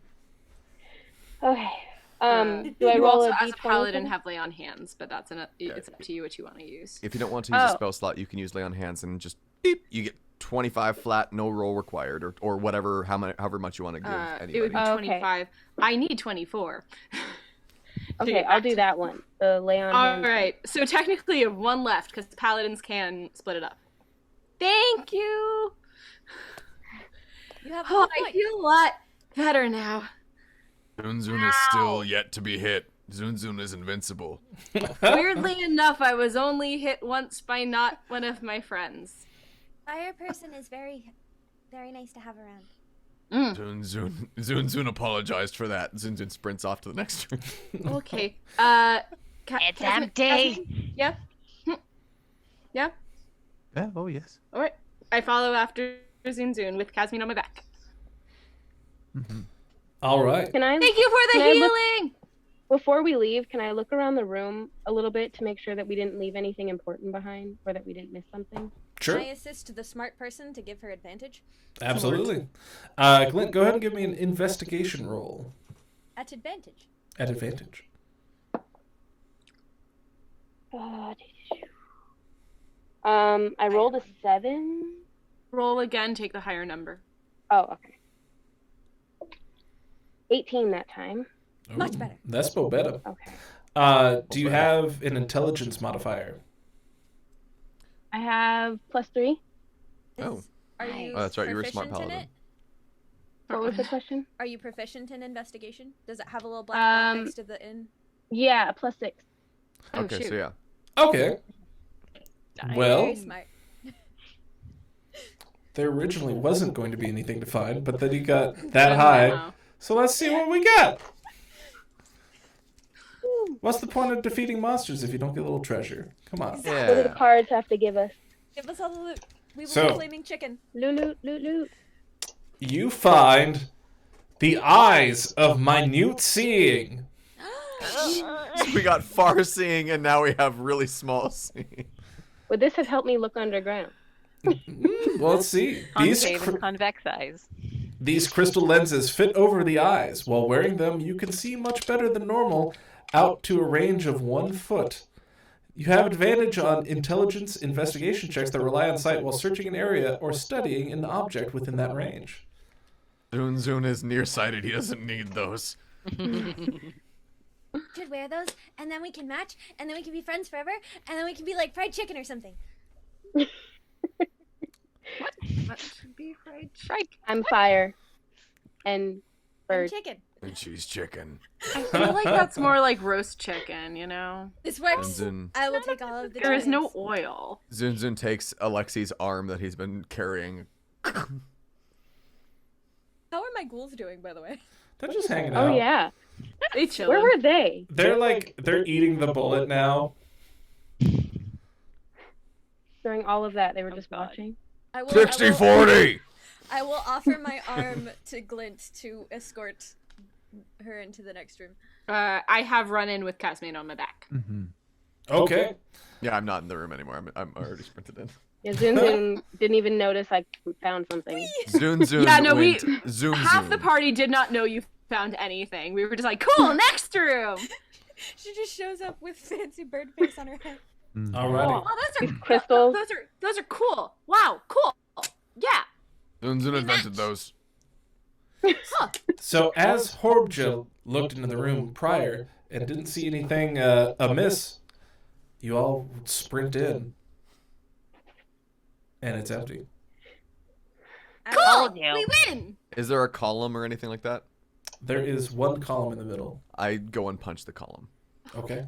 Okay. Do I You roll also, a as a d20? paladin, have lay on hands, but it's up to you what you want to use. If you don't want to use a Oh. spell slot, you can use lay on hands and just beep. You get 25 flat, no roll required, or whatever, however much you want to give anybody. It would be Oh, okay. 25. I need 24. Okay, get I'll back do to- that one. The lay on All hands. right. So technically, you have one left because paladins can split it up. Thank you. You have Oh, one I point. feel a lot better now. Zun Zun is still yet to be hit. Zun Zun is invincible. Weirdly enough, I was only hit once by not one of my friends. Fire person is very, very nice to have around. Zun Zun apologized for that. Zun Zun sprints off to the next room. Okay. It's empty. Kasmin? Yeah. Yeah. Yeah, oh yes. All right. I follow after Zun Zun with Kasmin on my back. All right. Can I? Thank you for the Can I look- healing. Before we leave, can I look around the room a little bit to make sure that we didn't leave anything important behind, or that we didn't miss something? Sure. Can I assist the smart person to give her advantage? Absolutely. Glint, go ahead and give me an investigation roll At advantage. at advantage. I rolled a 7. Roll again. Take the higher number. Oh, okay. 18 that time. Much better. That's better. Okay. Do you have an intelligence modifier? I have +3. Oh. Are you Oh, that's right, you were a smart proficient in paladin. it? What was the question? Are you proficient in investigation? Does it have a little black dot next to the in? Yeah, +6. Oh, Okay, shoot. so yeah. Okay. Well, Very smart. there originally wasn't going to be anything to find, but then you got that high. Wow. So let's see what we got. What's the point of defeating monsters if you don't get a little treasure? Come on. What do the Yeah. cards have to give us? Give us all the loot. We will So- be flaming chicken. Loot, loot, loot, loot. You find the eyes of minute seeing. So we got far seeing, and now we have really small seeing. Would this have helped me look underground? Well, let's see. Concave and convex eyes. These crystal lenses fit over the eyes. While wearing them, you can see much better than normal out to a range of 1 foot. You have advantage on intelligence investigation checks that rely on sight while searching an area or studying an object within that range. Zun Zun is nearsighted. He doesn't need those. Should wear those, and then we can match, and then we can be friends forever, and then we can be like fried chicken or something. What should be fried I'm fire. And bird. Chicken. And she's chicken. I feel like that's more like roast chicken, you know? This works. Zun I will take all of the There is no chickens. oil. Zun Zun takes Alexi's arm that he's been carrying. How are my ghouls doing, by the way? They're just hanging out. Oh, yeah. They chill. Where were they? They're eating the bullet now. During all of that, they were just watching. I will, 60-40! I will offer my arm to Glint to escort her into the next room. I have run in with Kasmin on my back. Okay. Yeah, I'm not in the room anymore. I'm already sprinted in. Yeah, Zun Zun didn't even notice I found something. Zun Zun Yeah, no, went zoom Half zoom. the party did not know you found anything. We were just like, cool, next room! She just shows up with fancy bird face on her head. Alrighty. Oh, those are Crystals. Those are cool. Wow, cool. Yeah. Zun Zun invented those. Huh. So as Horbja looked into the room prior and didn't see anything amiss, you all sprint in. And it's empty. Cool. you. We win. Is there a column or anything like that? There is one column in the middle. I go and punch the column. Okay.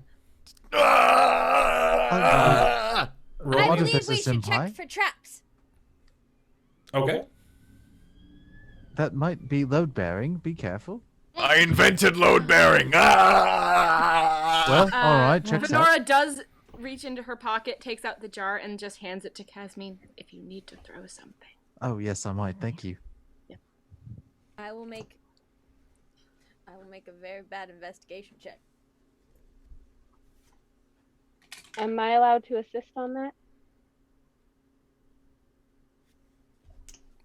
Roll I believe Artificer we should Senpai. check for traps. Okay. That might be load bearing. Be careful. I invented load bearing. Ah! Well, all right. Checks out. Vanora does reach into her pocket, takes out the jar, and just hands it to Kasmin. If you need to throw something. Oh yes, I might. Thank you. I will make a very bad investigation check. Am I allowed to assist on that?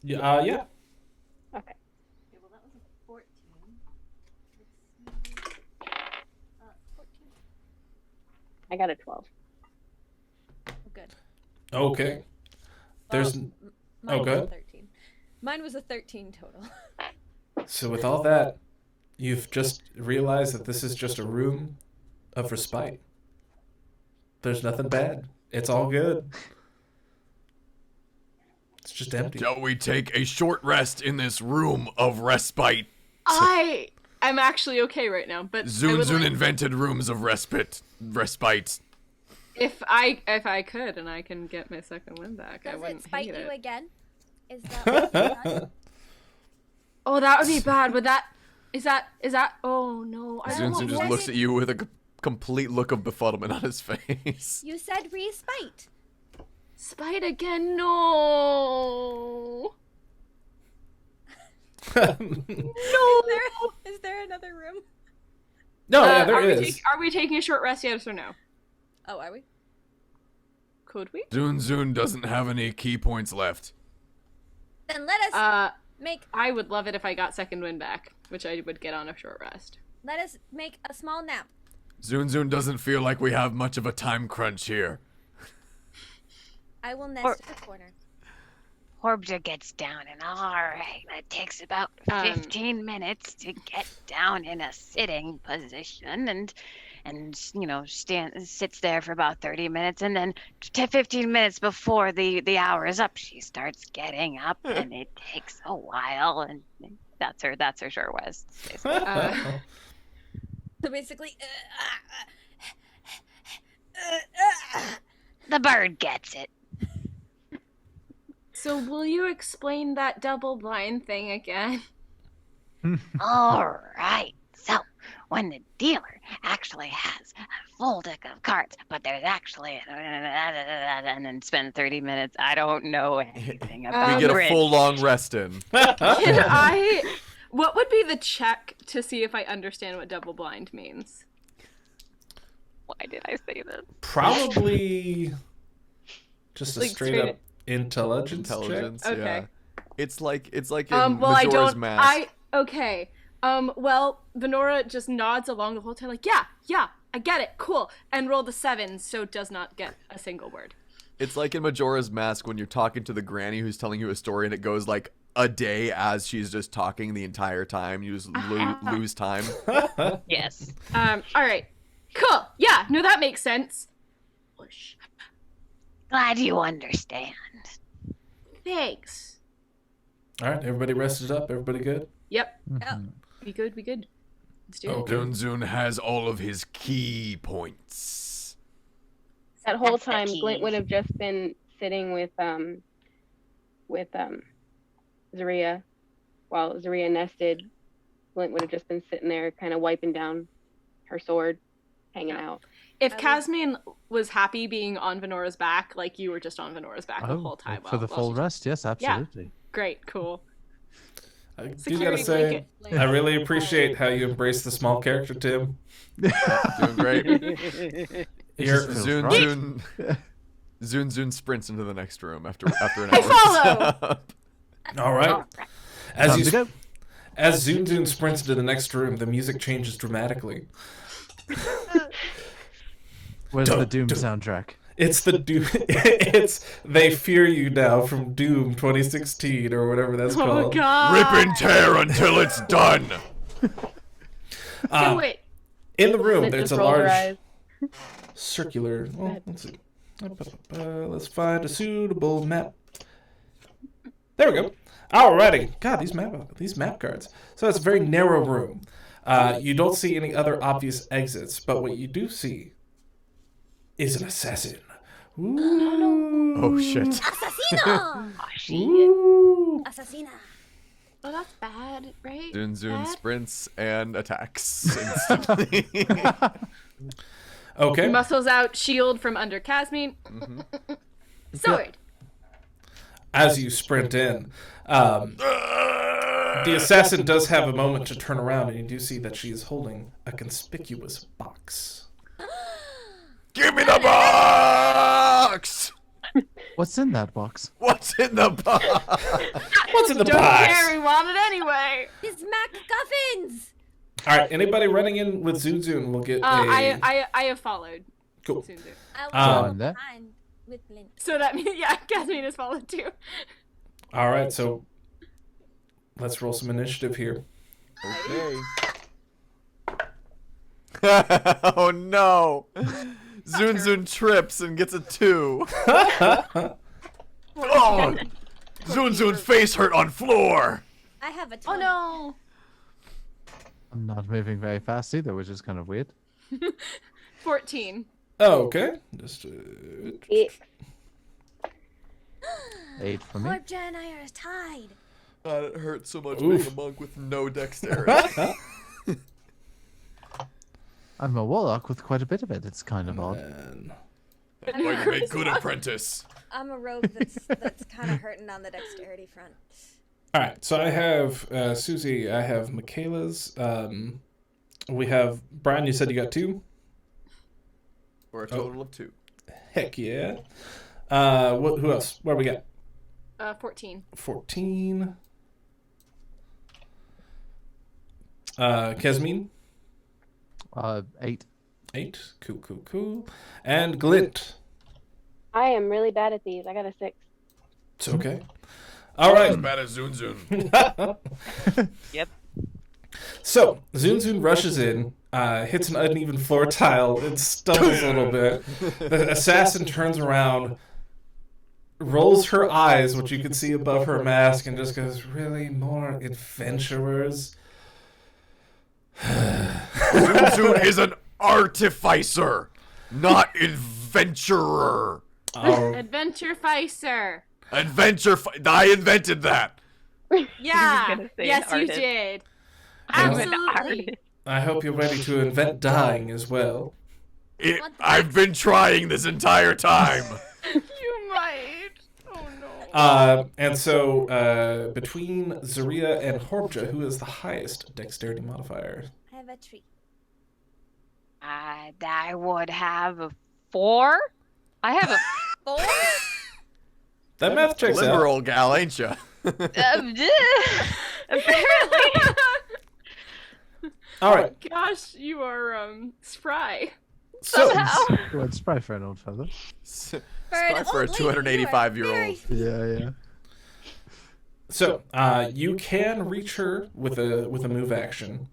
Yeah. Okay. Okay, well that was a 14. I got a 12. Oh, good. Okay. There's. Mine Oh, was go a ahead. 13. Mine was a 13 total. So with all that, you've just realized that this is just a room of respite. There's nothing bad. It's all good. It's just empty. Shall we take a short rest in this room of respite? I am actually okay right now, but Zun Zun invented rooms of respite. If I could and I can get my second win back, I Does wouldn't it spite hate you it. again? Is that what it's done? Oh, that would be bad. Would that? Is that? Oh no! I Zun don't Zun want just what looks did- at you with a complete look of befuddlement on his face. You said respite. spite again. No. Is there another room? No, yeah, there are is. Are we taking a short rest? Yes or no? Oh, are we? Could we? Zun Zun doesn't have any key points left. Then let us make I would love it if I got second win back, which I would get on a short rest. a small nap. Zun Zun doesn't feel like we have much of a time crunch here. I will nest in the corner. Horbja gets down, and all right, that takes about 15 minutes to get down in a sitting position, and sits there for about 30 minutes, and then 15 minutes before the hour is up, she starts getting up, and it takes a while, and that's her short rest. Basically. So basically, The bird gets it. So will you explain that double blind thing again? All right. So when the dealer actually has a full deck of cards, but there's actually and then spend 30 minutes. I don't know anything about. We get a bridge. full long rest in. What would be the check to see if I understand what double blind means? Why did I say this? Probably just a Like, straight up intelligence check. Okay. Yeah. It's like in Well, I Majora's don't. Mask. Okay. Well, Vanora just nods along the whole time, like, yeah, I get it, cool, and roll the 7, so does not get a single word. It's like in Majora's Mask when you're talking to the granny who's telling you a story and it goes like a day as she's just talking the entire time. You just lose time. Yes. All right, cool. Yeah, no, that makes sense. Whoosh. Glad you understand. Thanks. All right, everybody rested up. Everybody good? Yep. Oh, Be good. Let's do it. Okay. Zun Zun has all of his key points. That whole That's the time, key. Glint would have just been sitting with Zarea. While Zarea nested, Glint would have just been sitting there, kind of wiping down her sword, hanging out. If I Kasmin was happy being on Vanora's back, like you were just on Vanora's back the whole time. for the while full she- rest, yes, absolutely. Great, cool. I do Security gotta say, blanket. I really appreciate how you embrace the small character, Tim. Doing great. You're, feels Zun right. Zun Zun sprints into the next room after an I hour. follow. all right. All right. As Time you to go. As Zun Zun sprints into the next room, the music changes dramatically. Where's Dun, the Doom dun. soundtrack? It's the Doom. It's They Fear You Now from Doom 2016 or whatever that's Oh called. god. Rip and tear until it's done. Do it. In the room, Glint there's just a rolls her large eyes. circular. Well, let's see. Let's find a suitable map. There we go. Alrighty. God, these map cards. So it's a very narrow room. You don't see any other obvious exits, but what you do see is an assassin. Ooh. Oh shit. Assassina! Oh, shit. Ooh. Assassina. Oh, that's bad, right? Zun Zun Bad? sprints and attacks instantly. Okay. Muscles out, shield from under Kasmin. Sword. As you sprint in, the assassin does have a moment to turn around, and you do see that she is holding a conspicuous box. Give me the box! What's in that box? What's in the box? What's in the Don't box? care, we want it anyway. It's MacGuffins! All right, anybody running in with Zun Zun will get a I have followed. Cool. Zun Zun. I So I'm will there. behind with Glint. So that means, yeah, Kasmin is followed too. All right, so let's roll some initiative here. Okay. Oh no! Zun Zun trips and gets a 2. Oh! Zun Zun's face hurt on floor! I have a Oh 20. no! I'm not moving very fast either, which is kind of weird. 14. Oh, okay. Just 8 for me. Horbja and I are tied. God, it hurts so much Oof. being a monk with no dexterity. I'm a warlock with quite a bit of it. It's kind of odd. and Well, you make good apprentice. I'm a rogue that's kind of hurting on the dexterity front. all right, so I have Susie. I have Mackayla's. We have Brian. You said you got 2. For a total of 2. Heck yeah. Who else? What do we got? 14. 14. Kasmin. 8. 8. Cool. And Glint. I am really bad at these. I got a 6. It's okay. All right. As bad as Zun Zun. Yep. So, Zun Zun rushes in, hits an uneven floor tile, and stumbles a little bit. The assassin turns around, rolls her eyes, which you can see above her mask, and just goes, "Really? More adventurers?" Zun Zun is an artificer, not adventurer. Oh, Adventure Ficer. I invented that. Yeah. gonna say Yes, an you artist. did. I'm an Absolutely. artist. I hope you're ready to invent dying as well. I've been trying this entire time. You might. Oh no. And so, between Zarea and Horbja, who is the highest dexterity modifier? I have a 3. I would have a 4. I have a 4? That math checks out. Liberal gal, ain't ya? apparently. All right. Gosh, you are spry. So, Well, it's probably for an old fella. Spy for a 285-year-old. Yeah. So, you can reach her with a move action.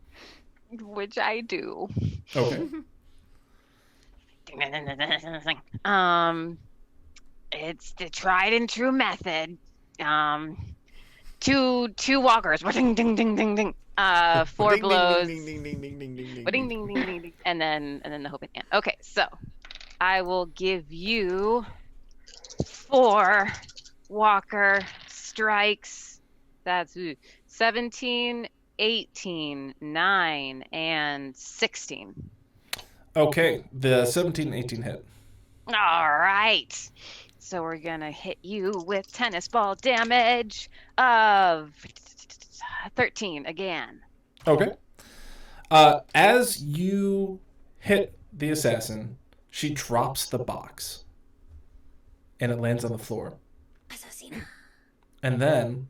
Which I do. Okay. It's the tried and true method. Two walkers. Ding ding ding ding ding. 4 blows. Ding ding ding ding ding ding ding. Ding ding ding ding ding. And then the hope and hand. Okay, so I will give you 4 walker strikes. That's 17, 18, 9, and 16. Okay, the 17 18 hit. All right. So we're going to hit you with tennis ball damage of 13 again. Okay. As you hit the assassin, she drops the box. And it lands on the floor. Assassina. And then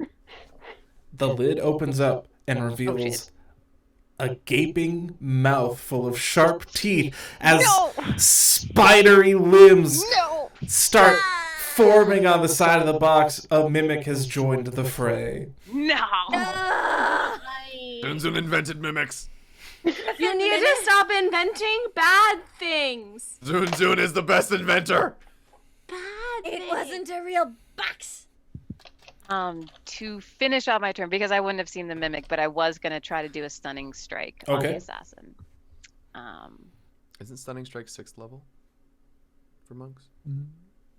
the lid opens up and reveals a gaping mouth full of sharp teeth as spidery limbs start forming on the side of the box. A mimic has joined the fray. No. Zun Zun invented mimics. You need to stop inventing bad things. Zun Zun is the best inventor. Bad It things. wasn't a real box. To finish off my turn, because I wouldn't have seen the mimic, but I was going to try to do a stunning strike on the Okay. assassin. Isn't Stunning Strike 6th level for monks?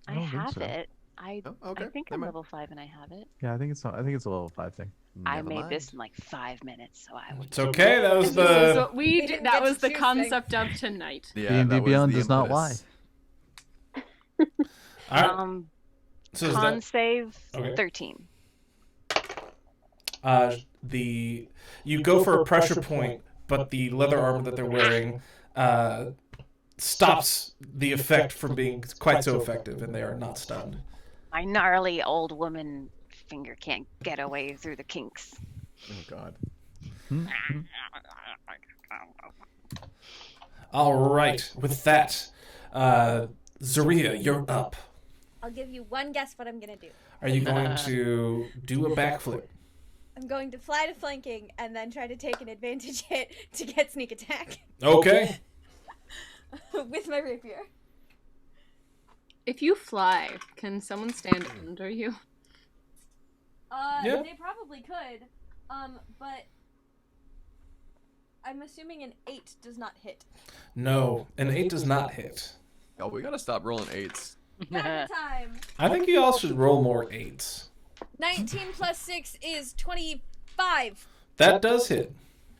I don't think have so. it. I okay. think Never I'm mind. level 5 and I have it. Yeah, I think it's a level 5 thing. I Never made mind. this in like 5 minutes, so I would. It's okay, that was This is the... what we didn't that get was to the choose concept of tonight. Yeah, D&D that was Beyond the does not impetus. Alright, so is Con that... save Okay. 13. You go for a pressure point, but the leather armor that they're wearing stops the effect from being quite so effective, and they are not stunned. My gnarly old woman finger can't get away through the kinks. Oh god. All right, with that, Zarea, you're up. I'll give you one guess what I'm gonna do. Are you going to do a backflip? I'm going to fly to flanking and then try to take an advantage hit to get sneak attack. Okay. With my rapier. If you fly, can someone stand under you? Yeah. They probably could. But I'm assuming an 8 does not hit. No, an 8 does not hit. Oh, we gotta stop rolling 8s. Back in time. I think you all should roll more 8s. 19 plus 6 is 25. That does hit.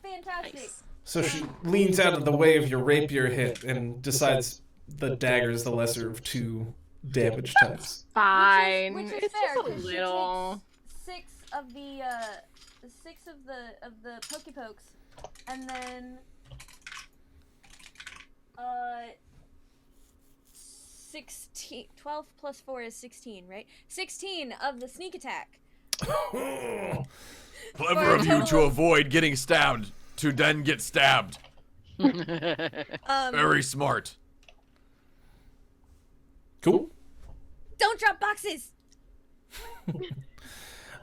Fantastic. Nice. So she leans out of the way of your rapier hit and decides the dagger is the lesser of 2 damage types. Fine. Which is it's fair, just a 'cause she little. takes 6 of the Pokepokes, and then 16. 12 plus 4 is 16, right? 16 of the sneak attack. Clever of you to avoid getting stabbed, to then get stabbed. Very smart. Cool. Don't drop boxes.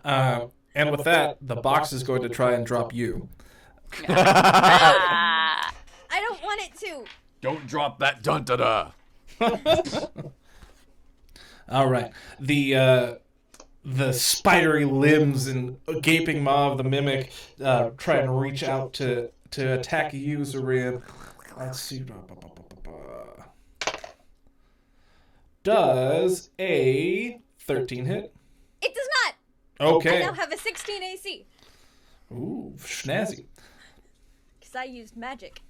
And with that, the box is going to try and drop you. I don't want it to. Don't drop that dun-da-da. All right. The spidery limbs and gaping maw of the mimic try and reach out to attack you, Zarea. Let's see. Does a 13 hit? It does not. Okay. I now have a 16 AC. Ooh, snazzy. Because I used magic.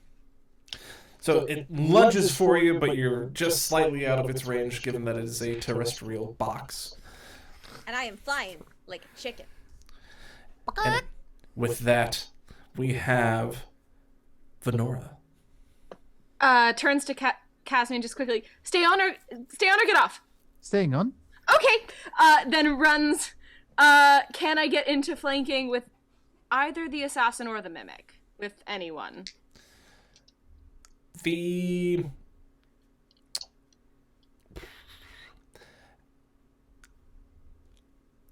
So it lunges for you, but you're just slightly out of its range, given that it is a terrestrial box. And I am flying like a chicken. And with that, we have Vanora. Turns to Kasmin just quickly. Stay on or get off. Staying on. Okay. Then runs. Can I get into flanking with either the assassin or the mimic? With anyone?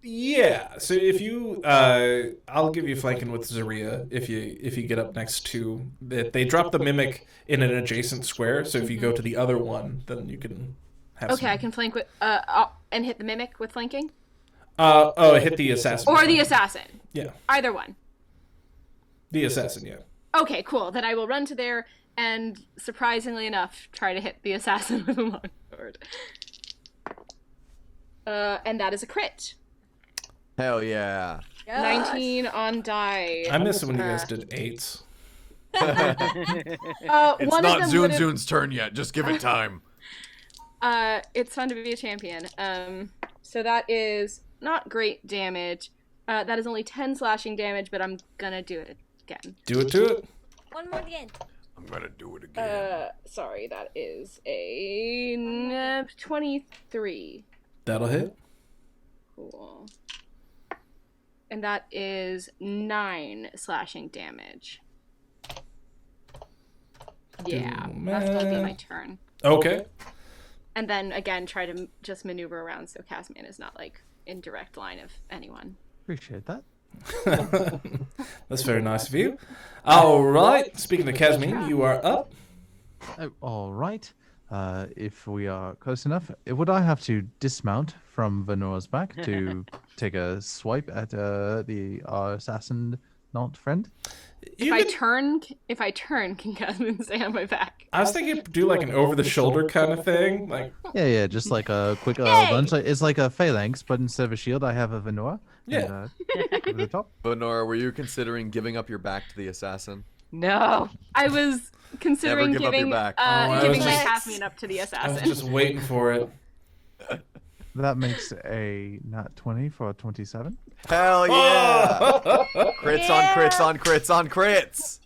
Yeah. So if you, I'll give you flanking with Zarea if you get up next to it. They drop the mimic in an adjacent square. So if you go to the other one, then you can have. Okay, I can flank with and hit the mimic with flanking. Hit the assassin. Or the assassin. Yeah. Either one. The assassin. Yeah. Okay, cool. Then I will run to there and, surprisingly enough, try to hit the assassin with a longsword. And that is a crit. Hell yeah. 19 on die. I miss it when you guys did 8s. It's one not of them Zun would've- Zun's turn yet. Just give it time. It's fun to be a champion. So that is not great damage. That is only 10 slashing damage, but I'm gonna do it again. Do it to it. One more again. I'm gonna do it again. Sorry, that is a 23. That'll hit. Cool. And that is 9 slashing damage. Yeah, that's gonna be my turn. Okay. And then again, try to just maneuver around so Kasmin is not like in direct line of anyone. Appreciate that. That's very nice of you. All right. Speaking of Kasmin, you are up. Oh, all right. If we are close enough, would I have to dismount from Vanora's back to take a swipe at our assassin not friend? If I turn, can Kasmin stay on my back? I was thinking do like an over-the-shoulder kind of thing, like. Yeah, just like a quick lunge. It's like a phalanx, but instead of a shield, I have a Vanora. Yeah. Over the top. Vanora, were you considering giving up your back to the assassin? No. I was considering Never give up your giving back. giving my just- Kasmin up to the I was assassin. just waiting for it. That makes a nat 20 for a 27. Hell yeah! Crits on crits on crits on crits!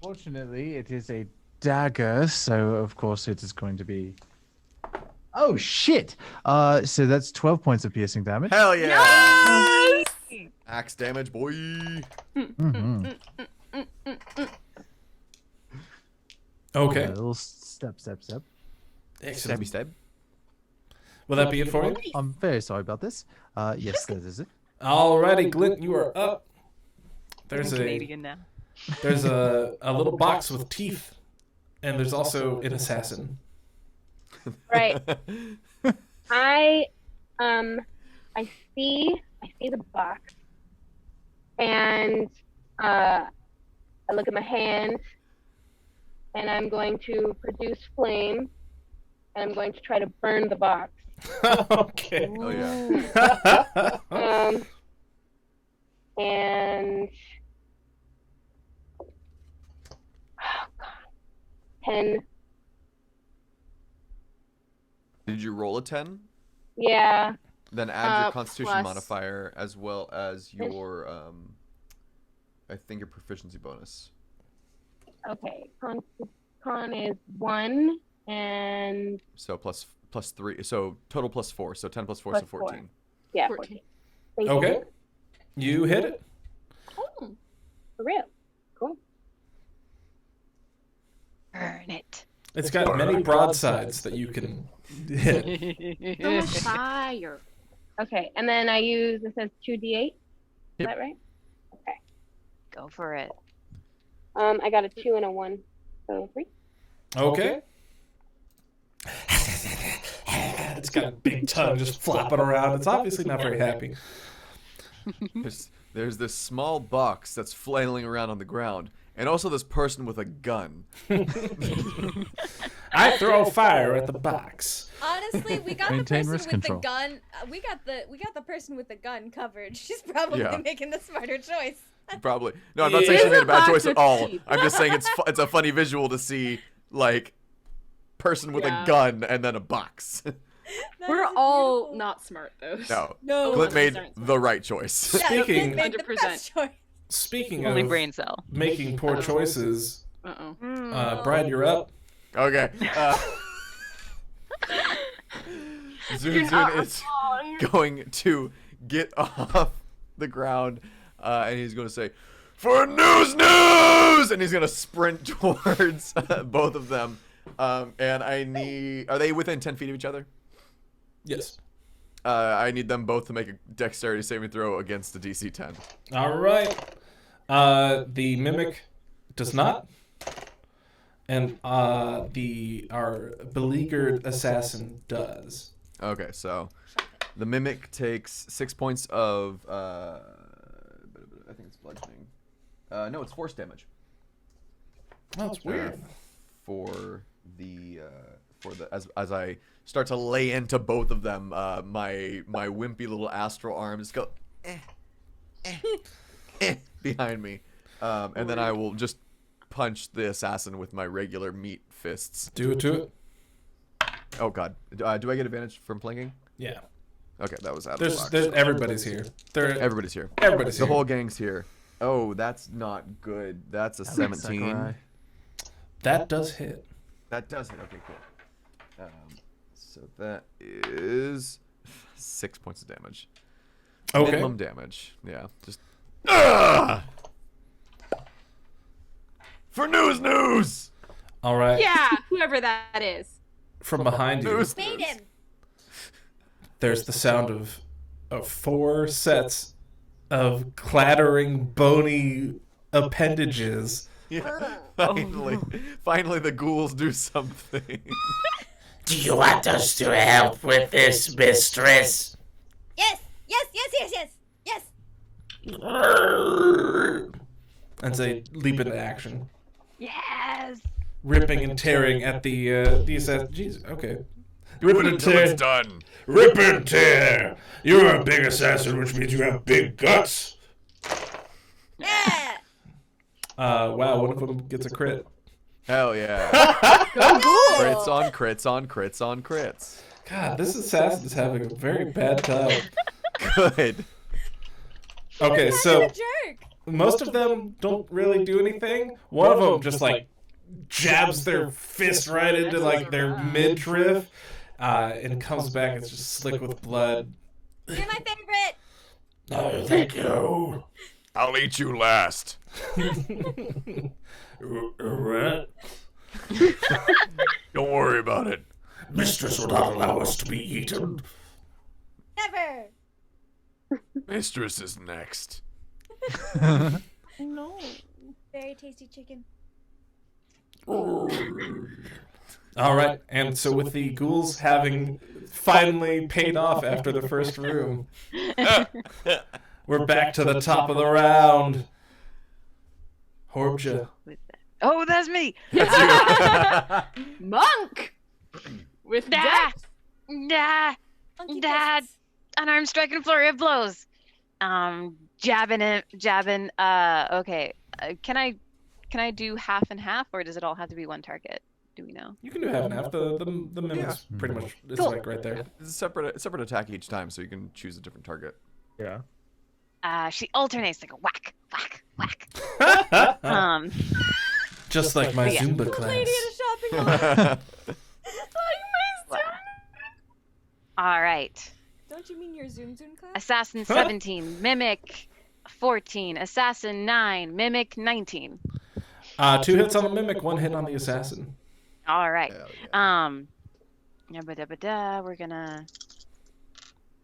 Fortunately, it is a dagger, so of course it is going to be. Oh shit! So that's 12 points of piercing damage. Hell yeah! Yes! Axe damage, boy! Mhm. Okay. A little Step. Excellent. Stabby stab. Will that be it for you? I'm very sorry about this. Yes, that is it. Alrighty, Glint, you are up. There's I'm Canadian now. There's a little box with teeth, and there's also an assassin. Right. I see the box, and I look at my hand, and I'm going to produce flame, and I'm going to try to burn the box. Okay. Oh yeah. And 10. Did you roll a 10? Yeah. Then add your Constitution plus- modifier as well as your, I think your proficiency bonus. Okay. Con is 1, and So plus 3. So total plus 4. So 10 plus 4, Plus so 14. yeah, 14. 14. Thank Okay. You hit it. Oh, for real. Cool. Burn it. It's got many broadsides that you can hit. Fire. Okay, and then I use, it says 2d8. Is Yep. that right? Go for it. I got a 2 and a 1, so 3. Okay. It's got a big tongue just flopping around. It's obviously not very happy. There's this small box that's flailing around on the ground, and also this person with a gun. I throw fire at the box. Honestly, we got the Maintain person risk with control. the gun. We got the person with the gun covered. She's probably Yeah. making the smarter choice. Probably. No, I'm not saying she It's made a a bad box choice with at all. teeth. I'm just saying it's a funny visual to see, like, person with Yeah. a gun and then a box. That We're is all beautiful. not smart though. No. No. Glint made 100% the right choice. Yeah, Speaking- Glint made the 100%. best choice. Speaking Only of brain cell. making poor choices, Uh-oh. Brian, you're up. Okay. Zun Zun is going to get off the ground, and he's going to say, "For news! And he's going to sprint towards both of them. And I need... Are they within 10 feet of each other? Yes. I need them both to make a dexterity saving throw against the DC 10. All right. The mimic does not, and our beleaguered assassin does. Okay, so the mimic takes 6 points of I think it's bludgeoning. No, it's force damage. Oh, that's weird. For as I start to lay into both of them, my wimpy little astral arms go behind me, and then I will just punch the assassin with my regular meat fists. Do it to it. Oh god, do I get advantage from planking? Yeah. Okay, that was out of the box. There's everybody's here. Everybody's here. Everybody's The here. whole gang's here. Oh, that's not good. That's a 17. Sakurai. That does hit. That does it. Okay, cool. So that is 6 points of damage. Okay. Minimum damage. Yeah. Just. For news! All right. Yeah, whoever that is. From behind you, News! Made him. there's the sound of 4 sets of clattering, bony appendages. Yeah. Finally, the ghouls do something. Do you want us to help with this, mistress? Yes. And they leap into action, Yes. ripping and tearing at the assassin. Jeez, okay. Rip Rip it and until tear. it's done. Rip and tear! You're a big assassin, which means you have big guts. Yeah. Wow, one of them gets a crit. Hell yeah. Crits on crits on crits on crits. God, this assassin is having a very bad time. Good. Okay, What so a jerk. most of them don't really do anything. One of them just like jabs their fist right into like their midriff, and comes back. It's just slick with blood. You're my favorite. Oh, thank you. I'll eat you last. Right. Don't worry about it. Mistress will not allow us to be eaten. Never. Mistress is next. No. Very tasty chicken. All right, and so with the ghouls having finally paid off after the first room, we're back to the top of the round. Horbja. Oh, that's me. Monk with Nah. death. Nah. Funky Dad. fists. Unarmed strike and flurry of blows. Jabbing it, jabbing. Okay. Can I do half and half, or does it all have to be one target? Do we know? You can do half and half. The mimic's pretty much, it's Cool. like right there. It's a separate attack each time, so you can choose a different target. Yeah. She alternates like a whack, whack, whack. Just like my Yeah. Zumba Old class. lady at a shopping mall. All right. Don't you mean your Zun Zun class? Assassin 17, Mimic 14, Assassin 9, Mimic 19. 2 hits on the mimic, 1 hit on the assassin. All right. Hell yeah. We're gonna.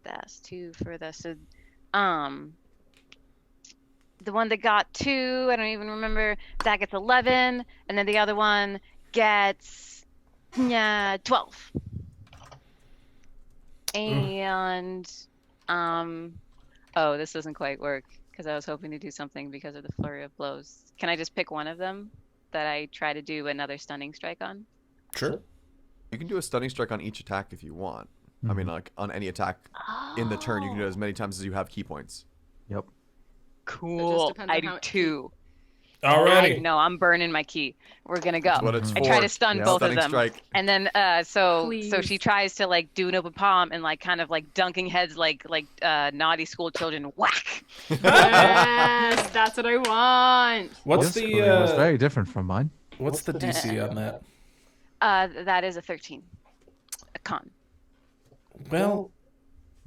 That's 2 for the so. The one that got 2, I don't even remember. That gets 11, and then the other one gets 12. And oh, this doesn't quite work because I was hoping to do something because of the flurry of blows. Can I just pick one of them that I try to do another stunning strike on? Sure. You can do a stunning strike on each attack if you want. I mean, like on any attack in the turn, you can do it as many times as you have key points. Yep. Cool. depends on I do how- 2. Alrighty. No, I'm burning my key. We're gonna go. That's what it's I try for. to stun Yeah. both Stunning of them, strike. and then so Please. she tries to like do an open palm and like kind of like dunking heads like naughty school children. Whack. Yes, that's what I want. What's Your scoring was the very different from mine. what's the DC on that? That is a 13. A con. Well,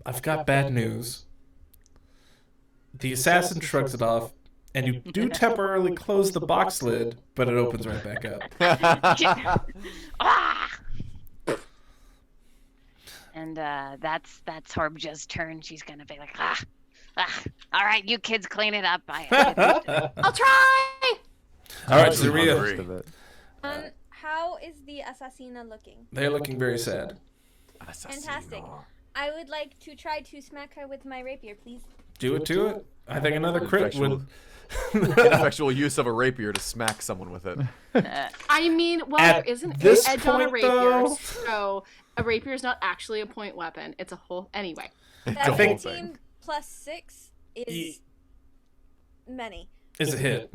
I've got bad news. The assassin shrugs it off, and you do temporarily close the box lid, but it opens right back up. Ah! And that's Horbja's turn. She's gonna be like, all right, you kids clean it up. I'll try. All right, I'm Zarea. hungry. How is the Assassina looking? They're looking very sad. Fantastic. I would like to try to smack her with my rapier, please. Do it to it. I think another crit would. Ineffectual use of a rapier to smack someone with it. I mean, well, At there isn't this an edge on a point, rapier, though- so a rapier is not actually a point weapon. It's a whole. Anyway. That whole 15 thing. plus 6 is many. Is a hit.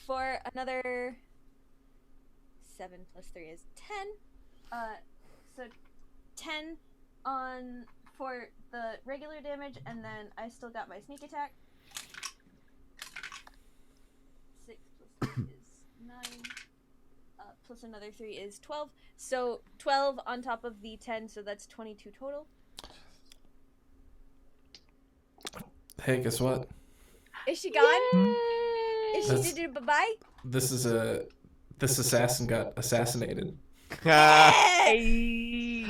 For another 7 plus 3 is 10. So 10 on for the regular damage, and then I still got my sneak attack. 6 plus 3 is 9. Plus another 3 is 12. So 12 on top of the 10, so that's 22 total. Hey, guess what? Is she gone? Is she That's- did bye-bye? This assassin got assassinated. Everything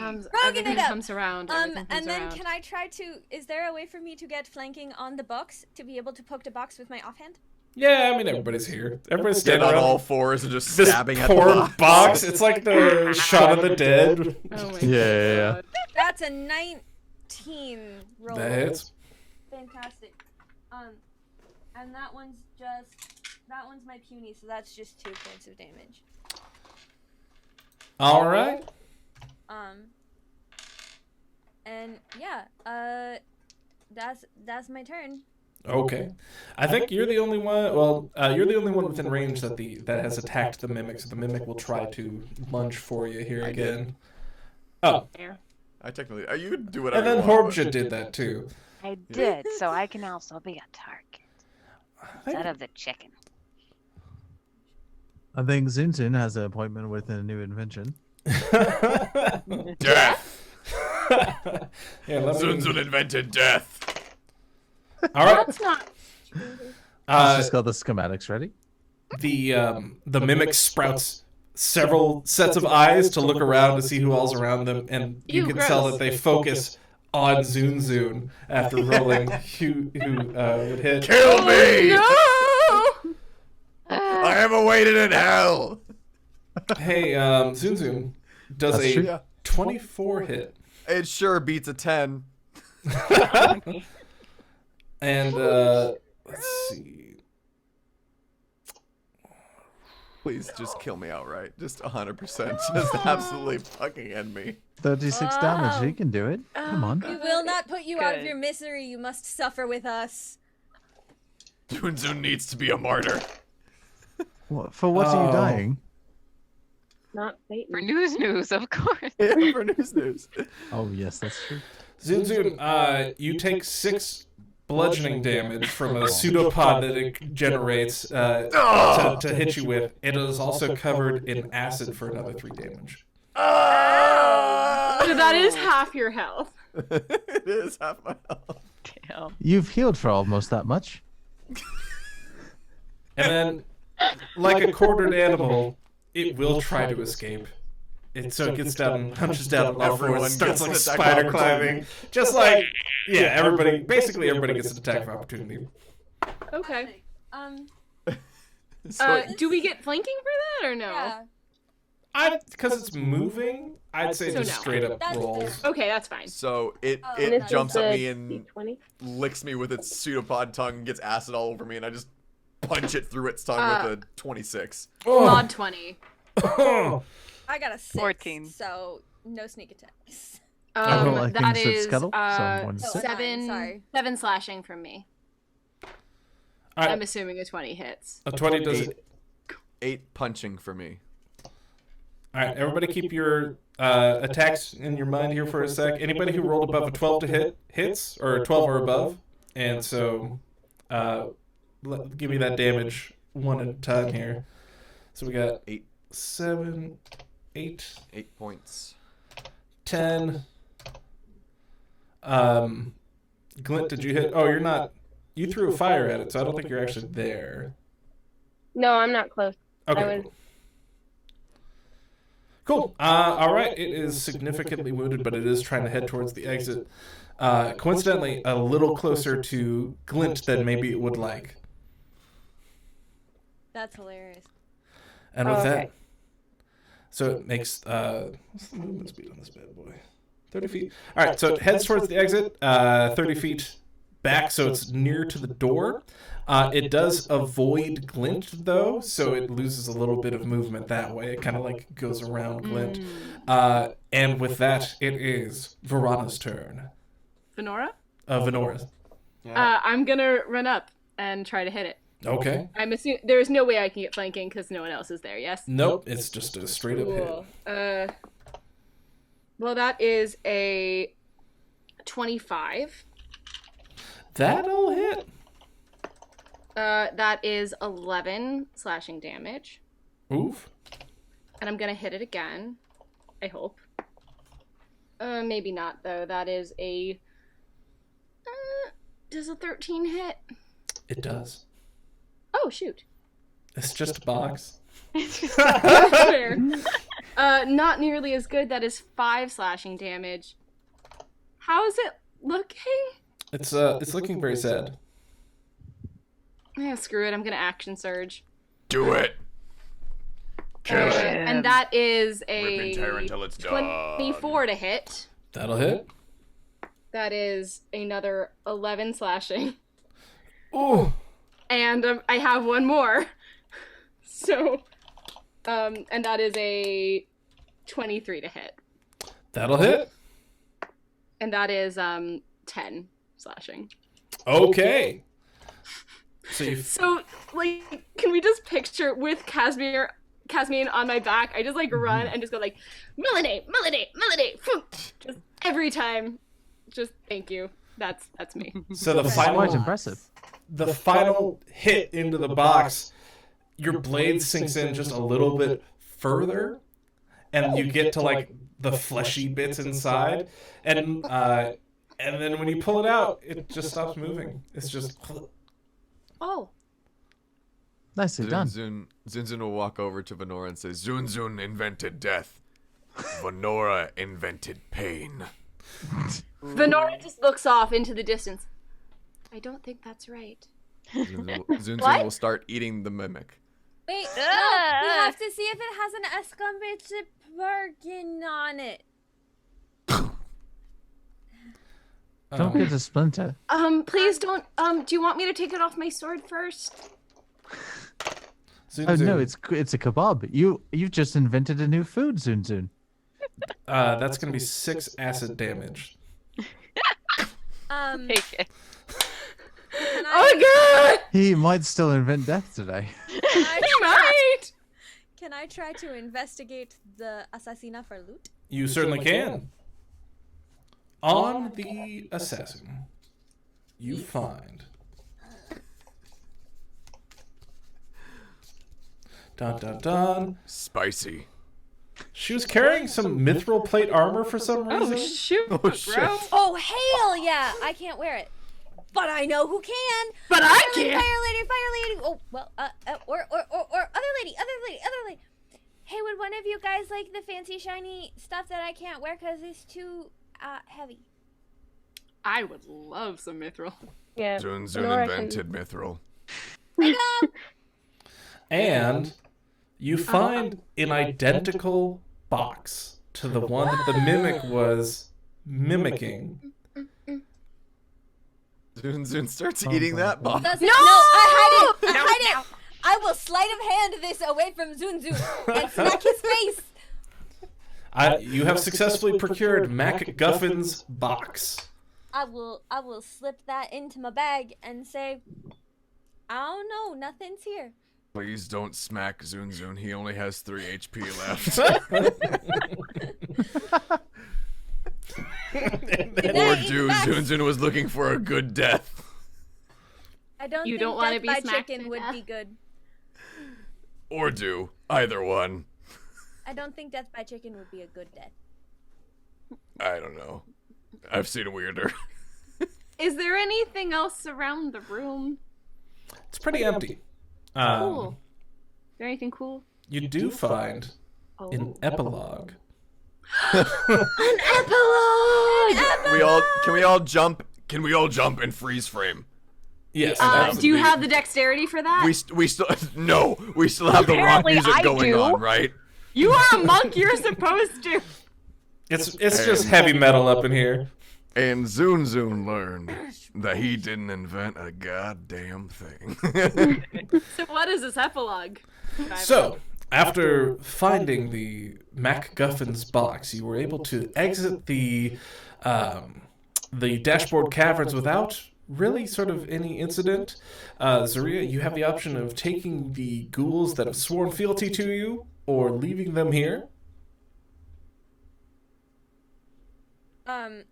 up. comes around. Everything And comes then around. can I try to? Is there a way for me to get flanking on the box to be able to poke the box with my offhand? Yeah, I mean everybody's here. Everybody's Get standing on around all fours and just this stabbing at the poor box. box. It's like the Shaun of the Dead. Oh my Yeah. God. That's a 19 roll. That hits. Fantastic. And that one's my puny, so that's just 2 points of damage. All right. And yeah, that's my turn. Okay. I think you're the only one. Well, you're the only one within range that has attacked the mimic. So the mimic will try to lunge for you here again. Oh, I technically, you can do whatever. and then you want, Horbja did that too. I did, so I can also be a target instead of the chicken. I think Zun Zun has an appointment with a new invention. but- Death. Yeah, let Zun me. Zun invented death. All right. That's not. He's just got the schematics ready. the mimic sprouts several sets of eyes to look around to see who all's around them, and you can tell that they focus on Zun Zun after rolling who would hit. Kill me! No! I am awaited in hell. Hey, Zun Zun does That's a true. 24 hit. It sure beats a 10. And let's see. Please just kill me outright. Just 100%. Just absolutely fucking end me. 36 damage. You can do it. Come on. We will not put you out of Good. your misery. You must suffer with us. Zun Zun needs to be a martyr. For what are you dying? Not Satan. For news, of course. Yeah, for news. Oh, yes, that's true. Zun Zun, you take 6 bludgeoning damage from a pseudopod that it generates to hit you with. It is also covered in acid for another 3 damage. So that is half your health. It is half my health. Damn. You've healed for almost that much. And then, like a quartered animal, it will try to escape. So it gets down and hunches down on all fours, Everyone starts gets like an attack spider opportunity. climbing. Just like, yeah, basically everybody gets an attack of opportunity. Okay. So Do we get flanking for that or no? Yeah. Because it's moving, I'd say So just no. straight up That's rolls. fair. Okay, that's fine. So it And this is jumps at the me and D20? licks me with its pseudopod tongue, gets acid all over me, and I just punch it through its tongue with a 26. Mod 20. I got a 6. 14. So no sneak attacks. roll, I That think, is scuttle, so 1 to Oh, 6. sorry. 7 slashing from me. All I'm right, assuming a 20 hits. a 20 does it. 8 punching for me. All right, everybody keep your attacks in your mind here for a sec. Anybody who rolled above a 12 to hit hits, or a 12 or above. And so give me that damage one at a time here. So we got 8. 7, 8, 8 points. 10. Glint, did you hit? Oh, you're not. You threw a fire at it, so I don't think you're actually there. No, I'm not close. Okay. I was- Cool. All right. It is significantly wounded, but it is trying to head towards the exit. Coincidentally, a little closer to Glint than maybe it would like. That's hilarious. And with Okay. that, so it makes what's the movement speed on this bad boy? 30 feet. All right. So it heads towards the exit. 30 feet back, so it's near to the door. It does avoid Glint, though, so it loses a little bit of movement that way. It kind of like goes around Glint. And with that, it is Verana's turn. Vanora? Vanora's. I'm gonna run up and try to hit it. Okay. I'm assuming there's no way I can get flanking because no one else is there, yes? Nope, it's just a straight up Cool. hit. Well, that is a 25. That'll hit. That is 11 slashing damage. Oof. And I'm gonna hit it again. I hope. Maybe not, though. That is a... does a 13 hit? It does. Oh, shoot. It's just a box. Fair. Not nearly as good. That is 5 slashing damage. How is it looking? It's looking very sad. Yeah, screw it. I'm gonna action surge. Do it. Kill it. And that is Rip and tear a until it's done. 24 to hit. That'll hit. That is another 11 slashing. Ooh. And I have one more. So, and that is a 23 to hit. That'll hit. And that is 10 slashing. Okay. So, like, can we just picture with Kasmin on my back, I just, like, run and just go, like, Melody, just every time. Just thank you. That's me. So the Quite final impressive. the final hit into the box, your blade sinks in just a little bit further, and you get to like the fleshy bits inside, and then when you pull it out, it just stops moving. It's just Oh. Nicely done. Zun Zun will walk over to Vanora and say, Zun Zun invented death. Vanora invented pain. Venora just looks off into the distance. I don't think that's right. Zun Zun will start eating the mimic. Wait, no, we have to see if it has an exclamation bargain on it. Don't get a splinter. Please don't. Do you want me to take it off my sword first? Oh no, it's a kebab. You've just invented a new food, Zun Zun. That's gonna be 6 acid damage. Take it. Oh god! He might still invent death today. Can I try to investigate the assassina for loot? You certainly can. On the assassin, you find. Dun dun dun. Spicy. She was carrying some mithril plate armor for some reason. Oh shoot! Oh shit! Oh hell yeah! I can't wear it, but I know who can. But I can't. Fire lady. Oh well, or other lady. Hey, would one of you guys like the fancy shiny stuff that I can't wear because it's too heavy? I would love some mithril. Yeah. Zun Zun Nora invented mithril. And you find an identical box to the one that the mimic was mimicking. Zun Zun starts eating that box. No! I hide it! I will sleight of hand this away from Zun Zun and smack his face! You have successfully procured MacGuffin's box. I will slip that into my bag and say, I don't know, nothing's here. Please don't smack Zun Zun. He only has 3 HP left. Or do Zun Zun was looking for a good death. I don't think want to death be by smacked chicken to would death? be good. Or do. Either one. I don't think death by chicken would be a good death. I don't know. I've seen weirder. Is there anything else around the room? It's pretty empty. Cool. Is there anything cool? You do find an epilogue. An epilogue! Can we all jump in freeze frame? Yes. Do you have the dexterity for that? We still have the rock Apparently music I going do. on, right? You are a monk. You're supposed to. It's just heavy metal up in here. And Zun Zun learned that he didn't invent a goddamn thing. So what is this epilogue? So, after finding the MacGuffin's box, you were able to exit the dashboard caverns without really sort of any incident. Zarea, you have the option of taking the ghouls that have sworn fealty to you or leaving them here.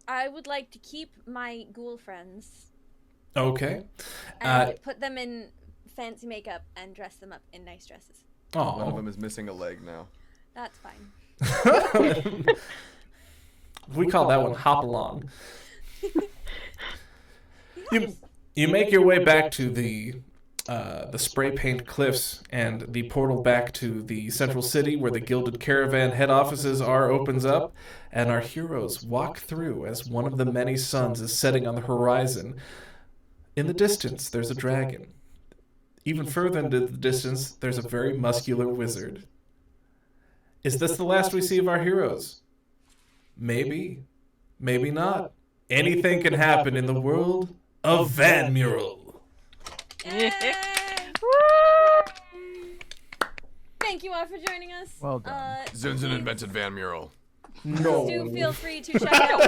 I would like to keep my ghoul friends. Okay. And put them in fancy makeup and dress them up in nice dresses. One of them is missing a leg now. That's fine. We call that one hop along. You make your way back to the spray paint cliffs and the portal back to the central city where the Gilded Caravan head offices are opens up, and our heroes walk through as one of the many suns is setting on the horizon. In the distance, there's a dragon. Even further into the distance, there's a very muscular wizard. Is this the last we see of our heroes? Maybe. Maybe not. Anything can happen in the world of VanMurel. Thank you all for joining us. Well done. Zun Zun invented VanMurel. No. Do feel free to check out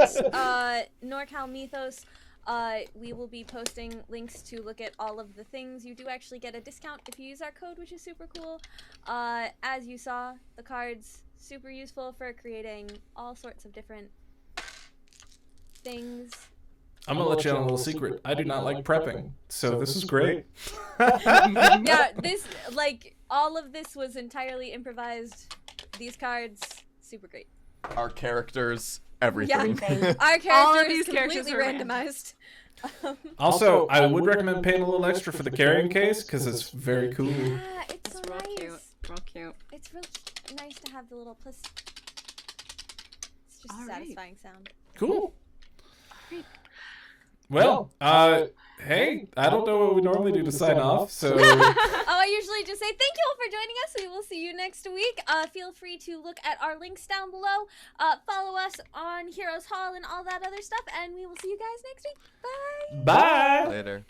NorCal Mythos. We will be posting links to look at all of the things. You do actually get a discount if you use our code, which is super cool. As you saw, the cards, super useful for creating all sorts of different things. I'm going to let you in on a little secret. I do not like prepping, so this is great. Yeah, all of this was entirely improvised. These cards, super great. Our characters everything. Our All character of is these characters completely are random. randomized. Also, I would recommend paying a little extra for the carrying case because it's very cool. Yeah, it's so real nice. cute. Real cute. It's real nice to have the little plus. It's just All a right. satisfying sound. Cool. Great. Well, hey, I don't know what we normally do to sign off, so I usually just say thank you all for joining us. We will see you next week. Feel free to look at our links down below. Follow us on Heroes Hall and all that other stuff, and we will see you guys next week. Bye. bye. Later.